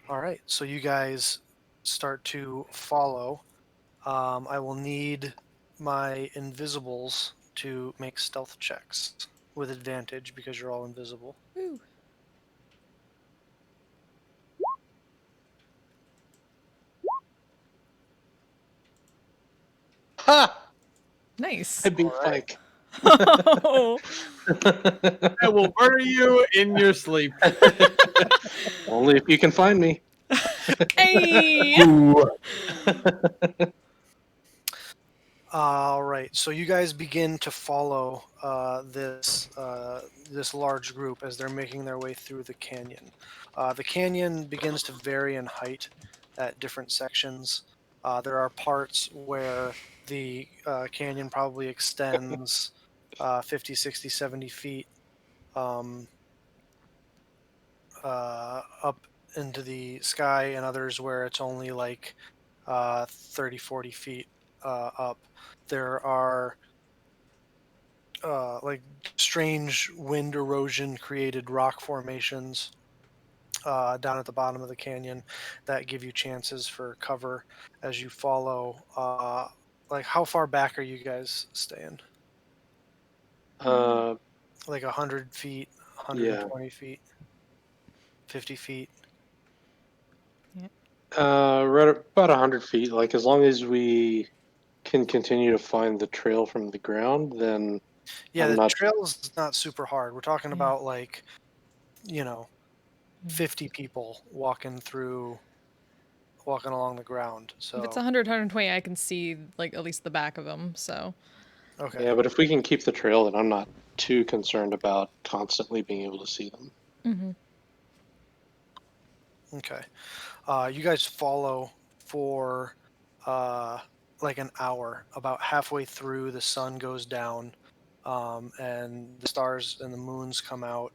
All right. So you guys start to follow. I will need my invisibles to make stealth checks with advantage because you're all invisible. Woo. Ha! Nice. I'd be All right. Fike. Oh. I will bury you in your sleep. Only if you can find me. Hey. Ooh, All right, so you guys begin to follow this large group as they're making their way through the canyon. The canyon begins to vary in height at different sections. There are parts where the canyon probably extends 50, 60, 70 feet um, up into the sky, and others where it's only like 30, 40 feet up. There are like strange wind erosion created rock formations down at the bottom of the canyon that give you chances for cover as you follow. Like, how far back are you guys staying? Uh, Like 100 feet, yeah. 120 feet, 50 feet? Right about 100 feet. Like, as long as we can continue to find the trail from the ground, then Yeah, I'm the not. trail's not super hard. We're talking Yeah. about like, you know, Mm. 50 people walking along the ground. If it's So, 100, 120, I can see like at least the back of them. So. okay. Yeah, but if we can keep the trail, then I'm not too concerned about constantly being able to see them. Mm-hmm. Okay. You guys follow for uh, like an hour. About halfway through, the sun goes down, and the stars and the moons come out,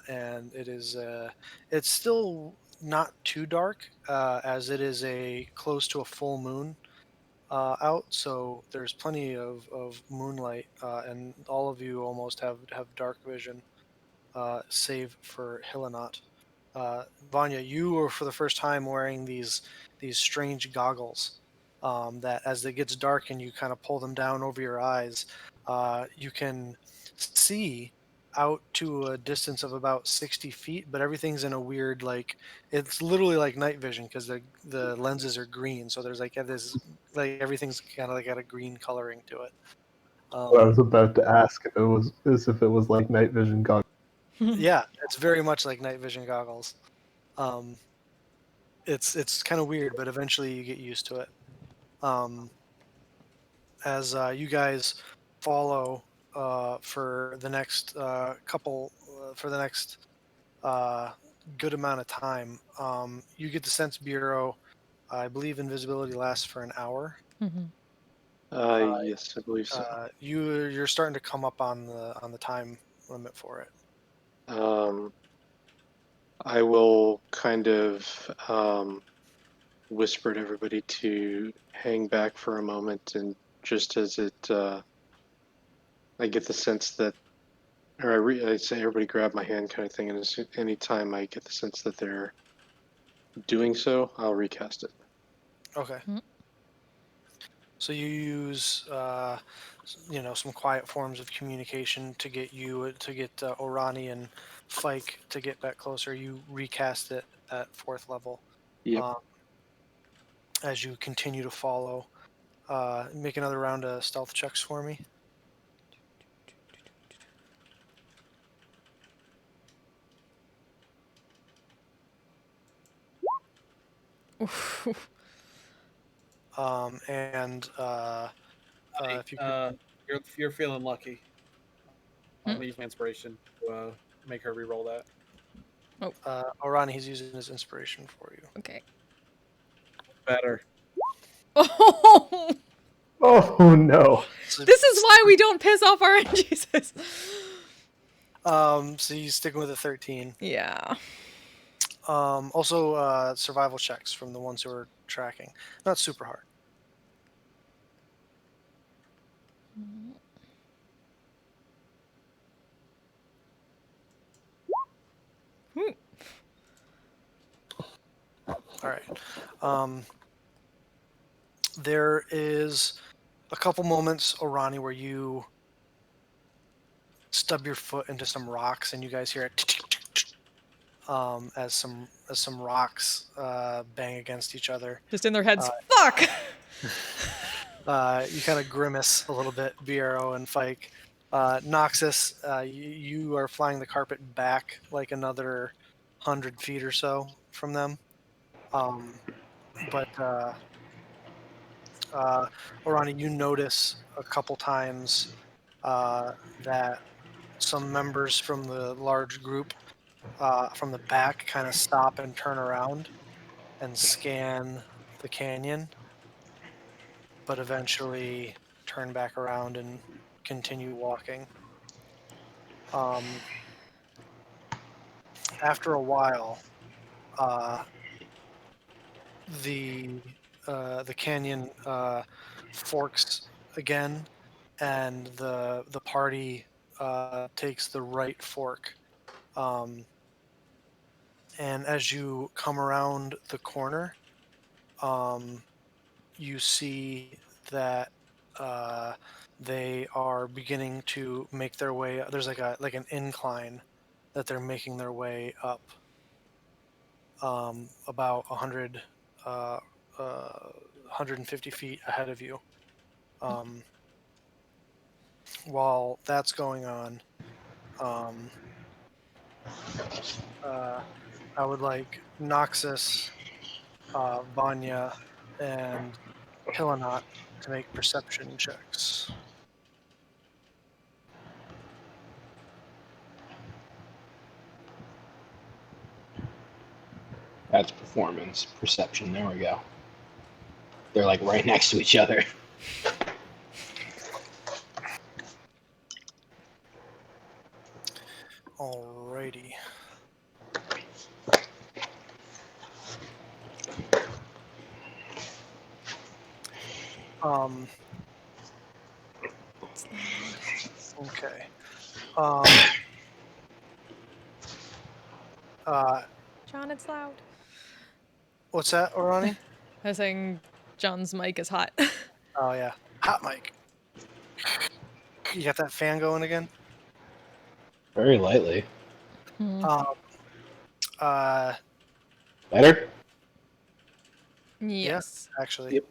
and it's still not too dark, as it is a close to a full moon out. So there's plenty of moonlight, and all of you almost have dark vision, save for Hillenot. Vanya, you were for the first time wearing these strange goggles that, as it gets dark and you kind of pull them down over your eyes, you can see out to a distance of about 60 feet, but everything's in a weird, like, it's literally like night vision because the lenses are green, so there's like this, like, everything's kind of like got a green coloring to it. what I was about to ask if it was is if it was like night vision goggles. Yeah, it's very much like night vision goggles. Um, it's kind of weird, but eventually you get used to it. Um, as you guys follow for the next for the next uh, good amount of time, you get the sense bureau. I believe invisibility lasts for an hour. Mm-hmm. Yes, I believe so. You're starting to come up on the time limit for it. I will kind of whisper to everybody to hang back for a moment, and just as I get the sense that, or I say everybody grab my hand kind of thing, and anytime I get the sense that they're doing so, I'll recast it. Okay. Mhm. So you use some quiet forms of communication to get Orani and Fike to get back closer. You recast it at 4th level. Yep. As you continue to follow, make another round of stealth checks for me. And if you could, You're feeling lucky. I'm Hmm. gonna use my inspiration to make her re-roll that. Orani, he's using his inspiration for you. Okay. Better. Oh, Oh no. So, this is why we don't piss off our Jesus. so you sticking with a 13. Yeah. Also, survival checks from the ones who are tracking. Not super hard. Hmm. All right. There is a couple moments, Orani, where you stub your foot into some rocks, and you guys hear it as some rocks bang against each other. Just in their heads. Fuck. You kind of grimace a little bit, Biero and Fike. Noxus, you are flying the carpet back like another 100 feet or so from them. But Orani, you notice a couple times that some members from the large group from the back kind of stop and turn around and scan the canyon, but eventually turn back around and continue walking. After a while, uh, the canyon forks again, and the party takes the right fork. And as you come around the corner, you see that they are beginning to make their way. There's like an incline that they're making their way up, about 150 feet ahead of you. Um, while that's going on, um, I would like Noxus, Vanya, and Hillanot to make perception checks. That's performance. Perception. There we go. They're like right next to each other. Alrighty. Um, okay. John, it's loud. What's that, Orani? I was saying John's mic is hot. Oh yeah, hot mic. You got that fan going again? Very lightly. Um, uh, Better? Yes. actually. Yep.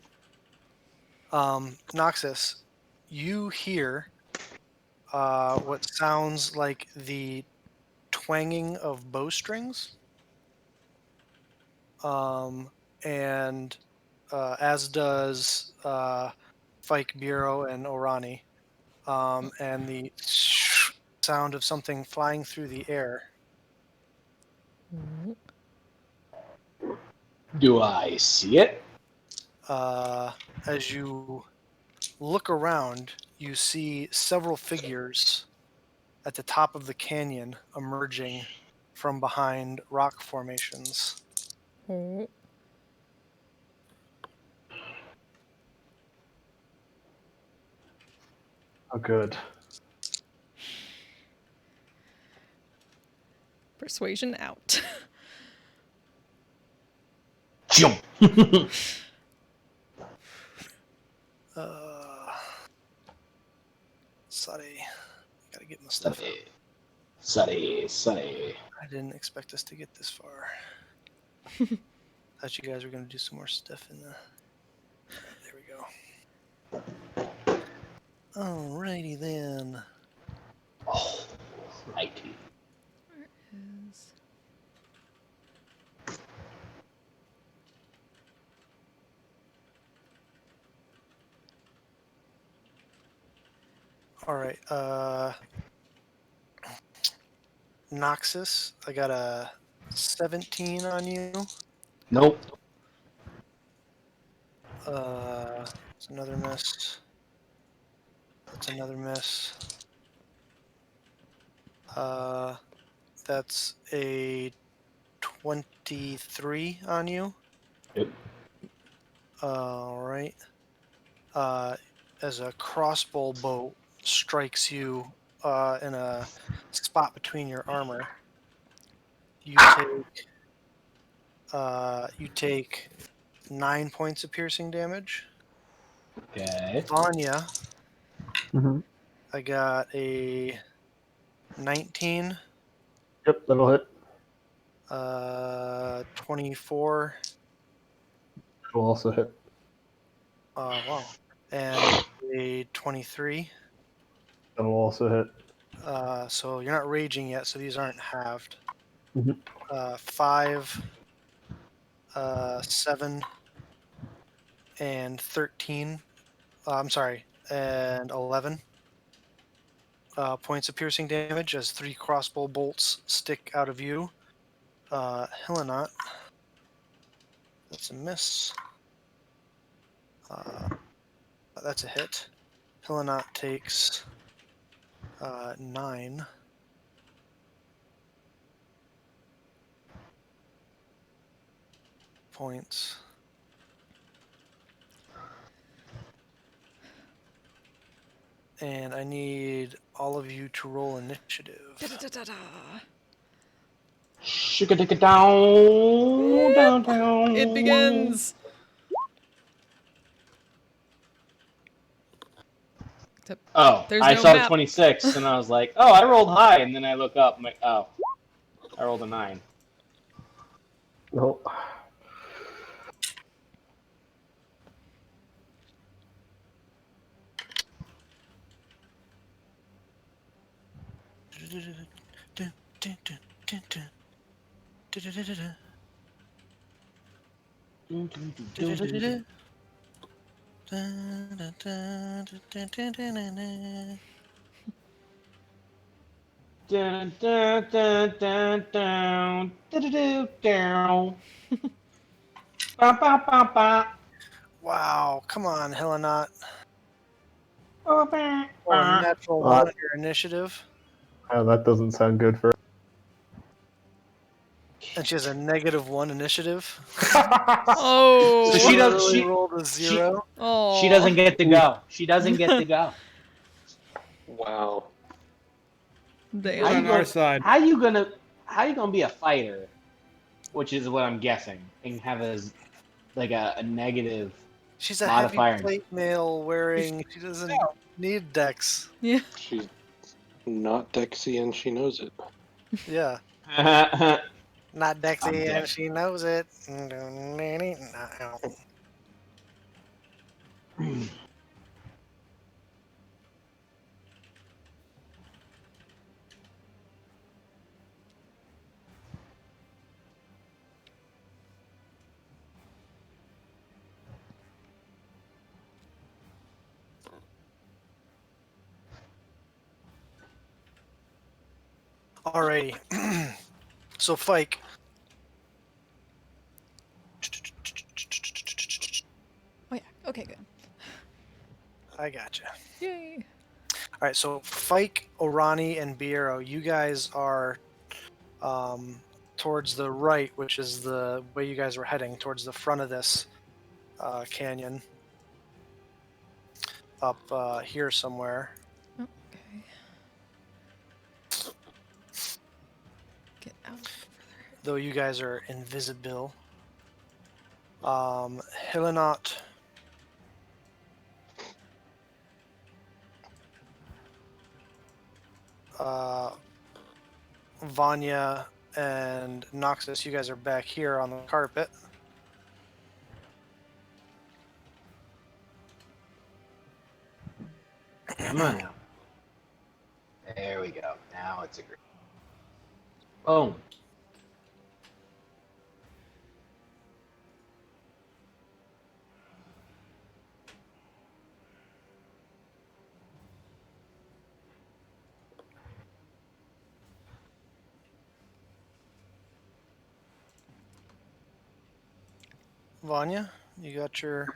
Noxus, you hear what sounds like the twanging of bowstrings. And as does Fike Bureau and Orani. And the sound of something flying through the air. Do I see it? As you look around, you see several figures at the top of the canyon emerging from behind rock formations. Oh. Oh, good. Persuasion out. Jump. Sorry. Gotta get my stuff out. Sunny. I didn't expect us to get this far. Thought you guys were gonna do some more stuff in the. Alright, there we go. Alrighty then. Oh, righty. Is- Alright, Noxus, I got a 17 on you. Nope. It's another miss. That's another miss. That's a 23 on you. Yep. Alright. As a crossbow bolt strikes you in a spot between your armor, you take 9 points of piercing damage. Okay. Vanya, Mm-hmm. I got a 19, Yep, that'll hit. 24. It'll also hit. Wow. And a 23. That'll also hit. So you're not raging yet, so these aren't halved. Mhm. 5, 7, and 13. I'm sorry, and 11 points of piercing damage as 3 crossbow bolts stick out of you. Helenot, that's a miss. That's a hit. Helenot takes 9. Points. And I need all of you to roll initiative. Da-da-da-da-da. Shika down, down, down. It begins. Oh, There's I no saw map. 26, and I was like, oh, I rolled high, and then I look up, I'm like, oh, I rolled a 9. No. Dun, dun, dun, dun, dun, dun, down. Ba, ba, ba, ba. Wow, come on, Helenot. Ba, ba, Oh, a ba. natural 1 on your initiative. That doesn't sound good for. And she has a -1 initiative. Oh. So she does. Literally rolled a 0. Oh. She doesn't get to go. She doesn't get to go. Wow. Damn. How you on our gonna- side. How you gonna be a fighter, which is what I'm guessing, and have a negative She's a modifier? heavy plate mail wearing. She doesn't need dex. Yeah. She's not Dexy and she knows it. Yeah, not I'm dexy, dead. and she knows it. Alrighty. So, Fike. Oh yeah. Okay, good. I gotcha. Yay. All right, so Fike, Orani, and Biero, you guys are towards the right, which is the way you guys were heading, towards the front of this canyon. Up here somewhere. Okay. Get out further. Though you guys are invisible. Hilinot, Vanya, and Noxus, you guys are back here on the carpet. Come on now. There we go. Now it's a great. Boom. Vanya, you got your...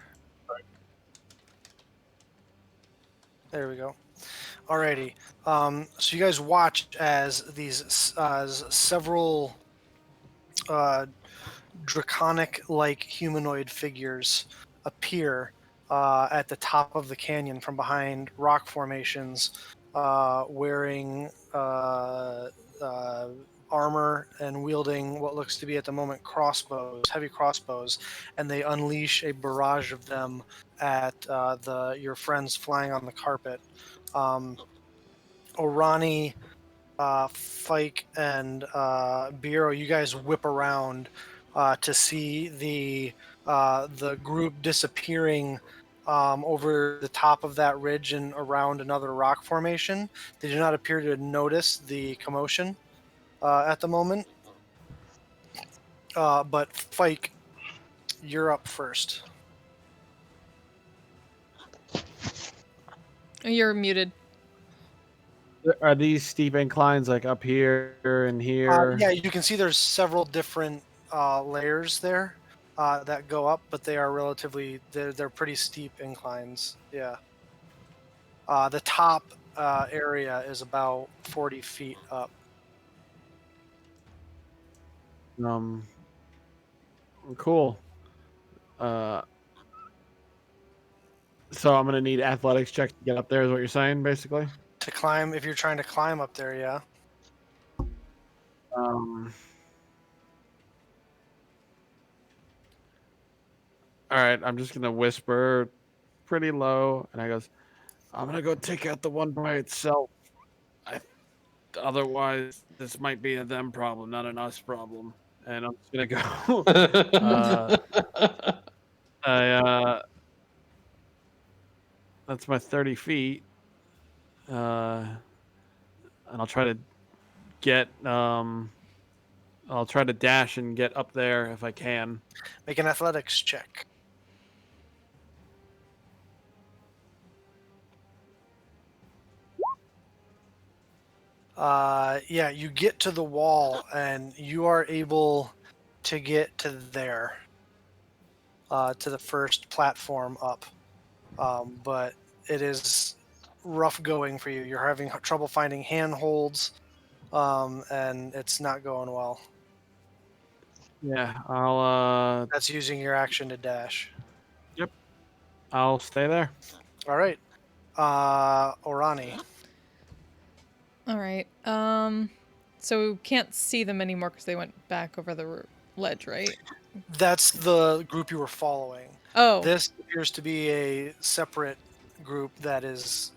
There we go. Alrighty. So you guys watch as these several draconic-like humanoid figures appear at the top of the canyon from behind rock formations, wearing armor and wielding what looks to be at the moment crossbows, heavy crossbows, and they unleash a barrage of them at your friends flying on the carpet. Orani, Fike, and Bureau, you guys whip around to see the group disappearing over the top of that ridge and around another rock formation. They do not appear to notice the commotion at the moment. But Fike, you're up first. You're muted. Are these steep inclines like up here and here? Yeah, you can see there's several different layers there that go up, but they are relatively they're pretty steep inclines. Yeah. The top area is about 40 feet up. Cool. So I'm gonna need athletics check to get up there. Is what you're saying, basically? To climb, if you're trying to climb up there, yeah. All right, I'm just gonna whisper pretty low, and I goes, "I'm gonna go take out the one by itself. Otherwise, this might be a them problem, not an us problem." And I'm just gonna go. That's my 30 feet, and I'll try to get. I'll try to dash and get up there if I can. Make an athletics check. Yeah, you get to the wall and you are able to get to there, to the first platform up. But it is rough going for you. You're having trouble finding handholds, and it's not going well. Yeah, I'll. That's using your action to dash. Yep, I'll stay there. All right, Orani. All right. So we can't see them anymore because they went back over the ledge, right? That's the group you were following. Oh. This appears to be a separate group that is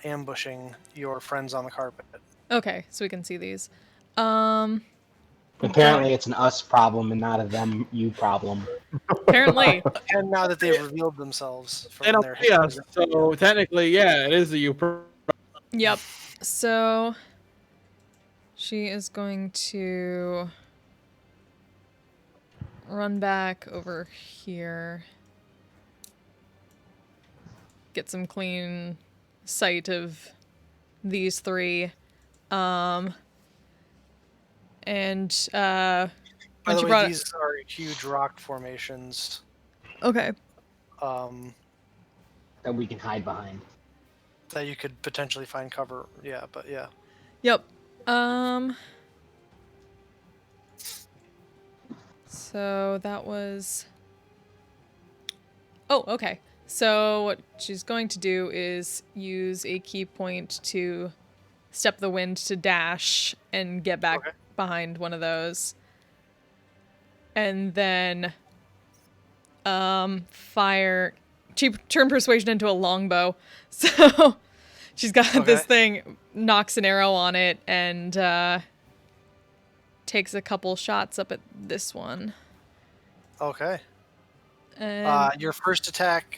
ambushing your friends on the carpet. Okay, so we can see these. Apparently, it's an us problem and not a them you problem. Apparently. And now that they've revealed themselves They from don't their see us, so technically, yeah, it is the you. Yep. So she is going to run back over here. Get some clean sight of these three. And By when the she way, brought these are huge rock formations. Okay. that we can hide behind. That you could potentially find cover. Yeah, but yeah. Yep. So that was. Oh, okay. So what she's going to do is use a key point to step the wind to dash and get back Okay. behind one of those. And then fire turn persuasion into a longbow. So she's got Okay. this thing, knocks an arrow on it, and takes a couple shots up at this one. Okay. And Your first attack,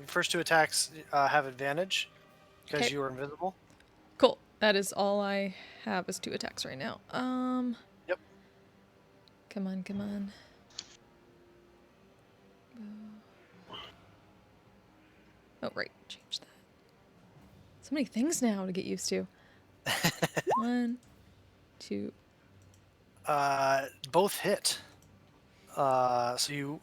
first two attacks have advantage because Okay. you are invisible. cool. That is all I have is 2 attacks right now. Yep. Come on, come on. Oh, right. Change that. So many things now to get used to. 1, 2. Both hit. So you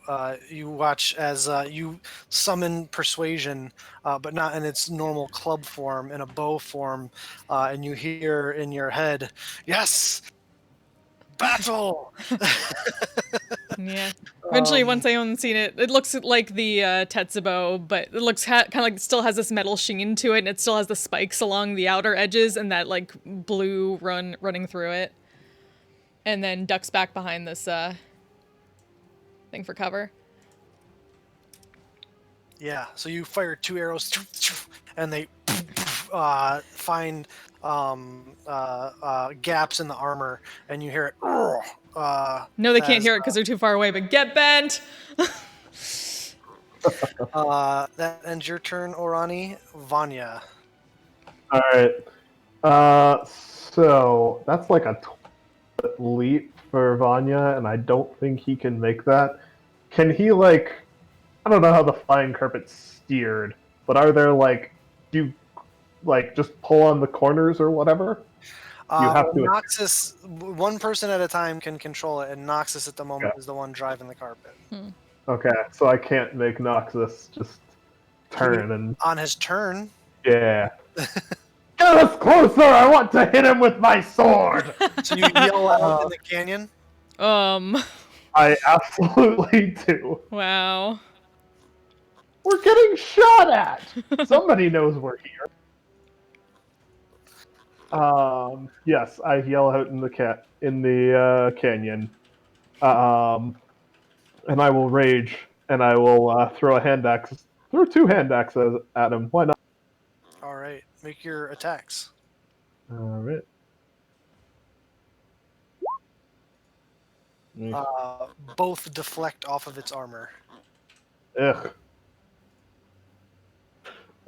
watch as you summon persuasion, but not in its normal club form, in a bow form, and you hear in your head, "Yes, battle!" Yeah. Eventually, Um, once I own seen it, it looks like the Tetsubo, but it looks kind of like it still has this metal sheen to it, and it still has the spikes along the outer edges and that like blue running through it. And then ducks back behind this thing for cover. Yeah. So you fire 2 arrows, and they find gaps in the armor, and you hear it. No, they can't as, hear it because they're too far away. But get bent. That ends your turn, Orani. Vanya. All right. So that's like a leap for Vanya, and I don't think he can make that. Can he like? I don't know how the flying carpet's steered, but are there like do you like just pull on the corners or whatever? You have to. Noxus, one person at a time can control it, and Noxus at the moment Yeah. is the one driving the carpet. Okay, so I can't make Noxus just turn and On his turn, yeah. Get us closer! I want to hit him with my sword. so you yell out in the canyon. I absolutely do. Wow. We're getting shot at. Somebody knows we're here. Yes, I yell out in the canyon. And I will rage, and I will throw throw 2 hand axes at him. Why not? All right, make your attacks. All right. Both deflect off of its armor. Ugh.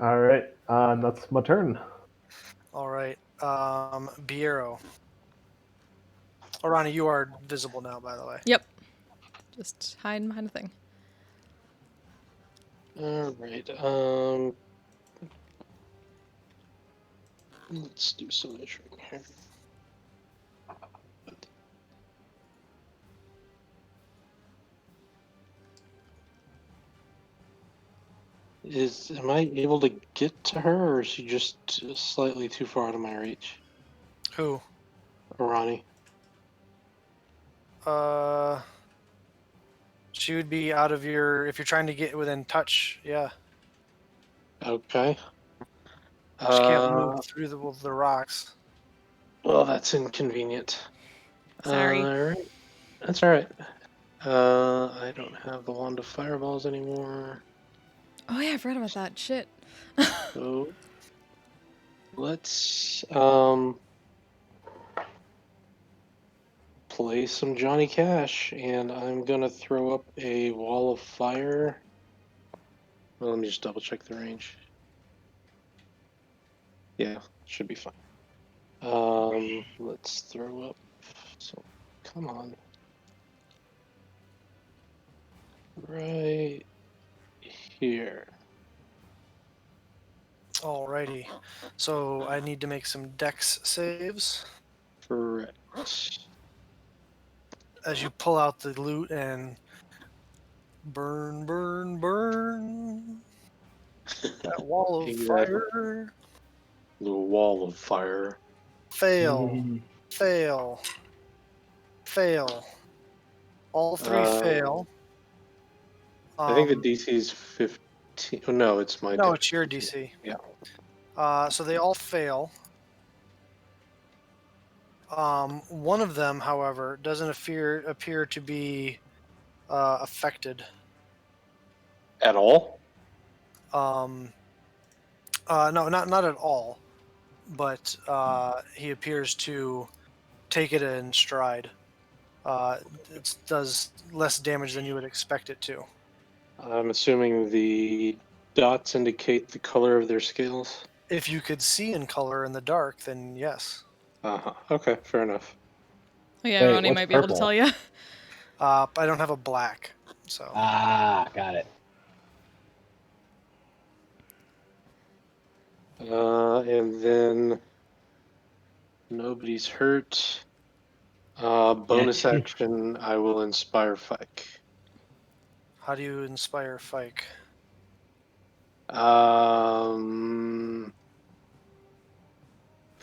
All right, and that's my turn. All right, Biero. Orani, you are visible now, by the way. Yep. Just hiding behind a thing. All right. Let's do some measuring here. Am I able to get to her, or is she just slightly too far out of my reach? Who? Arani. She would be out of your. If you're trying to get within touch, yeah. Okay. She can't move through the rocks. Well, that's inconvenient. Sorry. All right. That's all right. I don't have the wand of fireballs anymore. Oh yeah, I forgot about that. Shit. So let's play some Johnny Cash, and I'm gonna throw up a wall of fire. Well, let me just double check the range. Yeah, should be fine. Let's throw up. So, come on. Right here. Alrighty. So I need to make some dex saves Correct. as you pull out the loot and burn. That wall of Exactly. fire. Little wall of fire. Fail. Fail. Fail. All three fail. I think the DC is 15. Oh, no, it's my No, DC. it's your DC. Yeah. So they all fail. One of them, however, doesn't appear to be affected. At all? No, not at all. But he appears to take it in stride. It does less damage than you would expect it to. I'm assuming the dots indicate the color of their scales. If you could see in color in the dark, then yes. Uh-huh. Okay, fair enough. Oh, yeah, Wait, Ronnie what's might be able to purple? tell you. I don't have a black, so. Ah, got it. And then nobody's hurt. Bonus action, I will inspire Fike. How do you inspire Fike? Come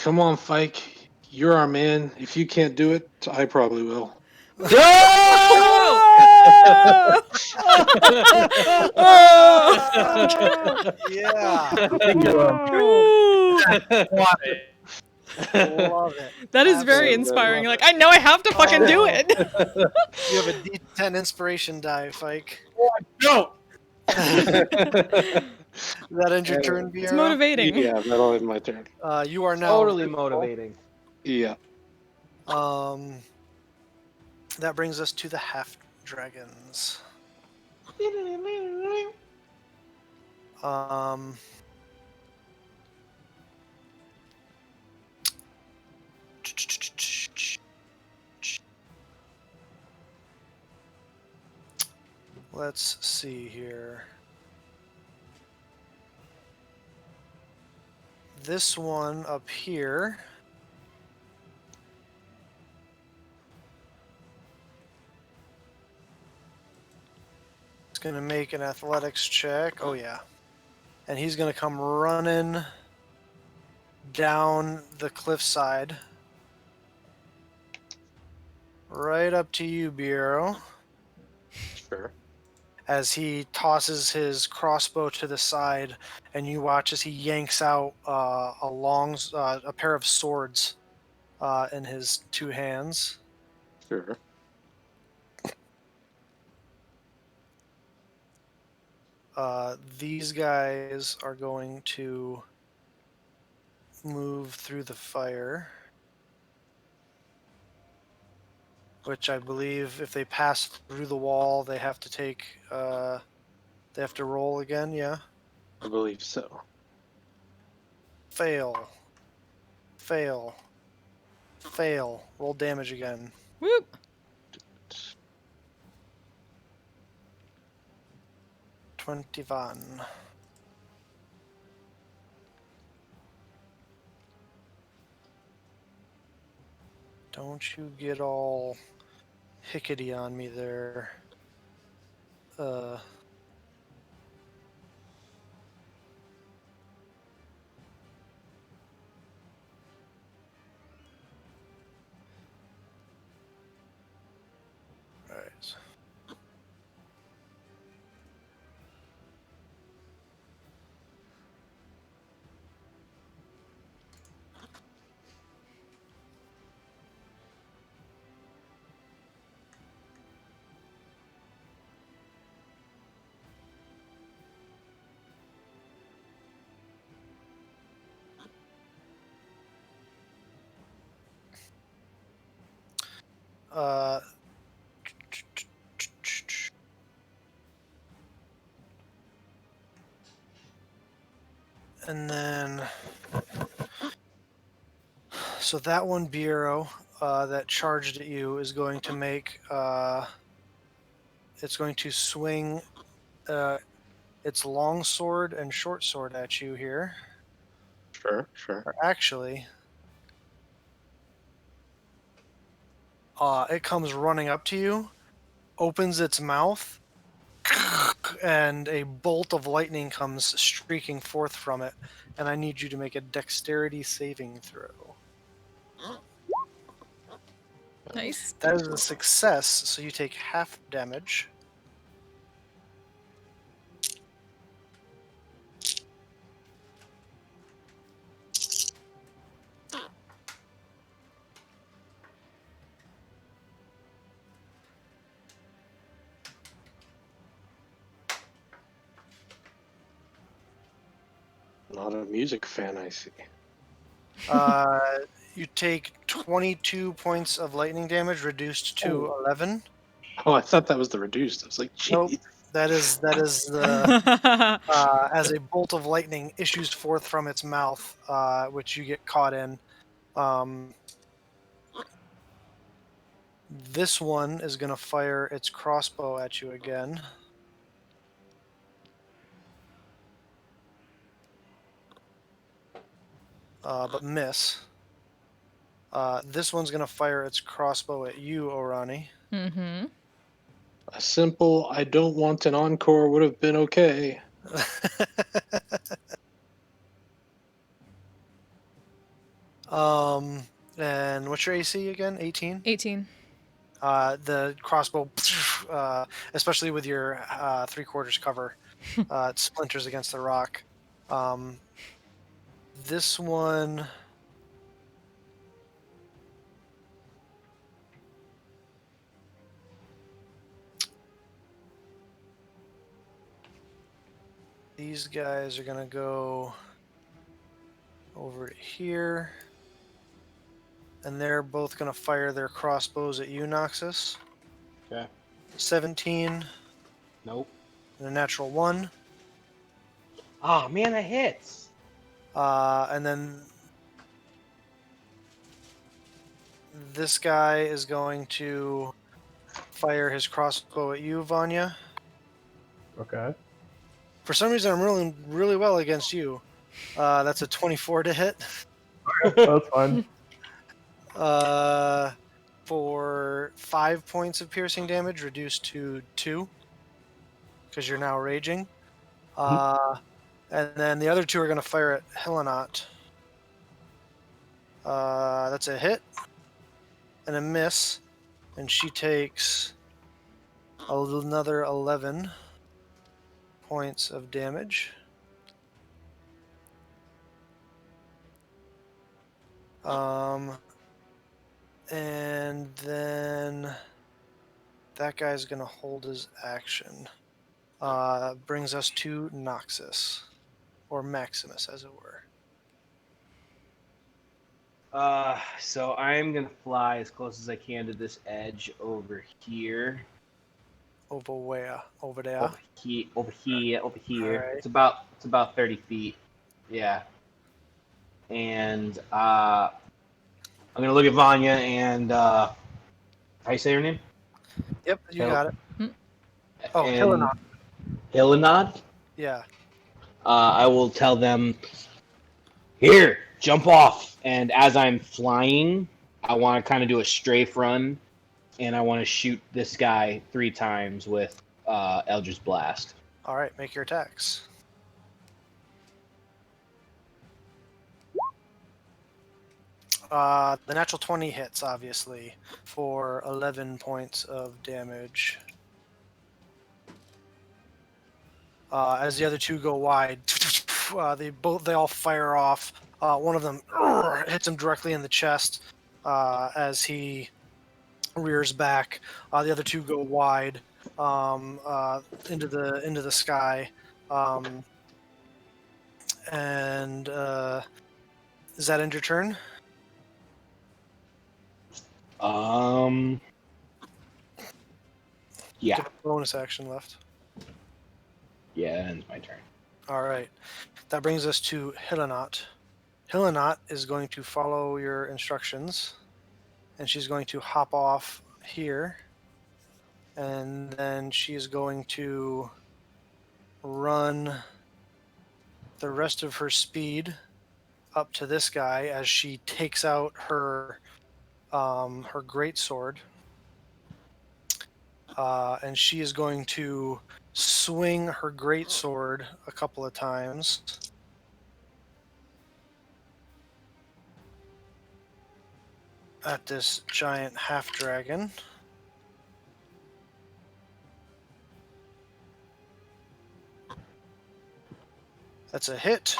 on, Fike. You're our man. If you can't do it, I probably will. Yeah, love it. That is very Absolutely inspiring. love Like, I know I have to fucking do Oh. it. You have a D10 inspiration die, Fike. No. That end your turn, It's Viera? motivating. Yeah, that'll end my turn. You are now Totally motivating. Yeah. That brings us to the half dragons. Let's see here. This one up here. It's going to make an athletics check. Oh, yeah. And he's going to come running down the cliffside. Right up to you, Bureau. Sure. As he tosses his crossbow to the side, and you watch as he yanks out a pair of swords in his two hands. Sure. These guys are going to move through the fire, which I believe if they pass through the wall, they have to take. They have to roll again. Yeah. I believe so. Fail. Fail. Fail. Roll damage again. Whoop. 21. Don't you get all hickety on me there. Alright. And then, so that one Bureau that charged at you is going to make, it's going to swing its long sword and short sword at you here. Sure, sure. Or actually, it comes running up to you, opens its mouth, and a bolt of lightning comes streaking forth from it, and I need you to make a dexterity saving throw. Nice. That is a success, so you take half damage. Not a music fan, I see. You take 22 points of lightning damage, reduced to 11. Oh, I thought that was the reduced. I was like, Nope. geez. That is the as a bolt of lightning issues forth from its mouth, which you get caught in. This one is going to fire its crossbow at you again. But miss. This one's going to fire its crossbow at you, Orani. Mm-hmm. A simple I don't want an encore would have been okay. And what's your AC again? 18? 18. The crossbow, especially with your 3/4 cover, it splinters against the rock. This one... These guys are going to go over to here. And they're both going to fire their crossbows at you, Noxus. Okay. 17 Nope. and a natural 1. Oh man, that hits. And then this guy is going to fire his crossbow at you, Vanya. Okay. For some reason, I'm rolling really well against you. That's a 24 to hit. That's fine. For 5 points of piercing damage, reduced to 2, because you're now raging. And then the other 2 are going to fire at Helenot. That's a hit and a miss, and she takes another 11 points of damage. And then that guy's gonna hold his action. Brings us to Noxus, or Maximus, as it were. So I'm gonna fly as close as I can to this edge over here. Over where? Over there. Over here. Alright. It's about 30 feet. Yeah. And I'm gonna look at Vanya and how you say her name? Yep, you got it. Oh, And Helenot. Helenot? Yeah. I will tell them, here, jump off. And as I'm flying, I want to kind of do a strafe run, and I want to shoot this guy 3 times with Eldritch Blast. All right, make your attacks. The natural 20 hits, obviously, for 11 points of damage. As the other 2 go wide, they all fire off. One of them hits him directly in the chest as he rears back. The other 2 go wide into the sky. And is that end your turn? Yeah. You have a bonus action left. Yeah, that ends my turn. All right. That brings us to Helenot. Helenot is going to follow your instructions, and she's going to hop off here, and then she's going to run the rest of her speed up to this guy as she takes out her greatsword. and she is going to swing her greatsword a couple of times. At this giant half dragon. That's a hit.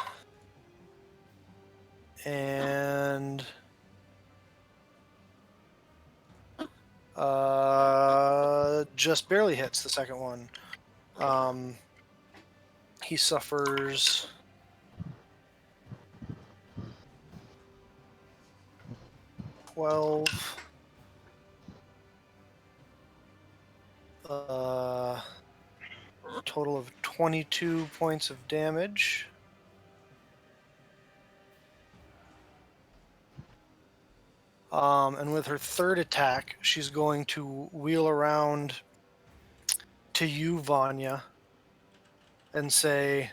And just barely hits the second one. He suffers 12. Total of 22 points of damage. And with her third attack, she's going to wheel around to you, Vanya, and say,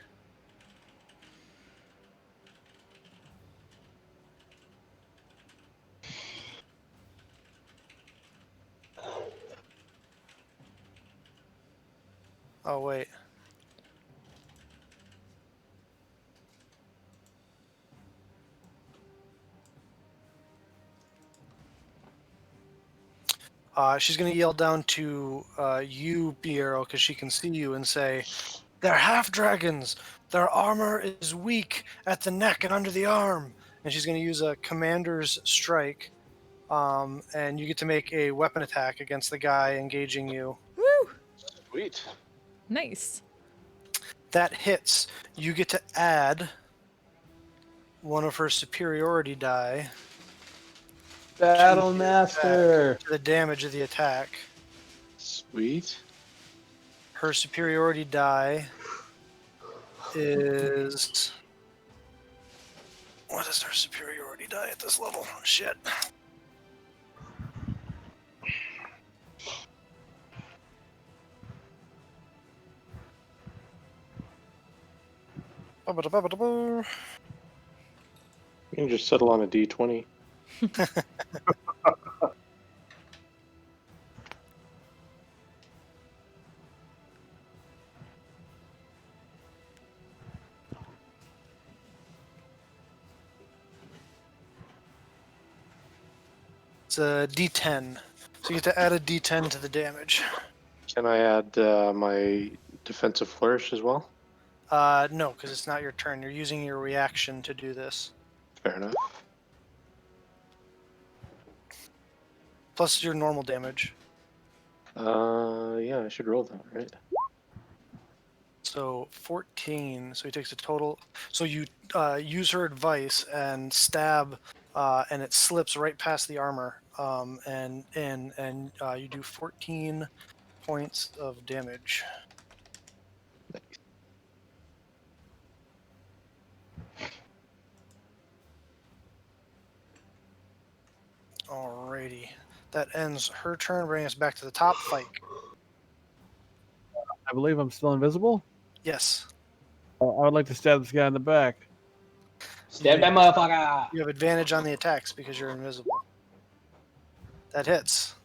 oh, wait. She's going to yell down to you, Piero, because she can see you, and say, "They're half dragons. Their armor is weak at the neck and under the arm." And she's going to use a commander's strike. And you get to make a weapon attack against the guy engaging you. Woo! Sweet. Nice. That hits. You get to add one of her superiority die Battle Master. to the damage of the attack. Sweet. Her superiority die is... What is her superiority die at this level? Shit. You can just settle on a D20. It's a D10. So you get to add a D10 to the damage. Can I add my defensive flourish as well? No, because it's not your turn. You're using your reaction to do this. Fair enough. Plus your normal damage. Yeah, I should roll that, right? So 14. So he takes a total. So you use her advice and stab, and it slips right past the armor. And you do 14 points of damage. Alrighty. That ends her turn, bringing us back to the top fight. I believe I'm still invisible. Yes. I would like to stab this guy in the back. Stab that motherfucker. You have advantage on the attacks because you're invisible. That hits.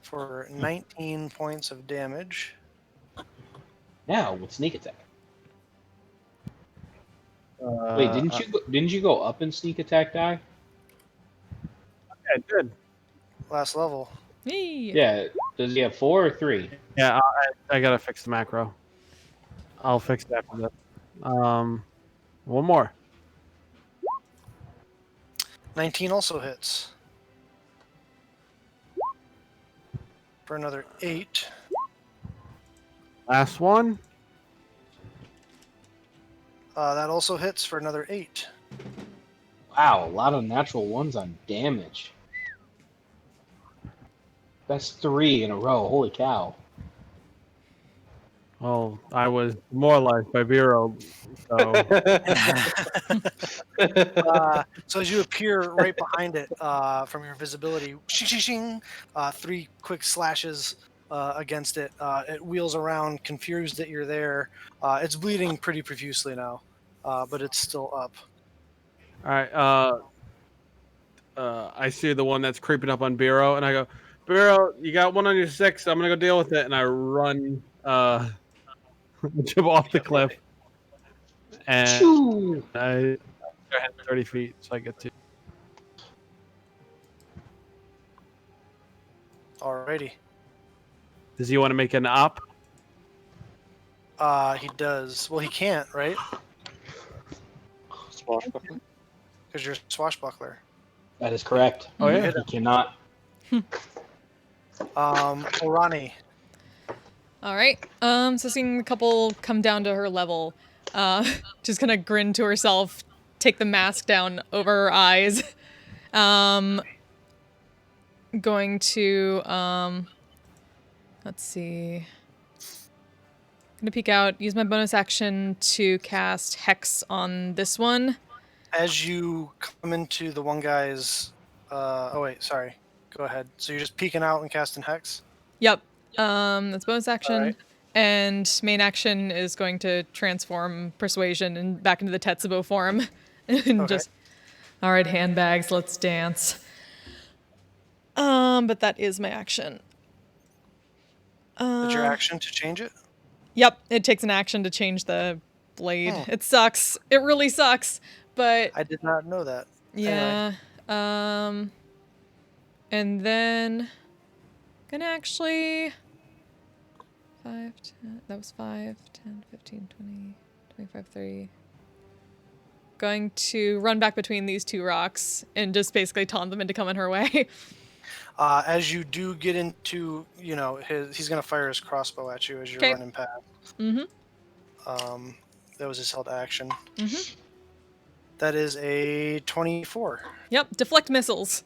For 19 points of damage. Now with sneak attack. Wait, didn't you go up in sneak attack die? Yeah, good. Last level. Hey. Yeah. Does he have 4 or 3? Yeah, I gotta fix the macro. I'll fix that after this. One more. 19 also hits. For another 8. Last one. That also hits for another 8. Wow, a lot of natural ones on damage. That's 3 in a row. Holy cow. Well, I was demoralized by Vero, so So as you appear right behind it from your visibility, shing, shing, shing, 3 quick slashes against it. It wheels around, confused that you're there. It's bleeding pretty profusely now, but it's still up. all right. I see the one that's creeping up on Vero, and I go, Bureau, you got one on your 6. I'm gonna go deal with it, and I run, jump off the cliff, and I 30 feet, so I get to. Alrighty. Does he want to make an op? He does. Well, he can't, right? Swashbuckler. Because you're a swashbuckler. That is correct. Oh yeah. He cannot. Orani. All right. So seeing the couple come down to her level, just gonna grin to herself, take the mask down over her eyes. Going to let's see. Gonna peek out. Use my bonus action to cast Hex on this one. As you come into the one guy's... oh, wait, sorry. Go ahead. So you're just peeking out and casting Hex? Yep. That's bonus action. Alright. And main action is going to transform Persuasion and back into the Tetsubo form. And Okay. just, all right, handbags, let's dance. But that is my action. Is your action to change it? Yep, it takes an action to change the blade. Oh. It sucks. It really sucks. But I did not know that. yeah. And then gonna actually 5, 10, that was 5, 10, 15, 20, 25, 30. Going to run back between these two rocks and just basically taunt them into coming her way. As you do get into, he's going to fire his crossbow at you as you're Okay. running past. Mm-hmm. That was his held action. Mm-hmm. That is a 24. Yep, deflect missiles.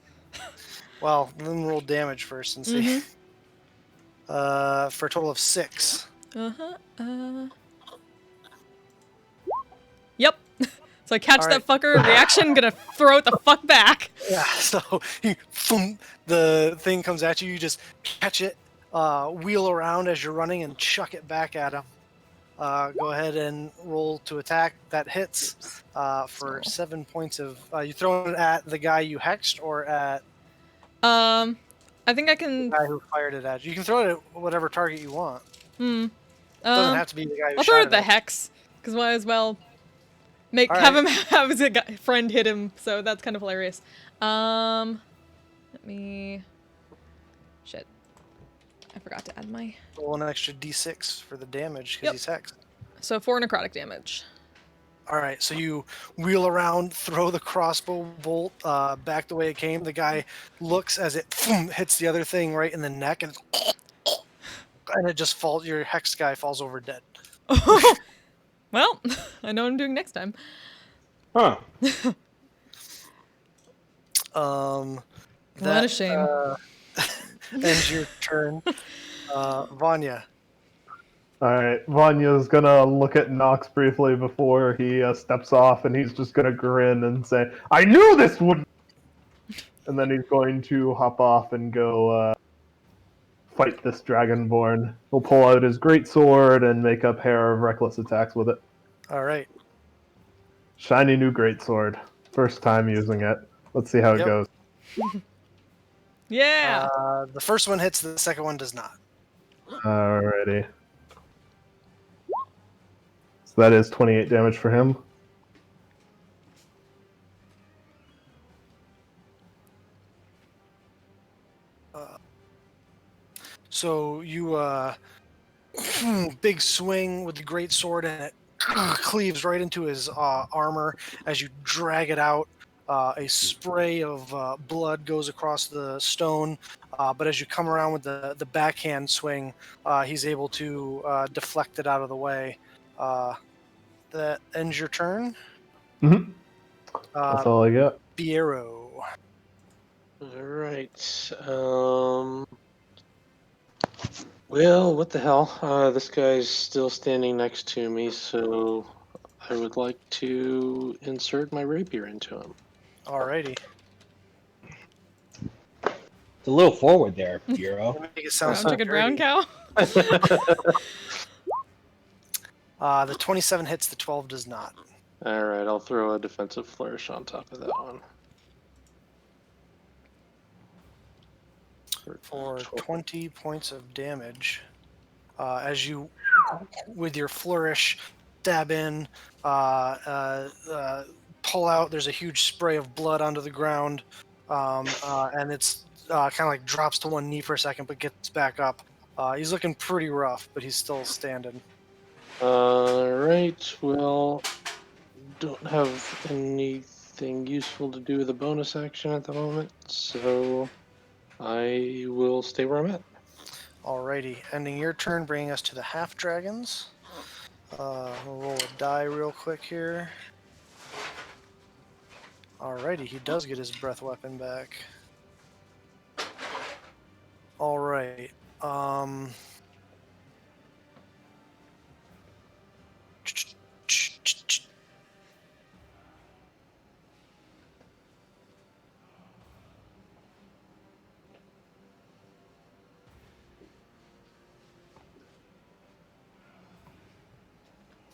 Well, then roll damage first and see. For a total of 6. Yep. So I catch All that fucker, reaction, gonna throw it the fuck back. Yeah, so the thing comes at you, you just catch it, wheel around as you're running and chuck it back at him. Go ahead and roll to attack. That hits for 7 points of... you throwing it at the guy you hexed or at I think I can... the guy who fired it at you? You can throw it at whatever target you want. It doesn't have to be the guy who I'll shot throw it it at the at. Hex, because might as well All have right. him have his friend hit him, so that's kind of hilarious. Let me... Shit. I forgot to add my... Roll an extra d6 for the damage because Yep. he's hexed. So 4 necrotic damage. All right, so you wheel around, throw the crossbow bolt back the way it came. The guy looks as it hits the other thing right in the neck, and it just falls. Your hex guy falls over dead. Well, I know what I'm doing next time. Huh. What a shame. Ends your turn, Vanya. Alright, Vanya's gonna look at Nox briefly before he steps off, and he's just gonna grin and say, I knew this would... And then he's going to hop off and go fight this Dragonborn. He'll pull out his greatsword and make a pair of reckless attacks with it. All right. Shiny new greatsword. First time using it. Let's see how it Yep. goes. Yeah! The first one hits, the second one does not. Alrighty. So that is 28 damage for him. So you big swing with the great sword, and it cleaves right into his armor as you drag it out. A spray of blood goes across the stone, but as you come around with the backhand swing, he's able to deflect it out of the way. That ends your turn. Mm-hmm. That's all I got. Biero. All right. Well, what the hell? This guy's still standing next to me, so I would like to insert my rapier into him. Alrighty. It's a little forward there, Bureau. Make it sound Brown so chicken, brown dirty. cow. The 27 hits, the 12 does not. All right, I'll throw a defensive flourish on top of that one. for 20 points of damage. As you, with your flourish, stab in, pull out. There's a huge spray of blood onto the ground, and it's kind of like drops to one knee for a second, but gets back up. He's looking pretty rough, but he's still standing. Alright, well, don't have anything useful to do with a bonus action at the moment, so I will stay where I'm at. Alrighty, ending your turn, bringing us to the half dragons. We'll roll a die real quick here. Alrighty, he does get his breath weapon back. Alright.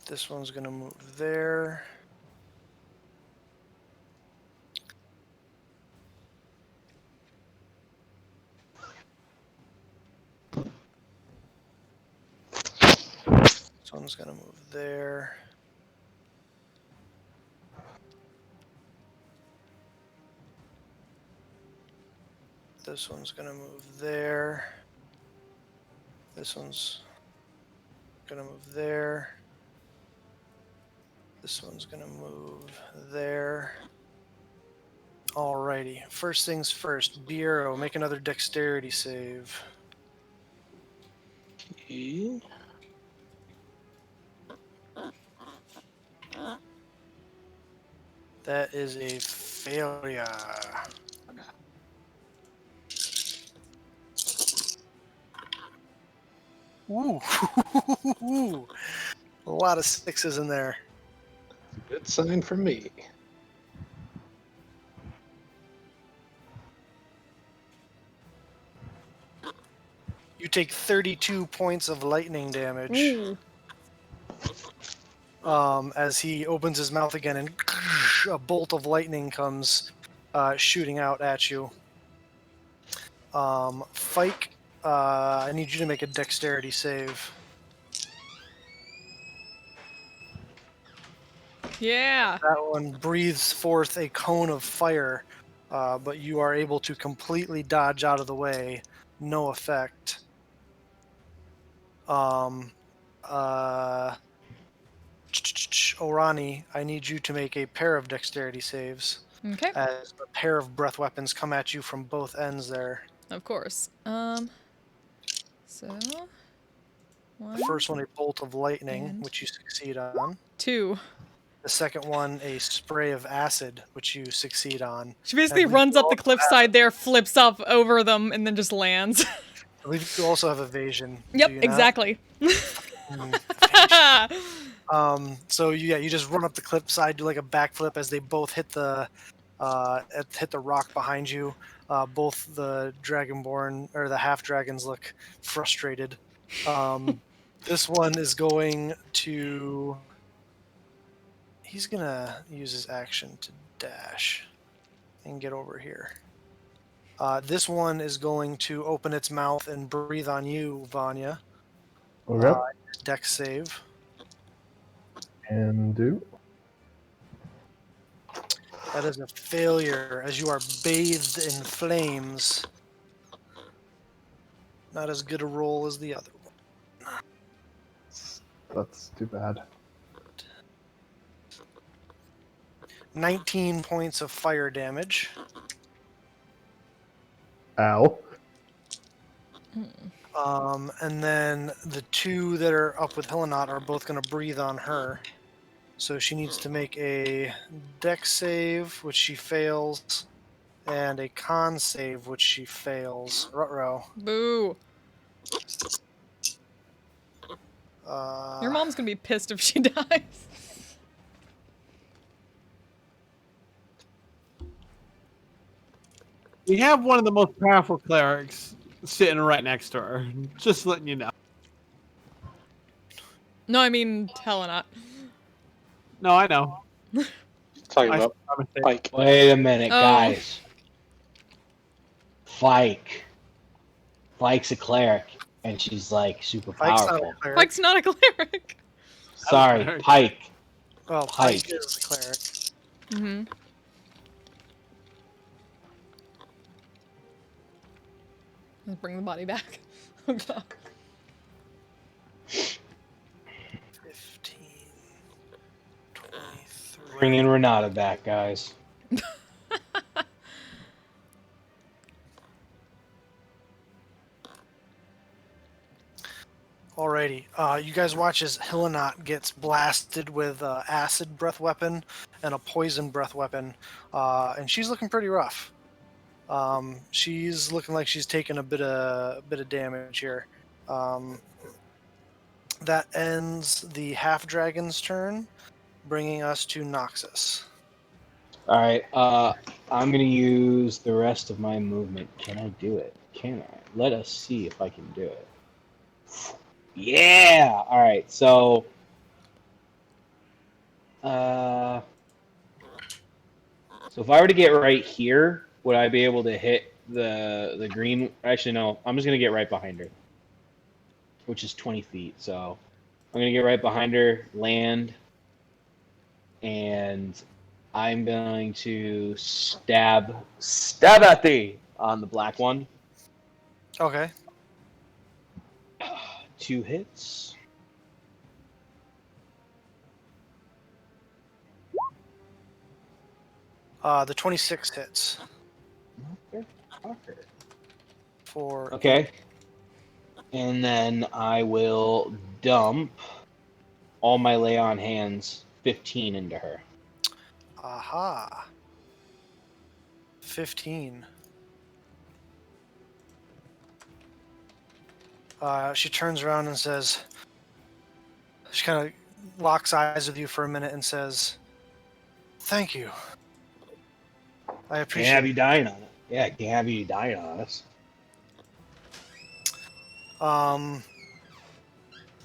This one's gonna move there. This one's gonna move there. This one's gonna move there. This one's gonna move there. This one's gonna move there. Alrighty. First things first. Bureau, make another dexterity save. Okay. That is a failure. Ooh. A lot of sixes in there. Good sign for me. You take 32 points of lightning damage. Ooh. As he opens his mouth again and a bolt of lightning comes shooting out at you. Fike, I need you to make a dexterity save. Yeah. That one breathes forth a cone of fire, but you are able to completely dodge out of the way. No effect. Orani, I need you to make a pair of dexterity saves. Okay. As a pair of breath weapons come at you from both ends there. Of course. So one, The first one, a bolt of lightning, And- which you succeed on. 2. The second one, a spray of acid, which you succeed on. She basically And runs you up the also cliffside there, flips up over them, and then just lands. I believe you also have evasion. Yep, do you not? exactly. So you just run up the cliffside, do like a backflip as they both hit the rock behind you. Both the dragonborn or the half dragons look frustrated. This one is going to. He's gonna use his action to dash and get over here. This one is going to open its mouth and breathe on you, Vanya. Okay. Dex save. And do. That is a failure, as you are bathed in flames. Not as good a roll as the other one. That's too bad. 19 points of fire damage. Ow. And then the two that are up with Helenot are both going to breathe on her. So she needs to make a dex save, which she fails, and a con save, which she fails. Ruh-roh. Boo. Uh, Your mom's gonna be pissed if she dies. We have one of the most powerful clerics sitting right next to her. Just letting you know. No, I mean Helena. No, I know. Talking I about promise it. Pike. Wait a minute, Oh. guys. Fike. Pike's a cleric, and she's like super Pike's not a powerful. cleric. Pike's not a cleric. Sorry, cleric. Pike. Well, Pike. Pike is a cleric. Mm-hmm. Let's bring the body back. Oh, God. 15, 23. Bringing Renata back, guys. Alrighty. You guys watch as Hillenot gets blasted with acid breath weapon and a poison breath weapon, and she's looking pretty rough. She's looking like she's taking a bit of damage here. That ends the half dragon's turn, bringing us to Noxus. All right. I'm gonna use the rest of my movement. Can I do it? Can I? Let us see if I can do it. Yeah. All right. So. So if I were to get right here, would I be able to hit the green? Actually, no. I'm just gonna get right behind her, which is 20 feet. So I'm gonna get right behind her, land, and I'm going to stab at thee on the black one. Okay. 2 hits. The 26 hits for. Okay. And then I will dump all my lay on hands 15 into her. Aha. 15. She turns around and says, she kind of locks eyes with you for a minute and says, "Thank you. I Can't appreciate have it." you dying on it. Yeah, can't have you dying on us.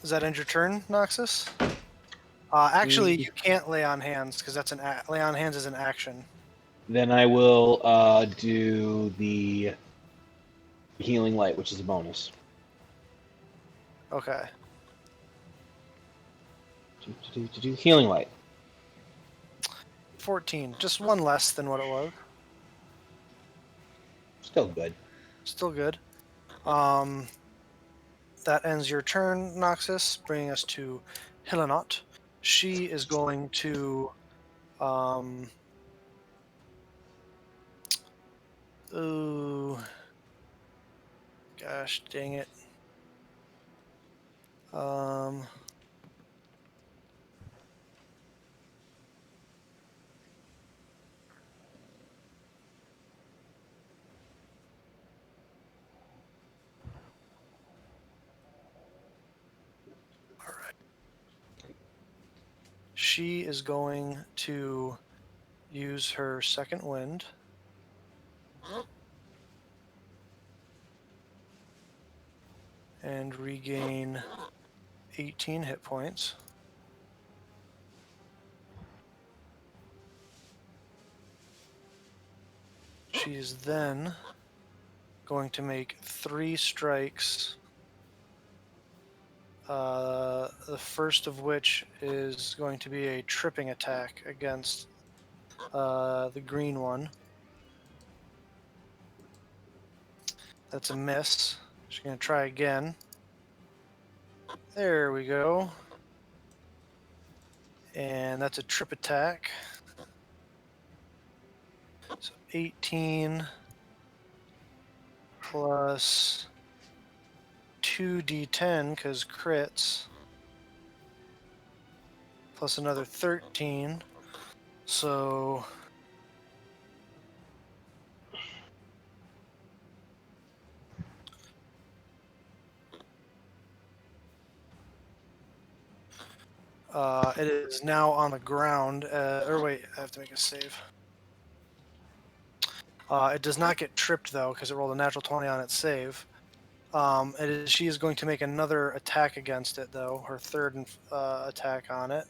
Does that end your turn, Noxus? Actually, you can't lay on hands because that's lay on hands is an action. Then I will do the healing light, which is a bonus. Okay. Healing light. 14, just one less than what it was. Still good. Still good. That ends your turn, Noxus, bringing us to Hillenot. She is going to ooh, gosh dang it. She is going to use her second wind. And regain 18 hit points. She is then going to make 3 strikes. The first of which is going to be a tripping attack against the green one. That's a miss. She's going to try again. There we go. And that's a trip attack. So 18 plus 2d10 because crits, plus another 13. So it is now on the ground. Or wait, I have to make a save. It does not get tripped though because it rolled a natural 20 on its save. She is going to make another attack against it though, her third attack on it.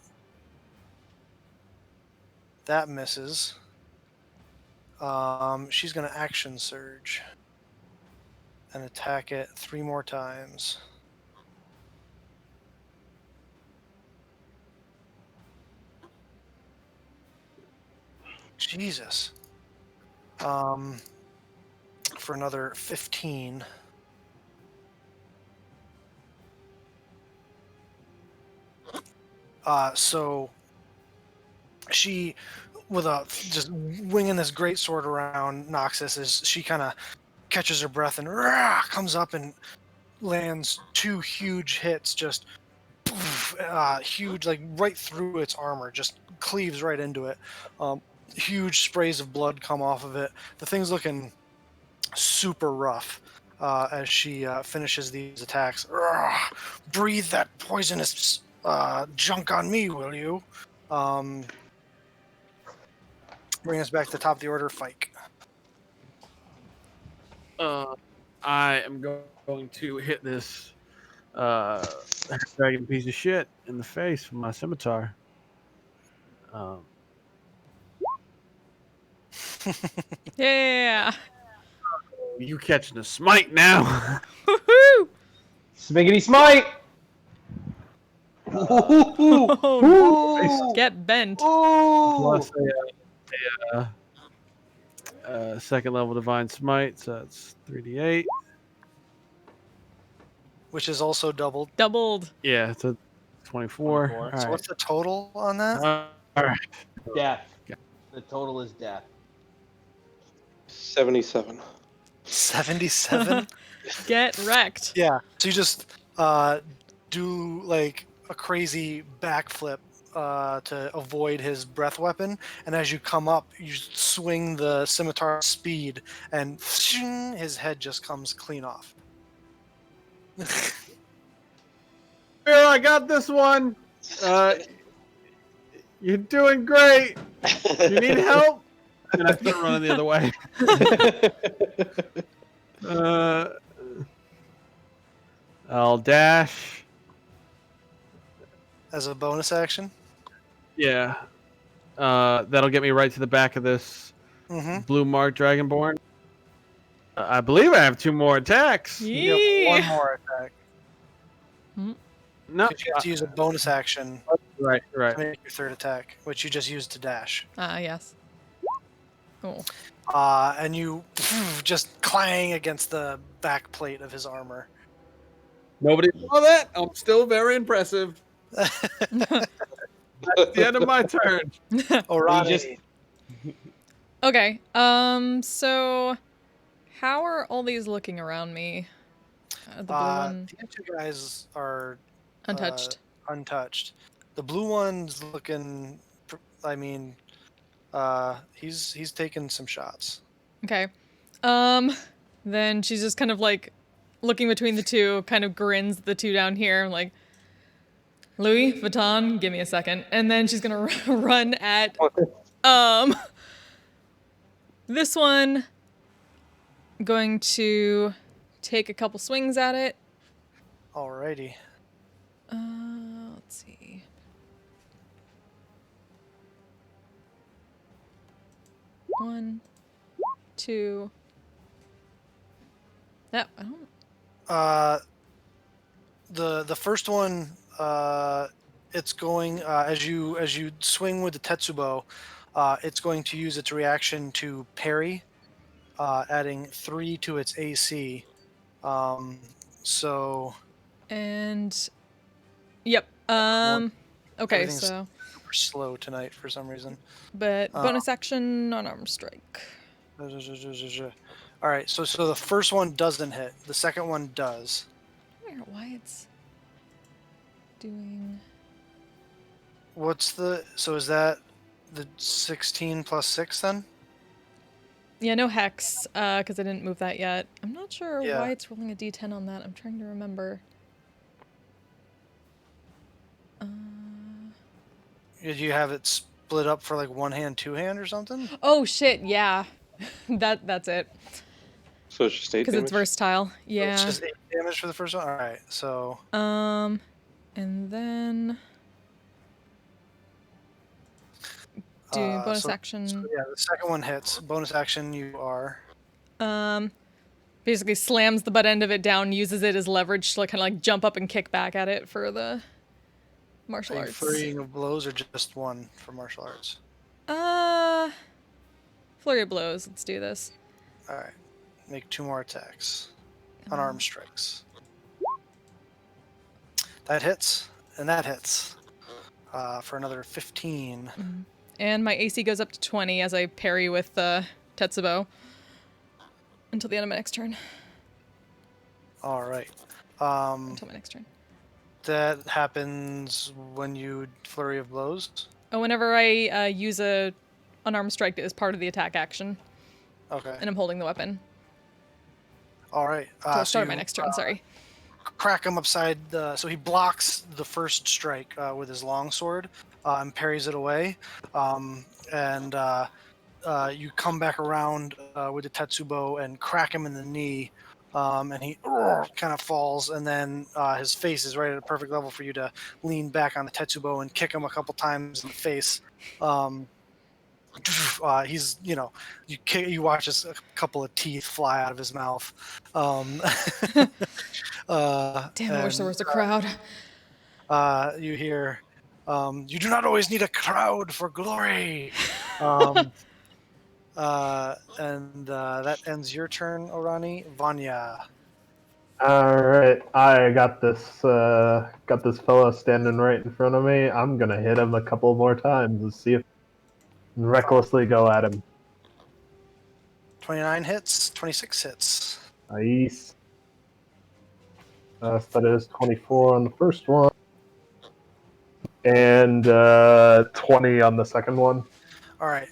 That misses. She's going to action surge. and attack it 3 more times. Jesus. For another 15. So she, with a just winging this great sword around Noxus, as she kind of catches her breath and comes up and lands 2 huge hits, just huge, like right through its armor, just cleaves right into it. Huge sprays of blood come off of it. The thing's looking super rough as she finishes these attacks. Breathe that poisonous junk on me, will you? Bring us back to the top of the order, Fike. I am going to hit this dragon piece of shit in the face with my scimitar. Yeah. You catching a smite now? Woohoo! Smiggity smite! Oh, get bent. Plus a second level divine smite, so that's 3d8. Which is also doubled. Doubled. Yeah, it's a 24. 24. All So right. what's the total on that? All right. Death. The total is death. 77. 77? Get wrecked. Yeah. So you just do like a crazy backflip to avoid his breath weapon, and as you come up, you swing the scimitar speed, and his head just comes clean off. Here, I got this one. You're doing great. You need help? And I start running the other way. I'll dash. As a bonus action. Yeah. That'll get me right to the back of this blue mark dragonborn. I believe I have 2 more attacks. You have Yeah. 1 more attack. No. You have to use a bonus action Right. to make your 3rd attack, which you just used to dash. Yes. Cool. And you just clang against the back plate of his armor. Nobody saw that. I'm still very impressive. That's the end of my turn. Orani. Okay. So how are all these looking around me? The blue one The 2 guys are untouched. Untouched. The blue one's looking. I mean, he's taken some shots. Okay. Then she's just kind of like looking between the 2, kind of grins at the 2 down here, like, Louis Vuitton, give me a second. And then she's gonna run at this one. Going to take a couple swings at it. Alrighty. Let's see. One, 2. That I don't. The first one, it's going as you swing with the Tetsubo, it's going to use its reaction to parry, adding 3 to its AC. So. And. Yep. Okay, Everything's so. super slow tonight for some reason. But bonus action on armor strike. All right, so the first one doesn't hit. The second one does. I don't know why it's doing. So is that the 16 plus 6 then? Yeah, no hex, because I didn't move that yet. I'm not sure Yeah. why it's rolling a d10 on that. I'm trying to remember. Did you have it split up for like 1 hand, 2 hand or something? Oh shit! Yeah, that's it. So it's just 8 Because damage? it's versatile. Yeah. It's just 8 damage for the first one? Alright, so. And then do bonus action. So yeah, the second one hits. Bonus action, you are. Basically slams the butt end of it down, uses it as leverage to kind of like jump up and kick back at it for the martial Are you arts. flurrying of blows or just one for martial arts? Flurry of blows. Let's do this. All right. Make 2 more attacks. Unarmed strikes. That hits, and that hits. For another 15. And my AC goes up to 20 as I parry with Tetsubo until the end of my next turn. All right. Until my next turn. That happens when you flurry of blows. Oh, whenever I use a unarmed strike as part of the attack action, Okay. and I'm holding the weapon. All right. Till the start of you, my next turn. Sorry. Crack him upside the. So he blocks the first strike with his longsword and parries it away. And you come back around with the Tetsubo and crack him in the knee. And he kind of falls, and then his face is right at a perfect level for you to lean back on the Tetsubo and kick him a couple times in the face. He's, you watch a couple of teeth fly out of his mouth. Damn, I wish there was a crowd. You hear, you do not always need a crowd for glory. And that ends your turn, Orani. Vanya. All right, I got this fellow standing right in front of me. I'm gonna hit him a couple more times and see if recklessly go at him. 29 hits, 26 hits. Nice. So that is 24 on the first one, and 20 on the second one. All right.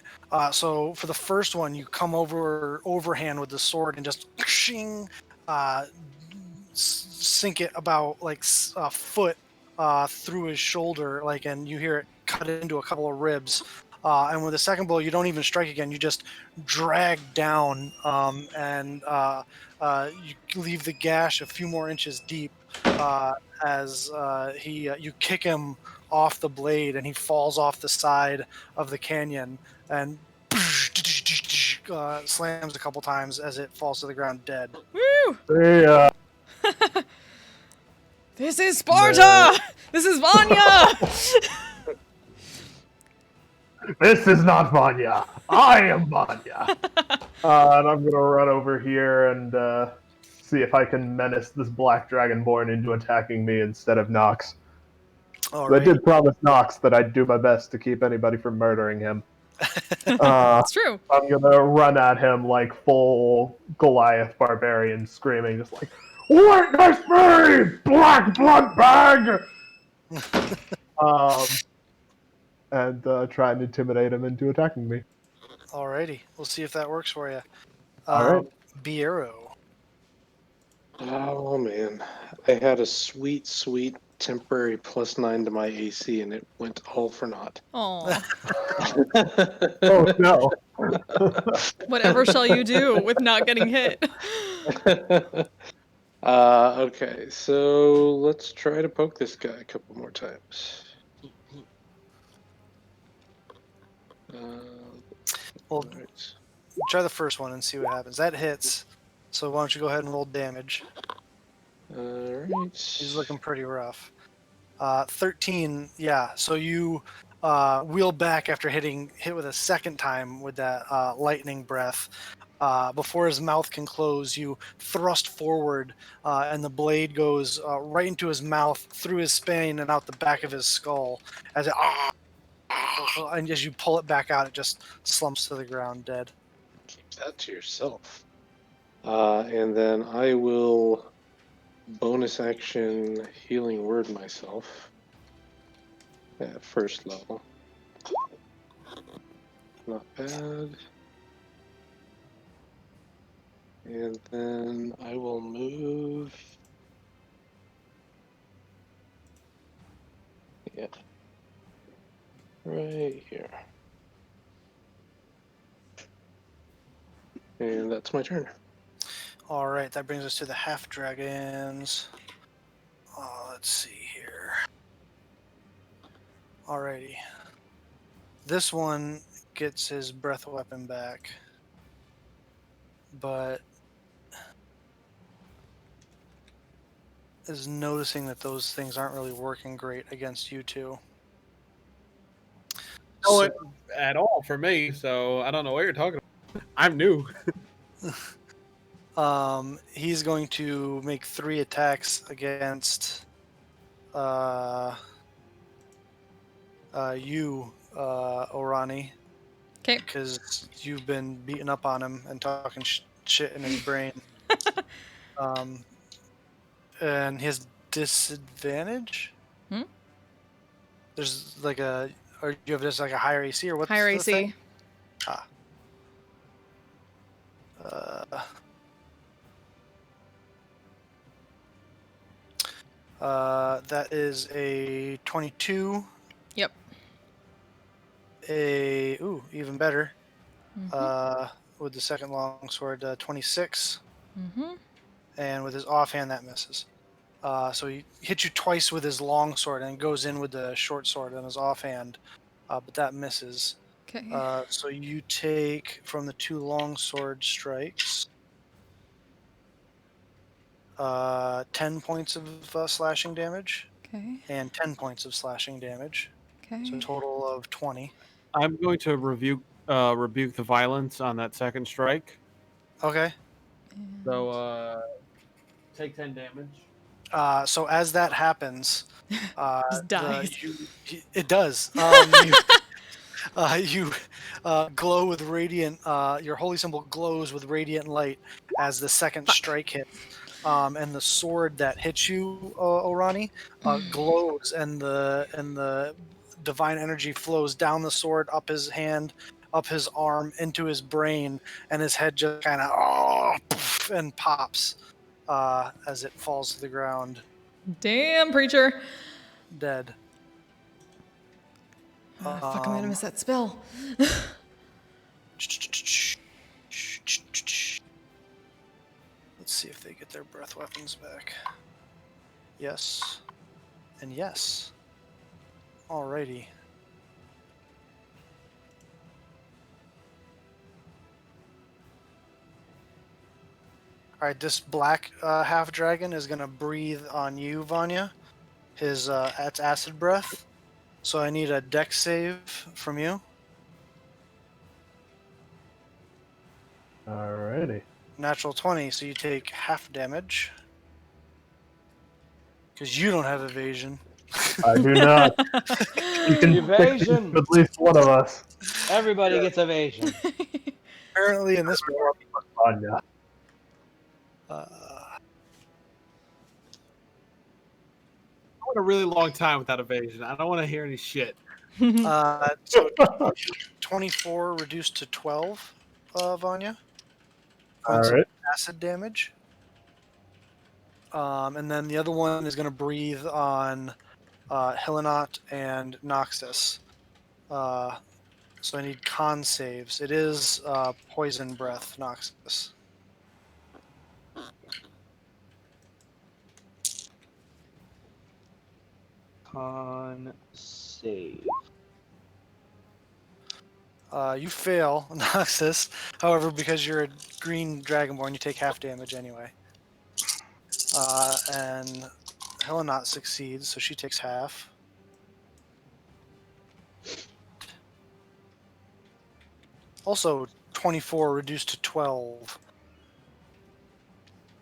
So for the first one, you come overhand with the sword and just sink it about like a foot through his shoulder, and you hear it cut into a couple of ribs. And with the second blow, you don't even strike again. You just drag down, and you leave the gash a few more inches deep as you kick him off the blade, and he falls off the side of the canyon and slams a couple times as it falls to the ground dead. Woo! Hey, This is Sparta! This is Vanya! This is not Vanya. I am Vanya. And I'm gonna run over here and see if I can menace this black dragonborn into attacking me instead of Nox. All I right. did promise Nox that I'd do my best to keep anybody from murdering him. It's true. I'm gonna run at him like full Goliath barbarian, screaming, just like, "Witness me, black blood bag!" And try and intimidate him into attacking me. Alrighty. We'll see if that works for you. All right. Biero. Oh man, I had a sweet temporary +9 to my AC, and it went all for naught. Aw. Oh no. Whatever shall you do with not getting hit? Okay, so let's try to poke this guy a couple more times. Well, Alright. try the first one and see what happens. That hits. So why don't you go ahead and roll damage? Alright. He's looking pretty rough. 13, yeah. So you wheel back after hit with a second time with that lightning breath. Before his mouth can close, you thrust forward, and the blade goes right into his mouth, through his spine, and out the back of his skull. And as you pull it back out, it just slumps to the ground dead. Keep that to yourself. And then I will bonus action healing word myself at first level. Not bad. And then I will move. Yeah. Right here. And that's my turn. All right, that brings us to the half dragons. Let's see here. Alrighty. This one gets his breath weapon back, but is noticing that those things aren't really working great against you two. Oh, So, at all for me, so I don't know what you're talking about. I'm new. he's going to make 3 attacks against you, Orani, Okay. because you've been beating up on him and talking shit in his brain. And his disadvantage? Hmm? There's like a, or you have just like a higher AC, or what's Higher the AC. thing? That is a 22. Yep. Even better. With the second longsword, 26. And with his offhand, that misses. So he hits you twice with his longsword and goes in with the short sword on his offhand, but that misses. Okay. So you take from the 2 longsword strikes 10 points of slashing damage Okay. and 10 points of slashing damage. Okay. So a total of 20. I'm going to rebuke the violence on that second strike. Okay. So take 10 damage. So as that happens, Just dies. it does. You glow with radiant. Your holy symbol glows with radiant light as the second strike hits, and the sword that hits you, Orani, glows, and the divine energy flows down the sword, up his hand, up his arm, into his brain, and his head just kind of and pops as it falls to the ground, Damn, preacher. dead. Fuck, I'm gonna miss that spell. Let's see if they get their breath weapons back. Yes. And yes. Alrighty. Alright, this black half dragon is gonna breathe on you, Vanya. His it's acid breath. So I need a dex save from you. Alrighty. Natural 20, so you take half damage. Because you don't have evasion. I do not. You can Evasion. at least one of us. Everybody gets evasion. Apparently in this world. Anya. I went a really long time without evasion. I don't want to hear any shit. So 24 reduced to 12, Vanya. Points of Alright. acid damage. And then the other one is going to breathe on Helenot and Noxus. So I need con saves. It is poison breath, Noxus. Con save. You fail, Noxus. However, because you're a green dragonborn, you take half damage anyway. And Helenot succeeds, so she takes half. Also, 24 reduced to 12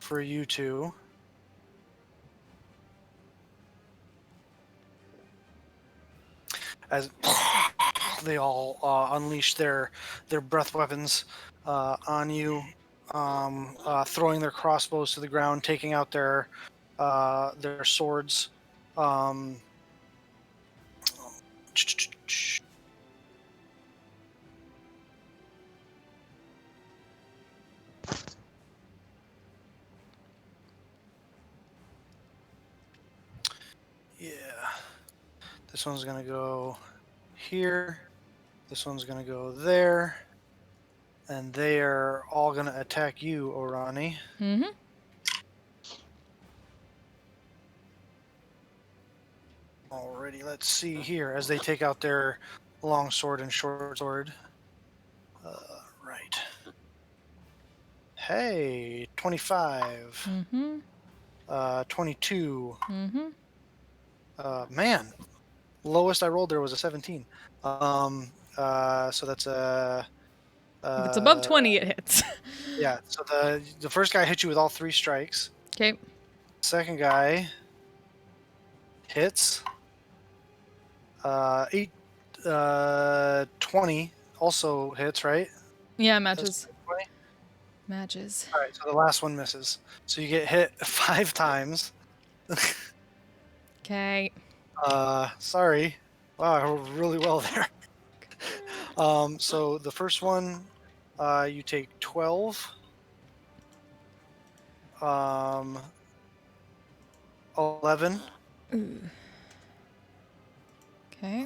for you two. As they all unleash their breath weapons on you, throwing their crossbows to the ground, taking out their swords. Yeah. This one's gonna go here. This one's gonna go there. And they are all gonna attack you, Orani. Mm-hmm. Alrighty, let's see here as they take out their long sword and short sword. Right. Hey, 25. Mm-hmm. 22. Mm-hmm. Man, lowest I rolled there was a 17. So that's a. If it's above 20, it hits. Yeah. So the first guy hit you with all 3 strikes. Okay. Second guy hits. 20 also hits, right? Yeah, That's matches. 20? Matches. All right, so the last one misses. So you get hit 5 times. Okay. Sorry. Wow, I rolled really well there. So the first one, you take 12. 11. Okay.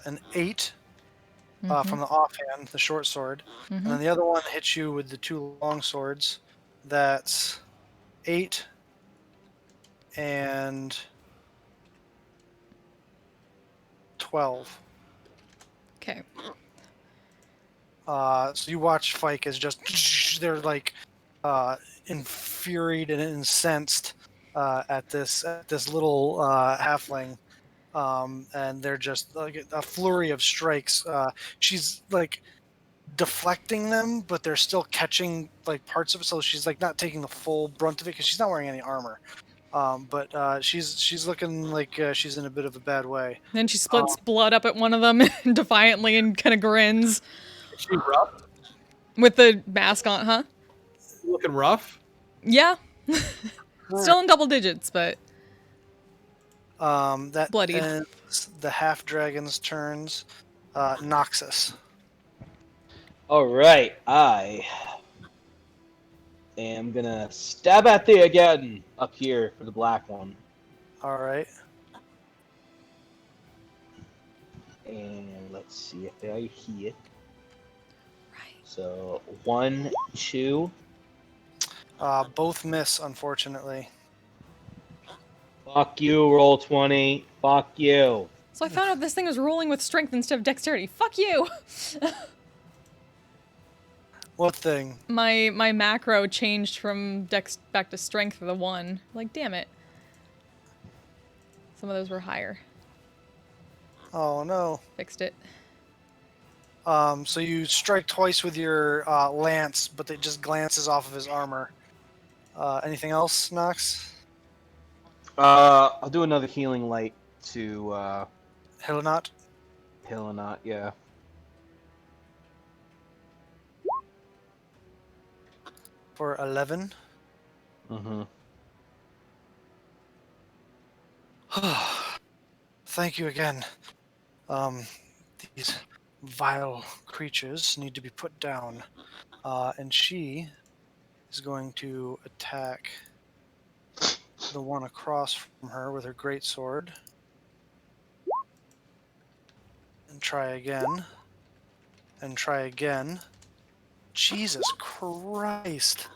An 8 Mm-hmm. from the offhand, the short sword. And then the other one hits you with the 2 long swords. That's 8 and 12. Okay. So you watch Fike as just they're like infuriated and incensed at this little halfling, and they're just like a flurry of strikes. She's like deflecting them, but they're still catching like parts of it, so she's like not taking the full brunt of it because she's not wearing any armor. But she's looking like she's in a bit of a bad way. Then she splits blood up at one of them defiantly and kind of grins Is she rough? with the mask on, huh? Looking rough? Yeah. Still in double digits, but That bloodied. ends the half dragon's turns. Noxus. All right, I am gonna stab at thee again up here for the black one, All right. and let's see if I hit. Right. So 1, 2. Both miss, unfortunately. Fuck you, roll 20. Fuck you. So I found out this thing was rolling with strength instead of dexterity. Fuck you! What thing? My macro changed from dex back to strength for the 1. Like, damn it. Some of those were higher. Oh no. Fixed it. So you strike twice with your lance, but it just glances off of his armor. Anything else, Nox? I'll do another healing light to Helonot? Hillenot, yeah. For 11. Mm-hmm. Thank you again. These vile creatures need to be put down. And she is going to attack the one across from her with her greatsword. And try again. And try again. Jesus Christ.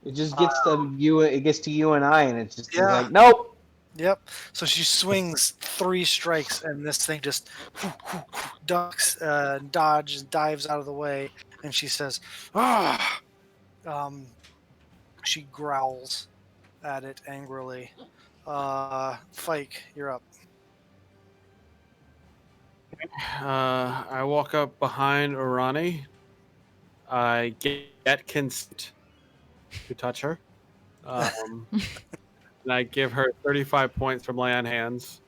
It just gets to you. It gets to you and I, and it's just Yeah. like, nope. Yep. So she swings 3 strikes, and this thing just ducks, dodges, dives out of the way, and she says, "Ah!" She growls at it angrily. Fike, you're up. I walk up behind Urani. I get consent to touch her. And I give her 35 points from lay on hands.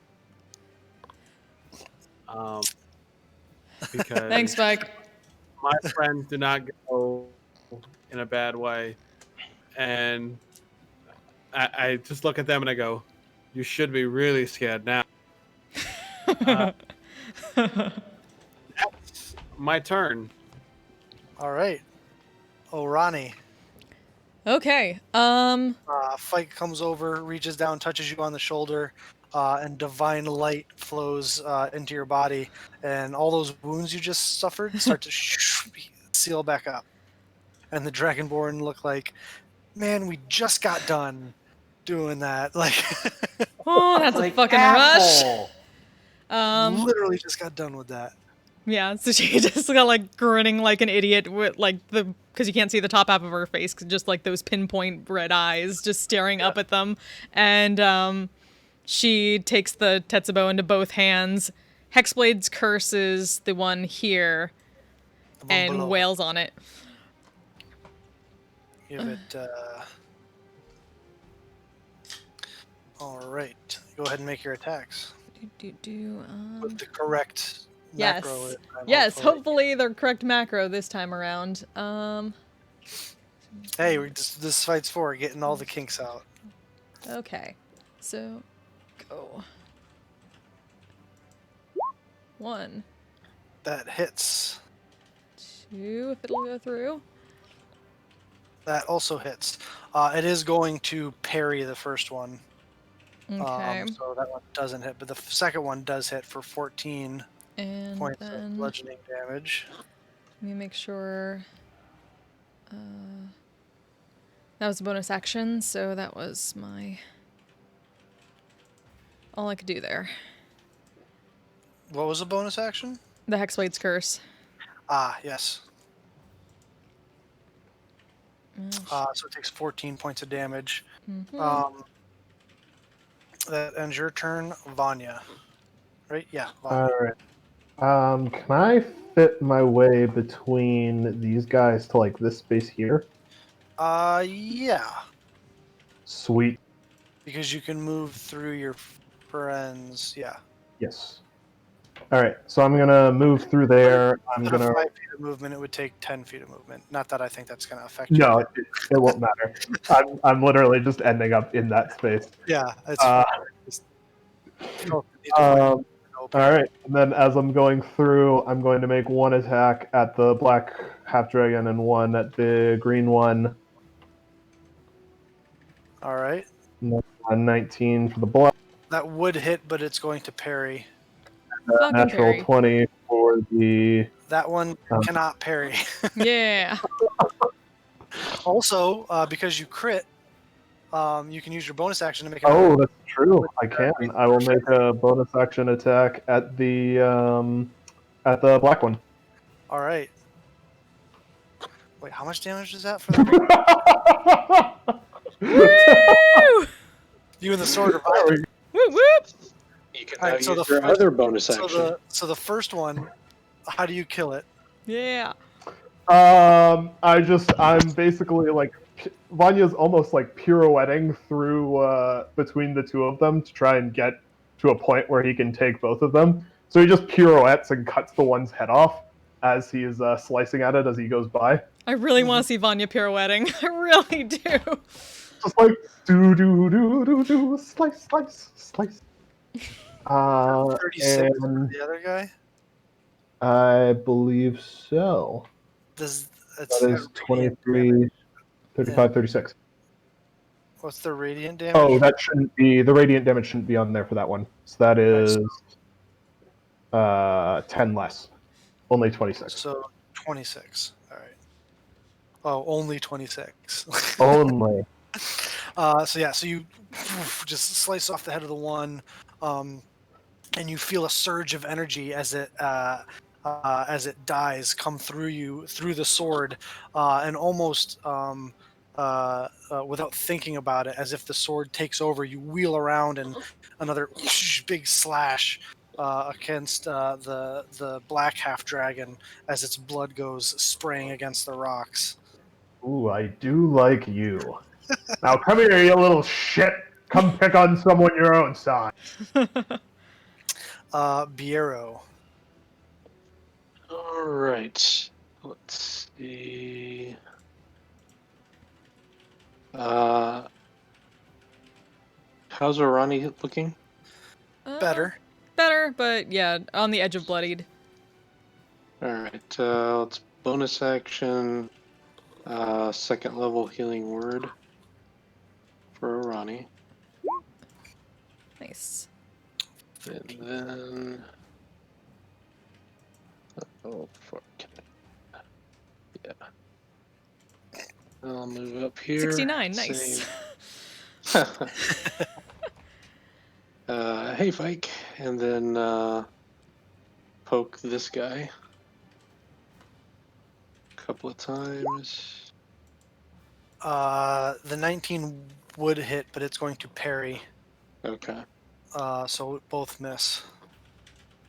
Because Thanks, Mike. my friends do not go in a bad way. And I just look at them and I go, you should be really scared now. That's my turn. All right. Orani. Okay. Fike comes over, reaches down, touches you on the shoulder, and divine light flows into your body, and all those wounds you just suffered start to seal back up. And the Dragonborn look like, man, we just got done doing that. Like, Oh, that's Like, a fucking asshole. rush. literally just got done with that. Yeah, so she just got like grinning like an idiot with like the because you can't see the top half of her face, 'cause just like those pinpoint red eyes just staring up at them. And she takes the Tetsubo into both hands. Hexblade's curse is the one here, The one and below it. wails on it. Give it. All right. Go ahead and make your attacks with the correct Yes. macro. this time, Yes, hopefully the correct macro this time around. Hey, this fight's for getting all the kinks out. Okay. So, go. 1, That hits. 2, if it'll go through. That also hits. It is going to parry the first one. Okay. So that one doesn't hit, but the second one does hit for 14 And points then of bludgeoning damage. let me make sure. That was a bonus action, so that was my all I could do there. What was the bonus action? The Hexblade's curse. Ah, yes. Oh, So it takes 14 points of damage. mhm. That ends your turn, Vanya. Right? Yeah, All Vanya. right. Can I fit my way between these guys to like this space here? Yeah. Sweet. Because you can move through your friends. Yeah. Yes. All right. So I'm gonna move through there. I'm Instead of gonna. 5 feet of movement, it would take 10 feet of movement. Not that I think that's going to affect you. No, it won't matter. I'm literally just ending up in that space. Yeah, it's Uh, fine. Just felt the need to point All it open. right. And then as I'm going through, I'm going to make one attack at the black half dragon and one at the green one. All right. And then 19 for the black. That would hit, but it's going to parry. Fucking Natural parry. 20 for the. That one cannot parry. Yeah. Also, because you crit, you can use your bonus action to make. Oh, that's true. I can. I will make a bonus action attack at the black one. All right. Wait, how much damage is that for the green? Woo! You and the sword are vibing. Whoop whoop! You can All now right, so use the your first- other bonus action. So the first one, how do you kill it? Yeah. I'm basically like Vanya's almost like pirouetting through between the two of them to try and get to a point where he can take both of them. So he just pirouettes and cuts the one's head off as he is slicing at it as he goes by. I really want to see Vanya pirouetting. I really do. Just like do do do do do slice slice slice. 36 for And the other guy. I believe so. Does That it's is 23, 35, 36. What's the radiant damage? Oh, that shouldn't be the radiant damage shouldn't be on there for that one. So that is 10 less. Only 26. So 26. All right. Oh, only 26. Only. So yeah, so you just slice off the head of the one, and you feel a surge of energy as it dies come through you through the sword, and almost without thinking about it, as if the sword takes over, you wheel around and another big slash against the black half dragon as its blood goes spraying against the rocks. Ooh, I do like you. Now come here, you little shit. Come pick on someone your own size. Biero. All right. Let's see. How's Arani looking? Better. Better, but yeah, on the edge of bloodied. All right. Let's bonus action. Second level healing word for Arani. Nice. And then. Oh, fuck. Yeah. I'll move up here. 69, nice. Hey, Fike. And then poke this guy. couple of times. The 19 would hit, but it's going to parry. Okay. So both miss.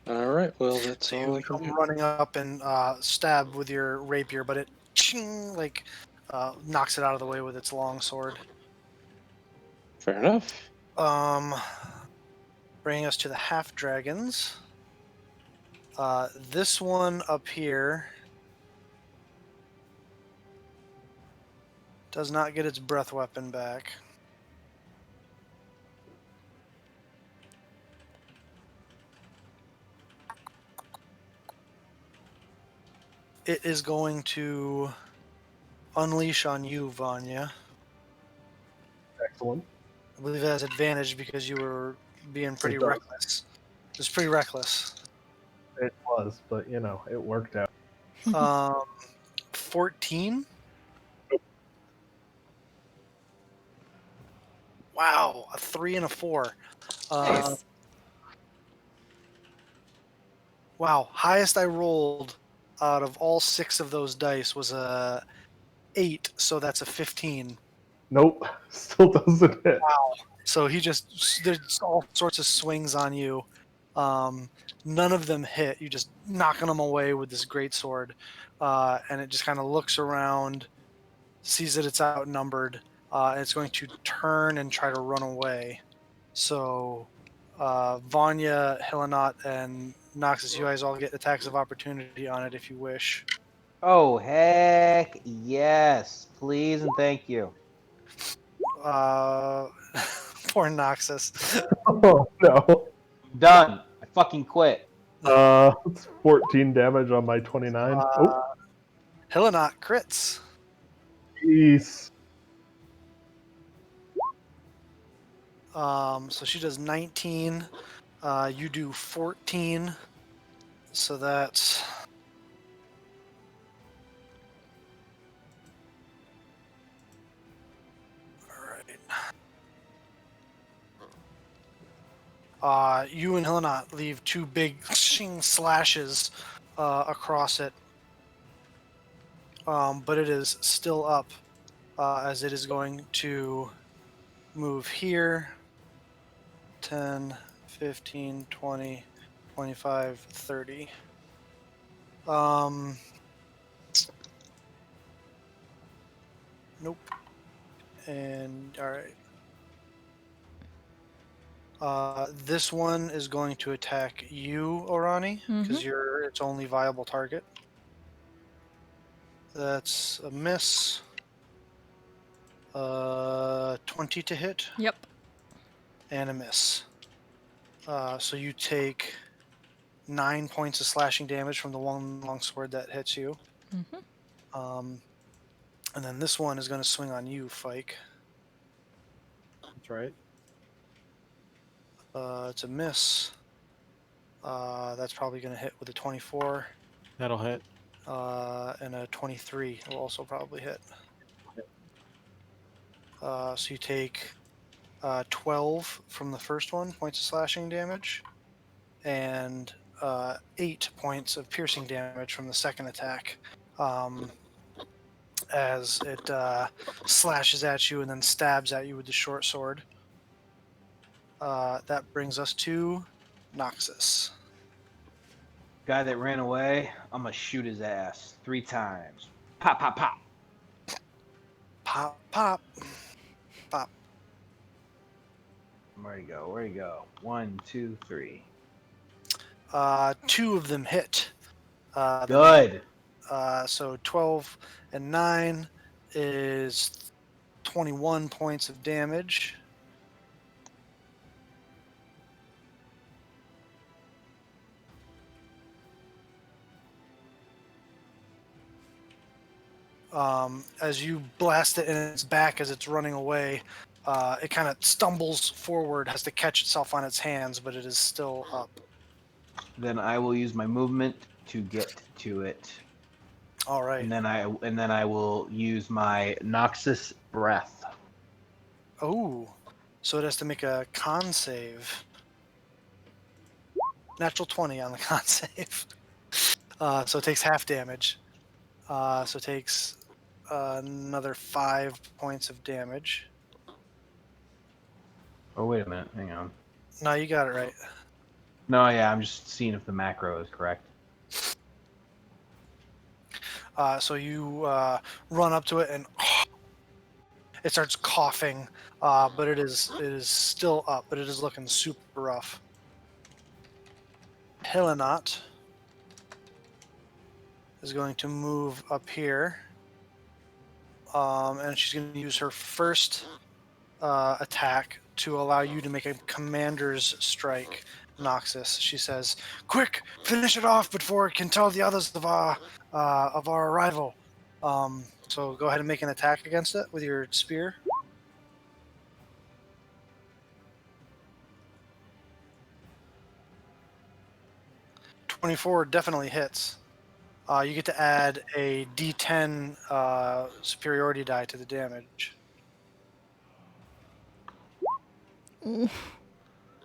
All right. Well, that's So all you I can come do. running up and stab with your rapier, but it knocks it out of the way with its long sword. Fair enough. Bringing us to the half dragons. This one up here does not get its breath weapon back. It is going to unleash on you, Vanya. Excellent. I believe it has advantage because you were being pretty It does. reckless. It was pretty reckless. It was, but it worked out. 14? Wow, a 3 and a 4. Nice. Wow, highest I rolled out of all 6 of those dice was a 8, so that's a 15. Nope, still doesn't hit. Wow. So there's all sorts of swings on you. None of them hit. You just knocking them away with this great sword. And it just kind of looks around, sees that it's outnumbered, and it's going to turn and try to run away. So Vanya, Helenot, and Noxus, you guys all get attacks of opportunity on it if you wish. Oh, heck yes. Please and thank you. Poor Noxus. Oh no. Done. I fucking quit. It's 14 damage on my 29. Oh, Helenot crits. jeez. So she does 19. You do 14. So that's. Alright. You and Helenot leave 2 big slashes across it. But it is still up as it is going to move here. 10, 15, 20, 25, 30. Nope. And alright. This one is going to attack you, Orani, because you're its only viable target. That's a miss. 20 to hit. Yep. And a miss. So you take 9 points of slashing damage from the one longsword that hits you. And then this one is going to swing on you, Fike. That's right. It's a miss. That's probably going to hit with a 24. That'll hit. And a 23 will also probably hit. So you take 12 from the first one, points of slashing damage, and 8 points of piercing damage from the second attack. As it slashes at you and then stabs at you with the short sword. That brings us to Noxus. Guy that ran away, I'm gonna shoot his ass 3 times. Pop, pop, pop. Pop, pop, pop. Where'd he go? Where'd he go? 1, 2, 3. 2 of them hit. Good. So 12 and 9 is 21 points of damage. As you blast it in its back as it's running away, it kind of stumbles forward, has to catch itself on its hands, but it is still up. Then I will use my movement to get to it. All right. And then I will use my Noxus breath. Oh, so it has to make a con save. Natural 20 on the con save. So it takes half damage. So takes another 5 points of damage. Oh, wait a minute. Hang on. No, you got it right. No, yeah, I'm just seeing if the macro is correct. So you run up to it and it starts coughing, but it is still up, but it is looking super rough. Helenot is going to move up here, and she's going to use her first attack to allow you to make a commander's strike, Noxus. She says, "Quick, finish it off before it can tell the others of our arrival." So go ahead and make an attack against it with your spear. 24 definitely hits. You get to add a D10 superiority die to the damage.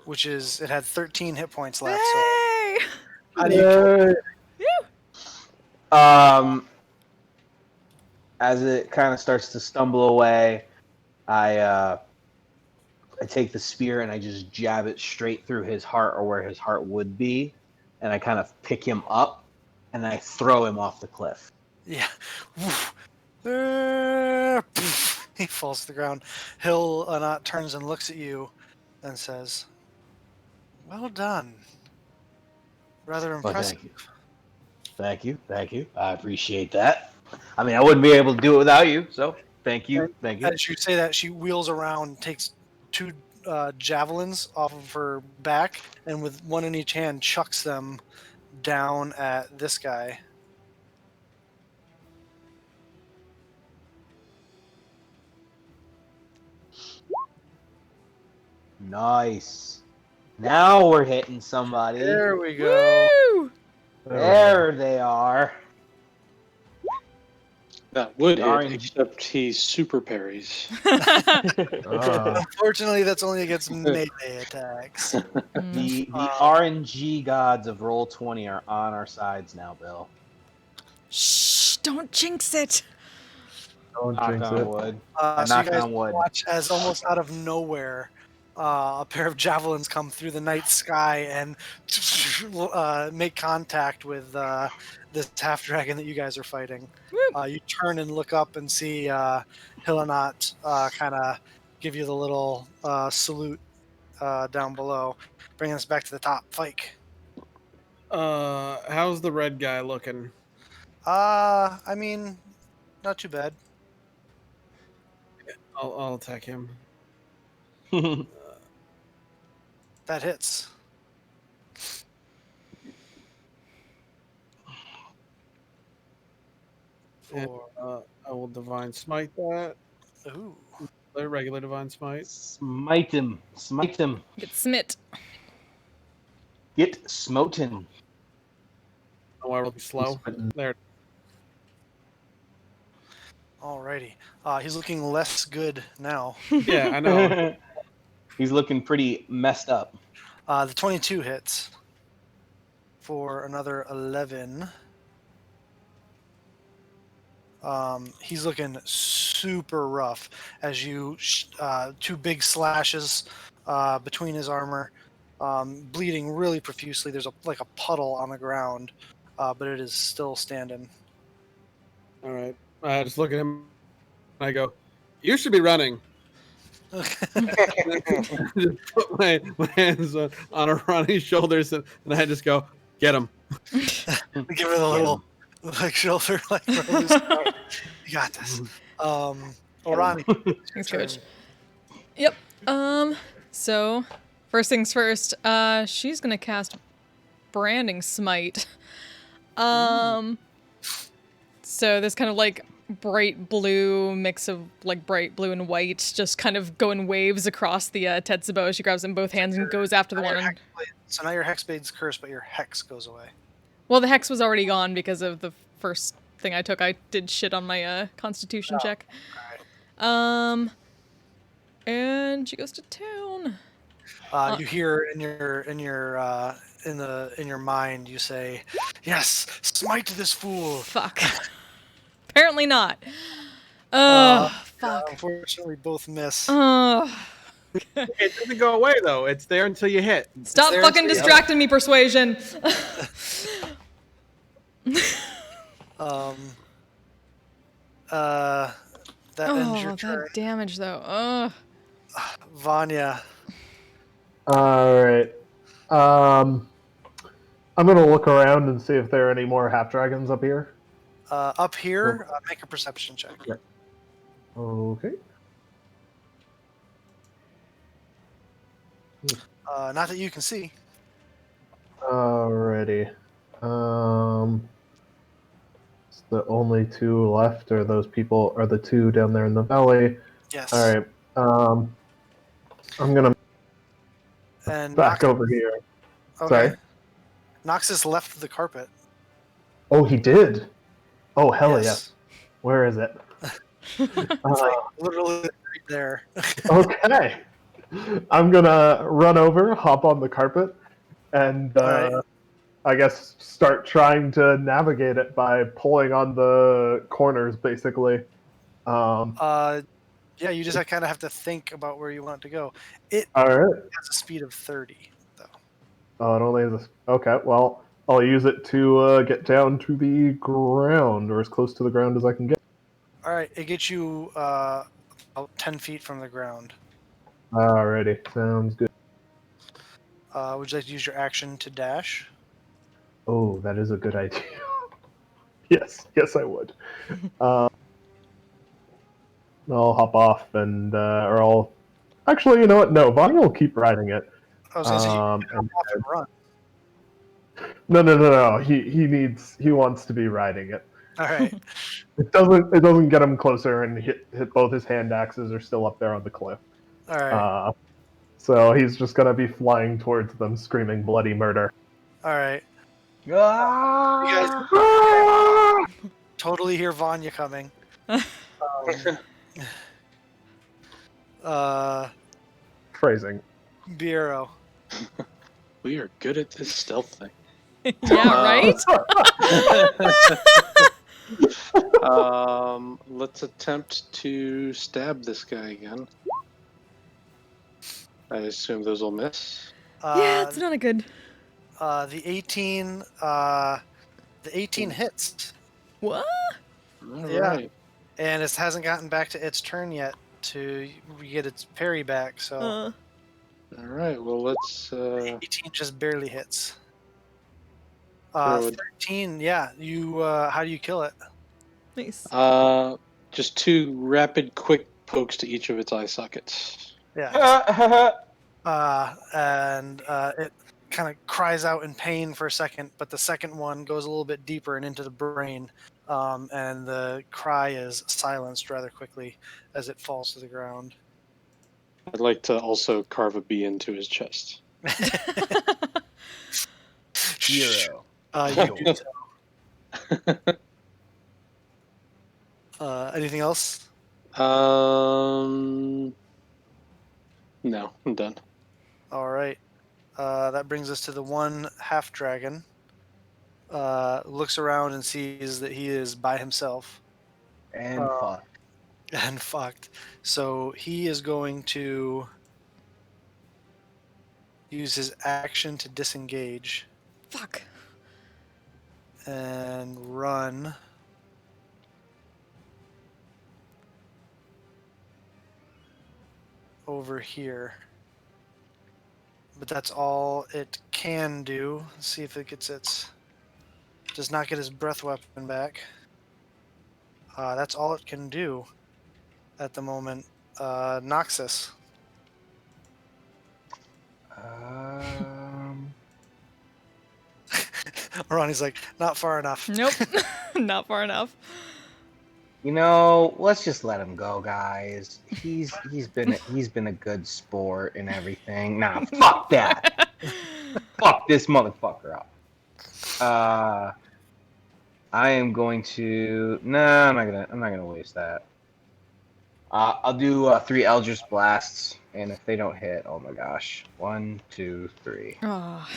Which is, it had 13 hit points left. So Hey! how do you As it kind of starts to stumble away, I take the spear and I just jab it straight through his heart, or where his heart would be, and I kind of pick him up and I throw him off the cliff. Yeah. He falls to the ground. Helenot turns and looks at you and says, "Well done. Rather Well, impressive." thank you. I appreciate that. I mean, I wouldn't be able to do it without you, so thank you. As you say that, she wheels around, takes 2 javelins off of her back, and with one in each hand, chucks them down at this guy. Nice. Now we're hitting somebody. There we go. Woo! There they are. That would hit, Orange. except he super parries. Unfortunately, that's only against melee attacks. The RNG gods of Roll20 are on our sides now, Bill. Shh! Don't jinx it. Don't Knock jinx on it. wood. So you Knock guys on wood. watch as almost out of nowhere, a pair of javelins come through the night sky and make contact with this half dragon that you guys are fighting. You turn and look up and see Helenot kind of give you the little salute down below, bringing us back to the top. Fike. How's the red guy looking? I mean, not too bad. I'll attack him. That hits. And, I will divine smite that. Ooh. The regular divine smite. Smite him. Smite him. Get smit. Get smoten. Oh, I will be slow. There. Alrighty. He's looking less good now. Yeah, I know. He's looking pretty messed up. The 22 hits for another 11. He's looking super rough as you 2 big slashes between his armor, bleeding really profusely. There's like a puddle on the ground, but it is still standing. All right. I just look at him and I go, "You should be running." Just put my hands on Ronnie's shoulders and I just go, "Get him." Give it a little like shoulder, like you got this. Ronnie. Thanks, Coach. Yep. So, first things first, she's gonna cast Branding Smite. So this kind of like bright blue mix of like bright blue and white just kind of go in waves across the Tetsubo. She grabs it in both hands and goes after the one. So now your Hexblade's cursed, but your Hex goes away. Well, the Hex was already gone because of the first thing I took. I did shit on my Constitution check. Right. And she goes to town. You hear in your mind, you say, "Yes, smite this fool." Fuck. Apparently not. Yeah, Fuck. unfortunately, both miss. It doesn't go away though. It's there until you hit. Stop there fucking until you- distracting me, Persuasion. That ends your turn. That damage though. Vanya. All right. I'm gonna look around and see if there are any more half dragons up here. Up here, make a perception check. Okay. Not that you can see. Alrighty. It's the only two left are those people, are the two down there in the valley. Yes. All right. I'm gonna And back over here. Okay. Sorry. Noxus left the carpet. Oh, he did. Oh, hell Yes. yes. Where is it? It's like literally right there. Okay. I'm gonna run over, hop on the carpet, and Alright. I guess start trying to navigate it by pulling on the corners, basically. Yeah, you just kind of have to think about where you want to go. It All right. has a speed of 30, though. Oh, it only has a... Okay, well, I'll use it to get down to the ground, or as close to the ground as I can get. All right, it gets you about 10 feet from the ground. Alrighty, sounds good. Would you like to use your action to dash? Oh, that is a good idea. yes, I would. I'll hop off and, or I'll... Actually, you know what? No, Vanya will keep riding it. I was going to say, you can hop and- off and run. No. He wants to be riding it. All right. It doesn't get him closer, and hit both his hand axes are still up there on the cliff. All right. So he's just gonna be flying towards them, screaming bloody murder. All right. Ah! You guys totally hear Vanya coming. Phrasing. Bureau. We are good at this stealth thing. Yeah, right? Let's attempt to stab this guy again. I assume those will miss. Yeah, it's not a good. The 18 hits. What? All Yeah. right. And it hasn't gotten back to its turn yet to get its parry back, so All right. Well, let's. 18 just barely hits. Throw it. 13, yeah. You how do you kill it? Nice. Just 2 rapid, quick pokes to each of its eye sockets. Yeah. And it kind of cries out in pain for a second, but the second one goes a little bit deeper and into the brain, and the cry is silenced rather quickly as it falls to the ground. I'd like to also carve a B into his chest. Hero. You do so. Anything else? No, I'm done. All right. That brings us to the one half dragon. Looks around and sees that he is by himself And fuck. and fucked. So he is going to use his action to disengage Fuck. and run. Over here. But that's all it can do. Let's see if it gets its... Does not get his breath weapon back. That's all it can do at the moment. Noxus. Ronnie's like, not far enough. Nope. Not far enough. You know, let's just let him go, guys. He's been a good sport and everything. Nah, fuck that. Fuck this motherfucker up. I am going to. No, I'm not gonna waste that. I'll do 3 Eldritch Blasts, and if they don't hit, oh my gosh, 1, 2, 3. Oh.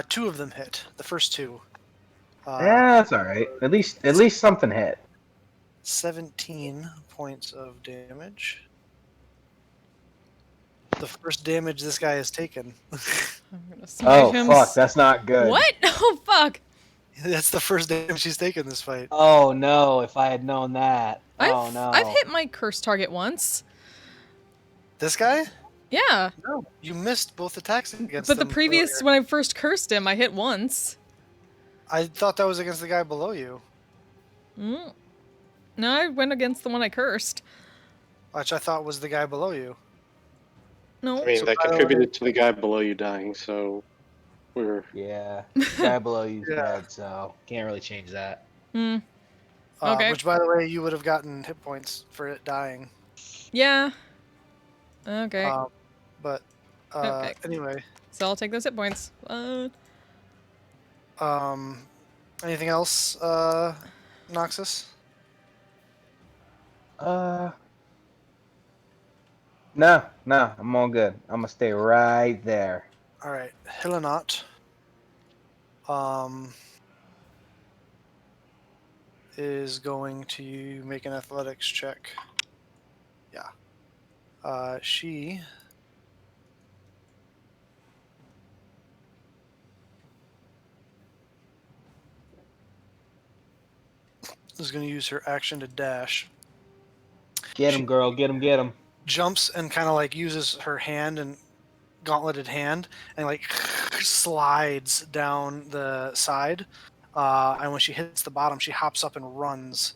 2 of them hit. The first 2. Yeah, that's all right. At least something hit. 17 points of damage. The first damage this guy has taken. I'm gonna smite Oh him. fuck, that's not good. What? Oh fuck! That's the first damage he's taken this fight. Oh no! If I had known that. Oh no. I've hit my curse target once. This guy? Yeah, No, you missed both attacks against but the him previous earlier. when I first cursed him, I hit once. I thought that was against the guy below you, Mm. No, I went against the one I cursed. which I thought was the guy below you. No. I mean, So that by the way- contributed to the guy below you dying, so we're Yeah. Guy below you's Yeah. dead, so Can't really change that. Hmm. Okay. Which, by the way, you would have gotten hit points for it dying. Yeah. Okay. But Okay. anyway, So I'll take those hit points. anything else, Noxus? No, I'm all good. I'm gonna stay right there. All right, Hillenot. Is going to make an athletics check. Yeah. She is going to use her action to dash. Get him, girl. Get him. Jumps and kind of like uses her hand and gauntleted hand and like slides down the side. And when she hits the bottom, she hops up and runs,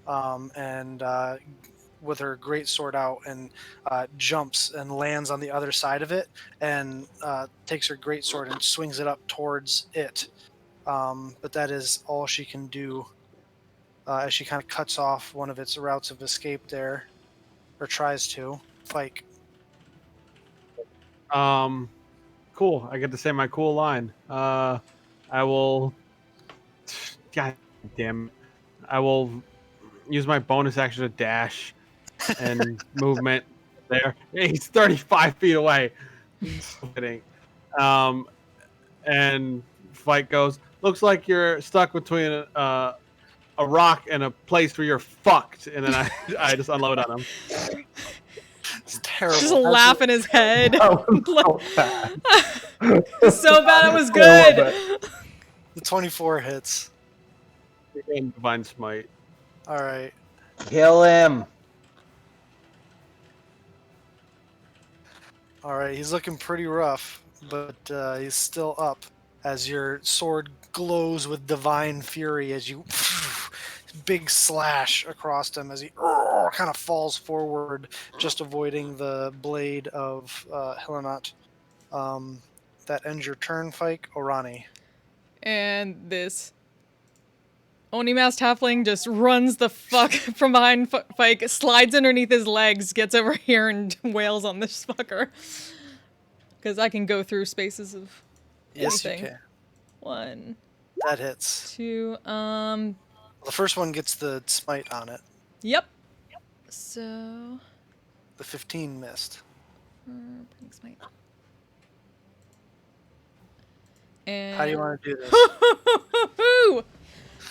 and with her great sword out and jumps and lands on the other side of it and takes her great sword and swings it up towards it. But that is all she can do as she kind of cuts off one of its routes of escape there, or tries to. Fike. Cool. I get to say my cool line. I will. God damn. I will use my bonus action to dash and movement there. He's 35 feet away. Kidding. And fight goes. Looks like you're stuck between a rock and a place where you're fucked. And then I just unload on him. It's terrible. Just laugh in his head. That was so bad. So bad it was I love good. it. The 24 hits. And Divine Smite. All right. Kill him. All right. He's looking pretty rough, but he's still up as your sword glows with divine fury as you big slash across him as he kind of falls forward, just avoiding the blade of Hillenot. That ends your turn, Fike. Orani. And this Oni-masked halfling just runs the fuck from behind Fike, slides underneath his legs, gets over here and wails on this fucker. Because I can go through spaces of Yes, anything. you can. 1, That hits. 2, The first one gets the smite on it. yep. So, The 15 missed. smite. And How do you want to do this?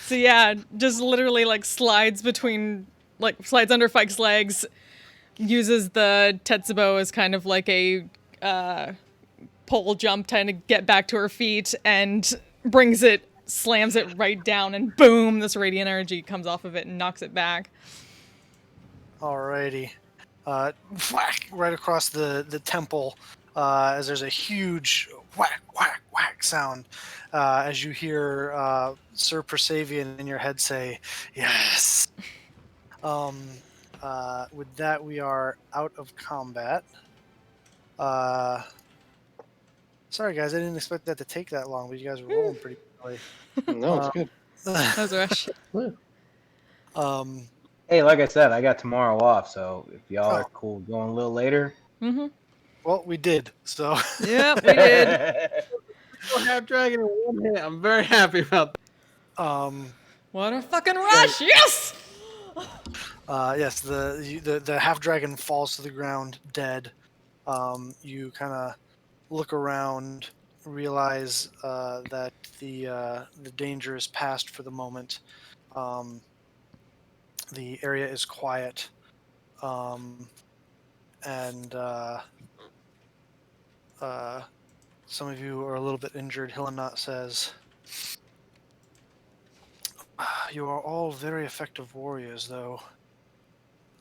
So yeah, just literally like slides under Fike's legs, uses the Tetsubo as kind of like a pole jump trying to get back to her feet, and slams it right down, and boom, this radiant energy comes off of it and knocks it back. Alrighty. Whack right across the temple as there's a huge whack, whack, whack sound as you hear Sir Persavian in your head say, yes. With that, we are out of combat. Sorry, guys, I didn't expect that to take that long, but you guys were rolling pretty quickly. no, it's good. That was a rush. Hey, like I said, I got tomorrow off, so if y'all Oh. are cool going a little later. Mm-hmm. Well, we did, so. Yep, we did. Half dragon in one hit. I'm very happy about that. What a fucking rush! Yes! Yes, the half dragon falls to the ground dead. You kind of look around realize that the danger is past for the moment. The area is quiet, and some of you are a little bit injured. Hillenot says, "You are all very effective warriors, though.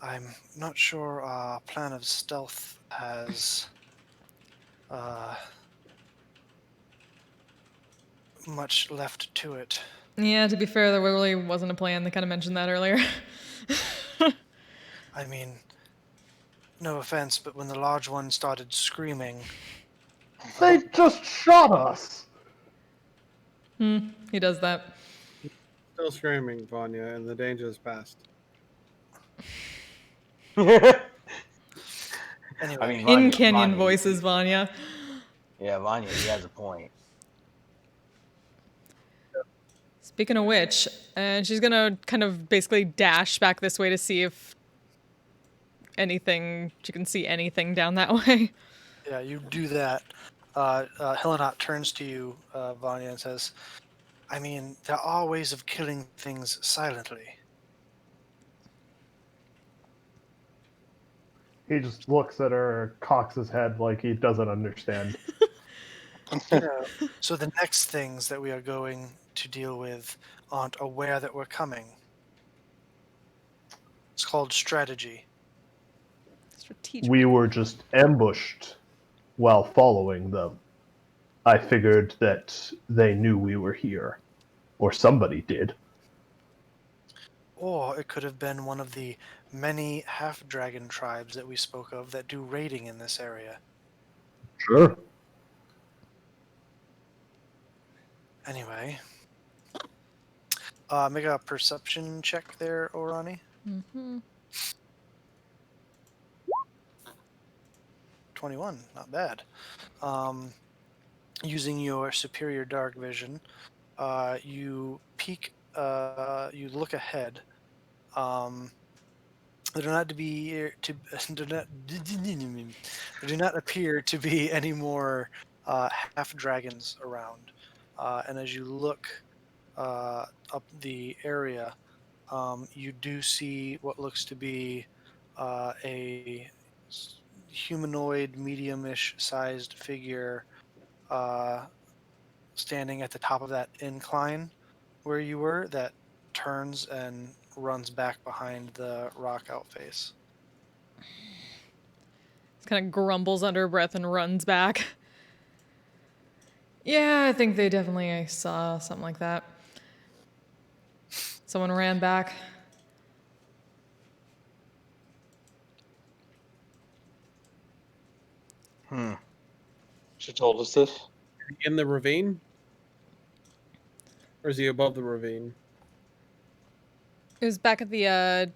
I'm not sure our plan of stealth has much left to it." Yeah, to be fair, there really wasn't a plan. They kind of mentioned that earlier. I mean, no offense, but when the large one started screaming, They just shot us. He does that. Still screaming, Vanya, and the danger is past. anyway, I mean, In Vanya, canyon Vanya, voices, Vanya. Yeah, Vanya, he has a point. Speaking of which, and she's gonna kind of basically dash back this way to see if she can see anything down that way. yeah, you do that. Hillenot turns to you, Vanya, and says, "I mean, there are ways of killing things silently." He just looks at her, cocks his head like he doesn't understand. Yeah. So the next things that we are going to deal with aren't aware that we're coming. It's called strategy. Strategic. We were just ambushed while following them. I figured that they knew we were here, or somebody did. Or it could have been one of the many half-dragon tribes that we spoke of that do raiding in this area. Sure. Anyway, make a perception check there, Orani. 21, not bad. Using your superior dark vision, you peek, you look ahead. There do not to be to do not there do not appear to be any more half dragons around. And as you look up the area, you do see what looks to be a humanoid, medium-ish sized figure standing at the top of that incline where you were, that turns and runs back behind the rock outface. Kind of grumbles under her breath and runs back. Yeah, I think they definitely saw something like that. Someone ran back. She told us this. In the ravine? Or is he above the ravine? It was back at the,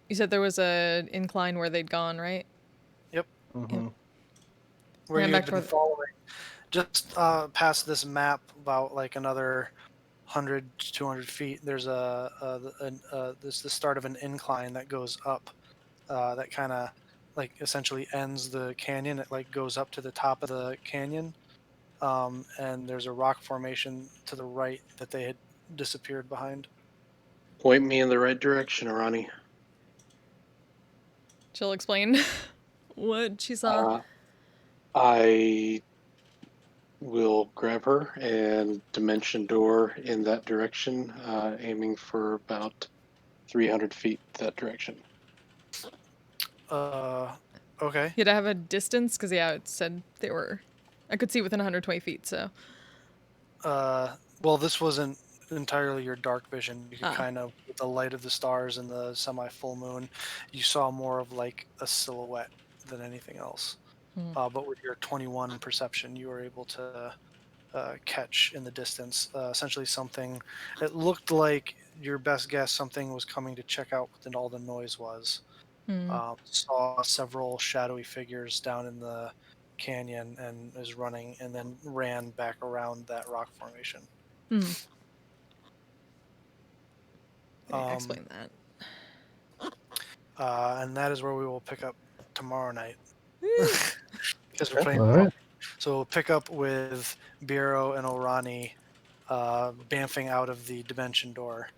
you said there was a incline where they'd gone, right? Yep. Mm-hmm. Where Ran you back had been toward- following. Just past this map, about like another 100 to 200 feet, there's this the start of an incline that goes up. That kind of like essentially ends the canyon. It like goes up to the top of the canyon, and there's a rock formation to the right that they had disappeared behind. Point me in the right direction, Arani. She'll explain what she saw. I will grab her and dimension door in that direction, aiming for about 300 feet that direction. Okay. You had to have a distance, because, yeah, it said they were... I could see within 120 feet, so... Well, this wasn't entirely your dark vision. You could Ah. kind of, with the light of the stars and the semi-full moon, you saw more of like a silhouette than anything else. But with your 21 perception, you were able to catch in the distance essentially something. It looked like your best guess something was coming to check out what all the noise was. Saw several shadowy figures down in the canyon and is running, and then ran back around that rock formation. Explain that. And that is where we will pick up tomorrow night. Because we're playing All right. So we'll pick up with Biro and Orani bamfing out of the dimension door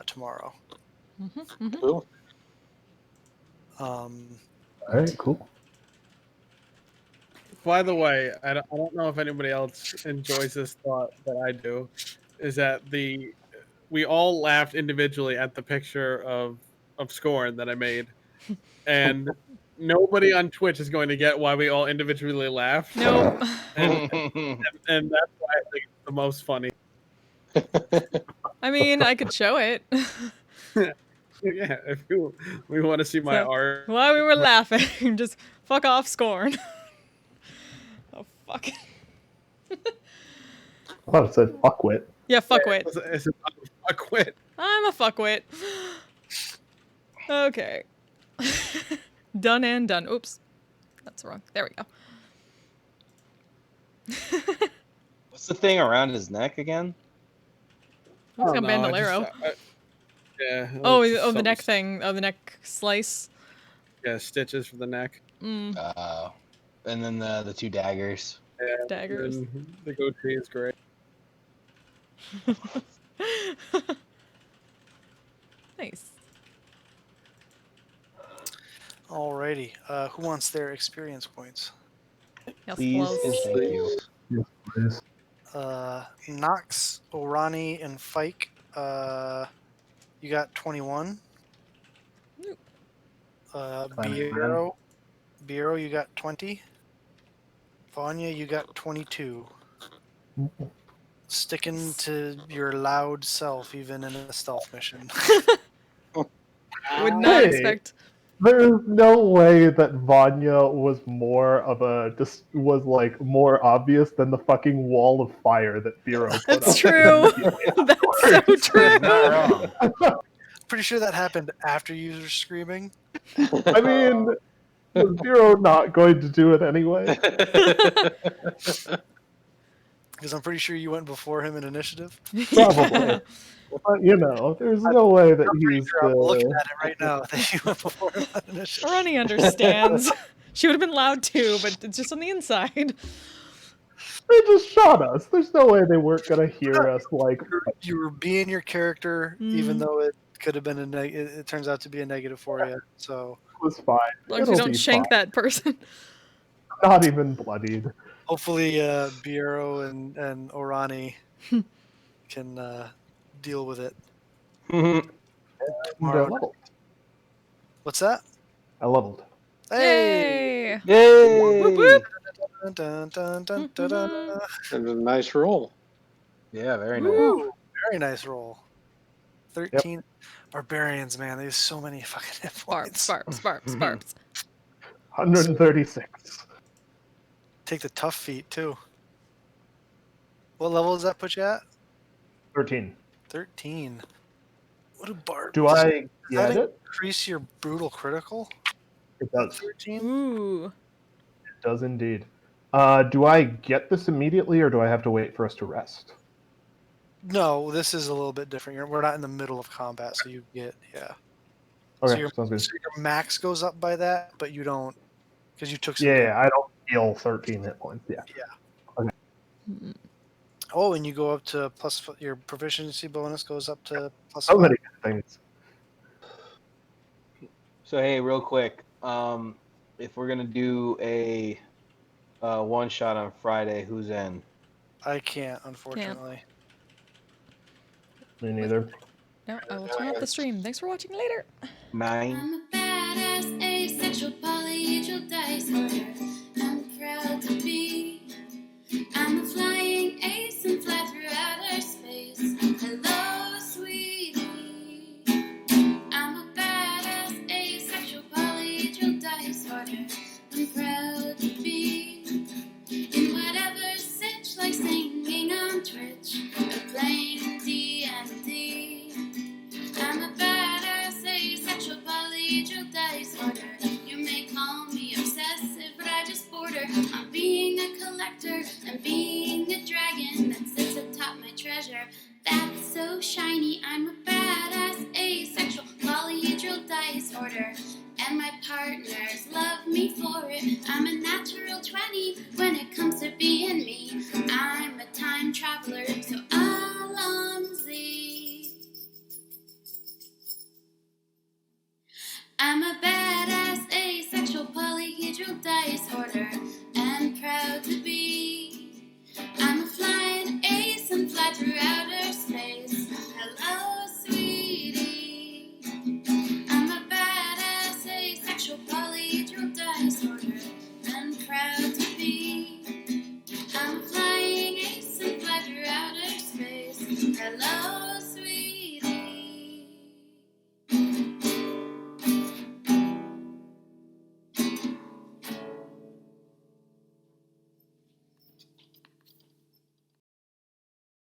tomorrow. Cool. All right, cool. By the way, I don't know if anybody else enjoys this thought, but I do. Is that we all laughed individually at the picture of Scorn that I made, and nobody on Twitch is going to get why we all individually laughed. Nope. and that's why I think it's the most funny. I mean, I could show it. Yeah, if we want to see my So, art. while we were laughing, just fuck off, Scorn. Oh, fuck. I thought it said fuckwit. Yeah, fuckwit. It's a fuckwit. I'm a fuckwit. Okay. Done and done. Oops. That's wrong. There we go. What's the thing around his neck again? Looks like a I don't know, I bandolero. just- yeah. it Oh, looks just the something- neck thing. Oh, the neck slice. Yeah, stitches for the neck. Mm, And then the two daggers. Yeah, daggers. and the goatee is great. Nice. Alrighty. Who wants their experience points? Yes, Please close. and thank you. Please. Nox, Orani, and Fike. You got 21. Biro, you got 20. Vanya, you got 22. Sticking to your loud self, even in a stealth mission. Would not Hey. expect. There is no way that Vanya was more of a was like more obvious than the fucking wall of fire that Biro put That's up. true. That's so true. Not wrong. Pretty sure that happened after you were screaming. I mean, was Biro not going to do it anyway? Because I'm pretty sure you went before him in initiative. Probably. But, you know, there's no way that he's I'm looking the... at it right now that you went before him on initiative. Ronnie understands. She would have been loud too, but it's just on the inside. They just shot us. There's no way they weren't gonna hear us. Like, You were being your character, even Mhm. though it could have been it turns out to be a negative for you. So it was fine. As long as we It'll don't be shank fine. that person. Not even bloodied. hopefully, Biro and Orani can deal with it. They're Tomorrow. leveled. What's that? I leveled. Hey! Yay! Yay! Whoop, whoop. Dun, dun, dun, dun, dun, dun. And a nice roll. Yeah, very nice. Ooh, very nice roll. 13 barbarians, man. They have so many fucking hit Sparps, points. sparps, sparps, sparps. 136. Take the tough feat too. What level does that put you at? 13. 13. What a barb. Do does I that get it? increase your brutal critical? It does. 13? Ooh. It does indeed. Do I get this immediately, or do I have to wait for us to rest? No, this is a little bit different. We're not in the middle of combat, so you get Okay, your- sounds good. So your max goes up by that, but you don't because you took some. Yeah, I don't heal 13 hit points. Yeah. Oh, and you go up to plus. Your proficiency bonus goes up to plus. So 5. many good things. So hey, real quick, if we're gonna do a one shot on Friday, who's in? I can't, unfortunately. Me neither. No, I will turn off the stream. Thanks for watching later. 9. I'm a badass asexual polyhedral dice holder. I'm proud to be. I'm a flying ace and fly through outer space. Hello, sweetie. I'm a badass asexual polyhedral dice holder. I'm proud to be in whatever sitch, like singing on Twitch or playing D&D. I'm a badass asexual polyhedral dice holder. You may call me obsessive, but I just border on being a collector and being a dragon that sits atop my treasure. That's so shiny. I'm a badass asexual polyhedral dice hoarder, and my partners love me for it. I'm a natural 20 when it comes dice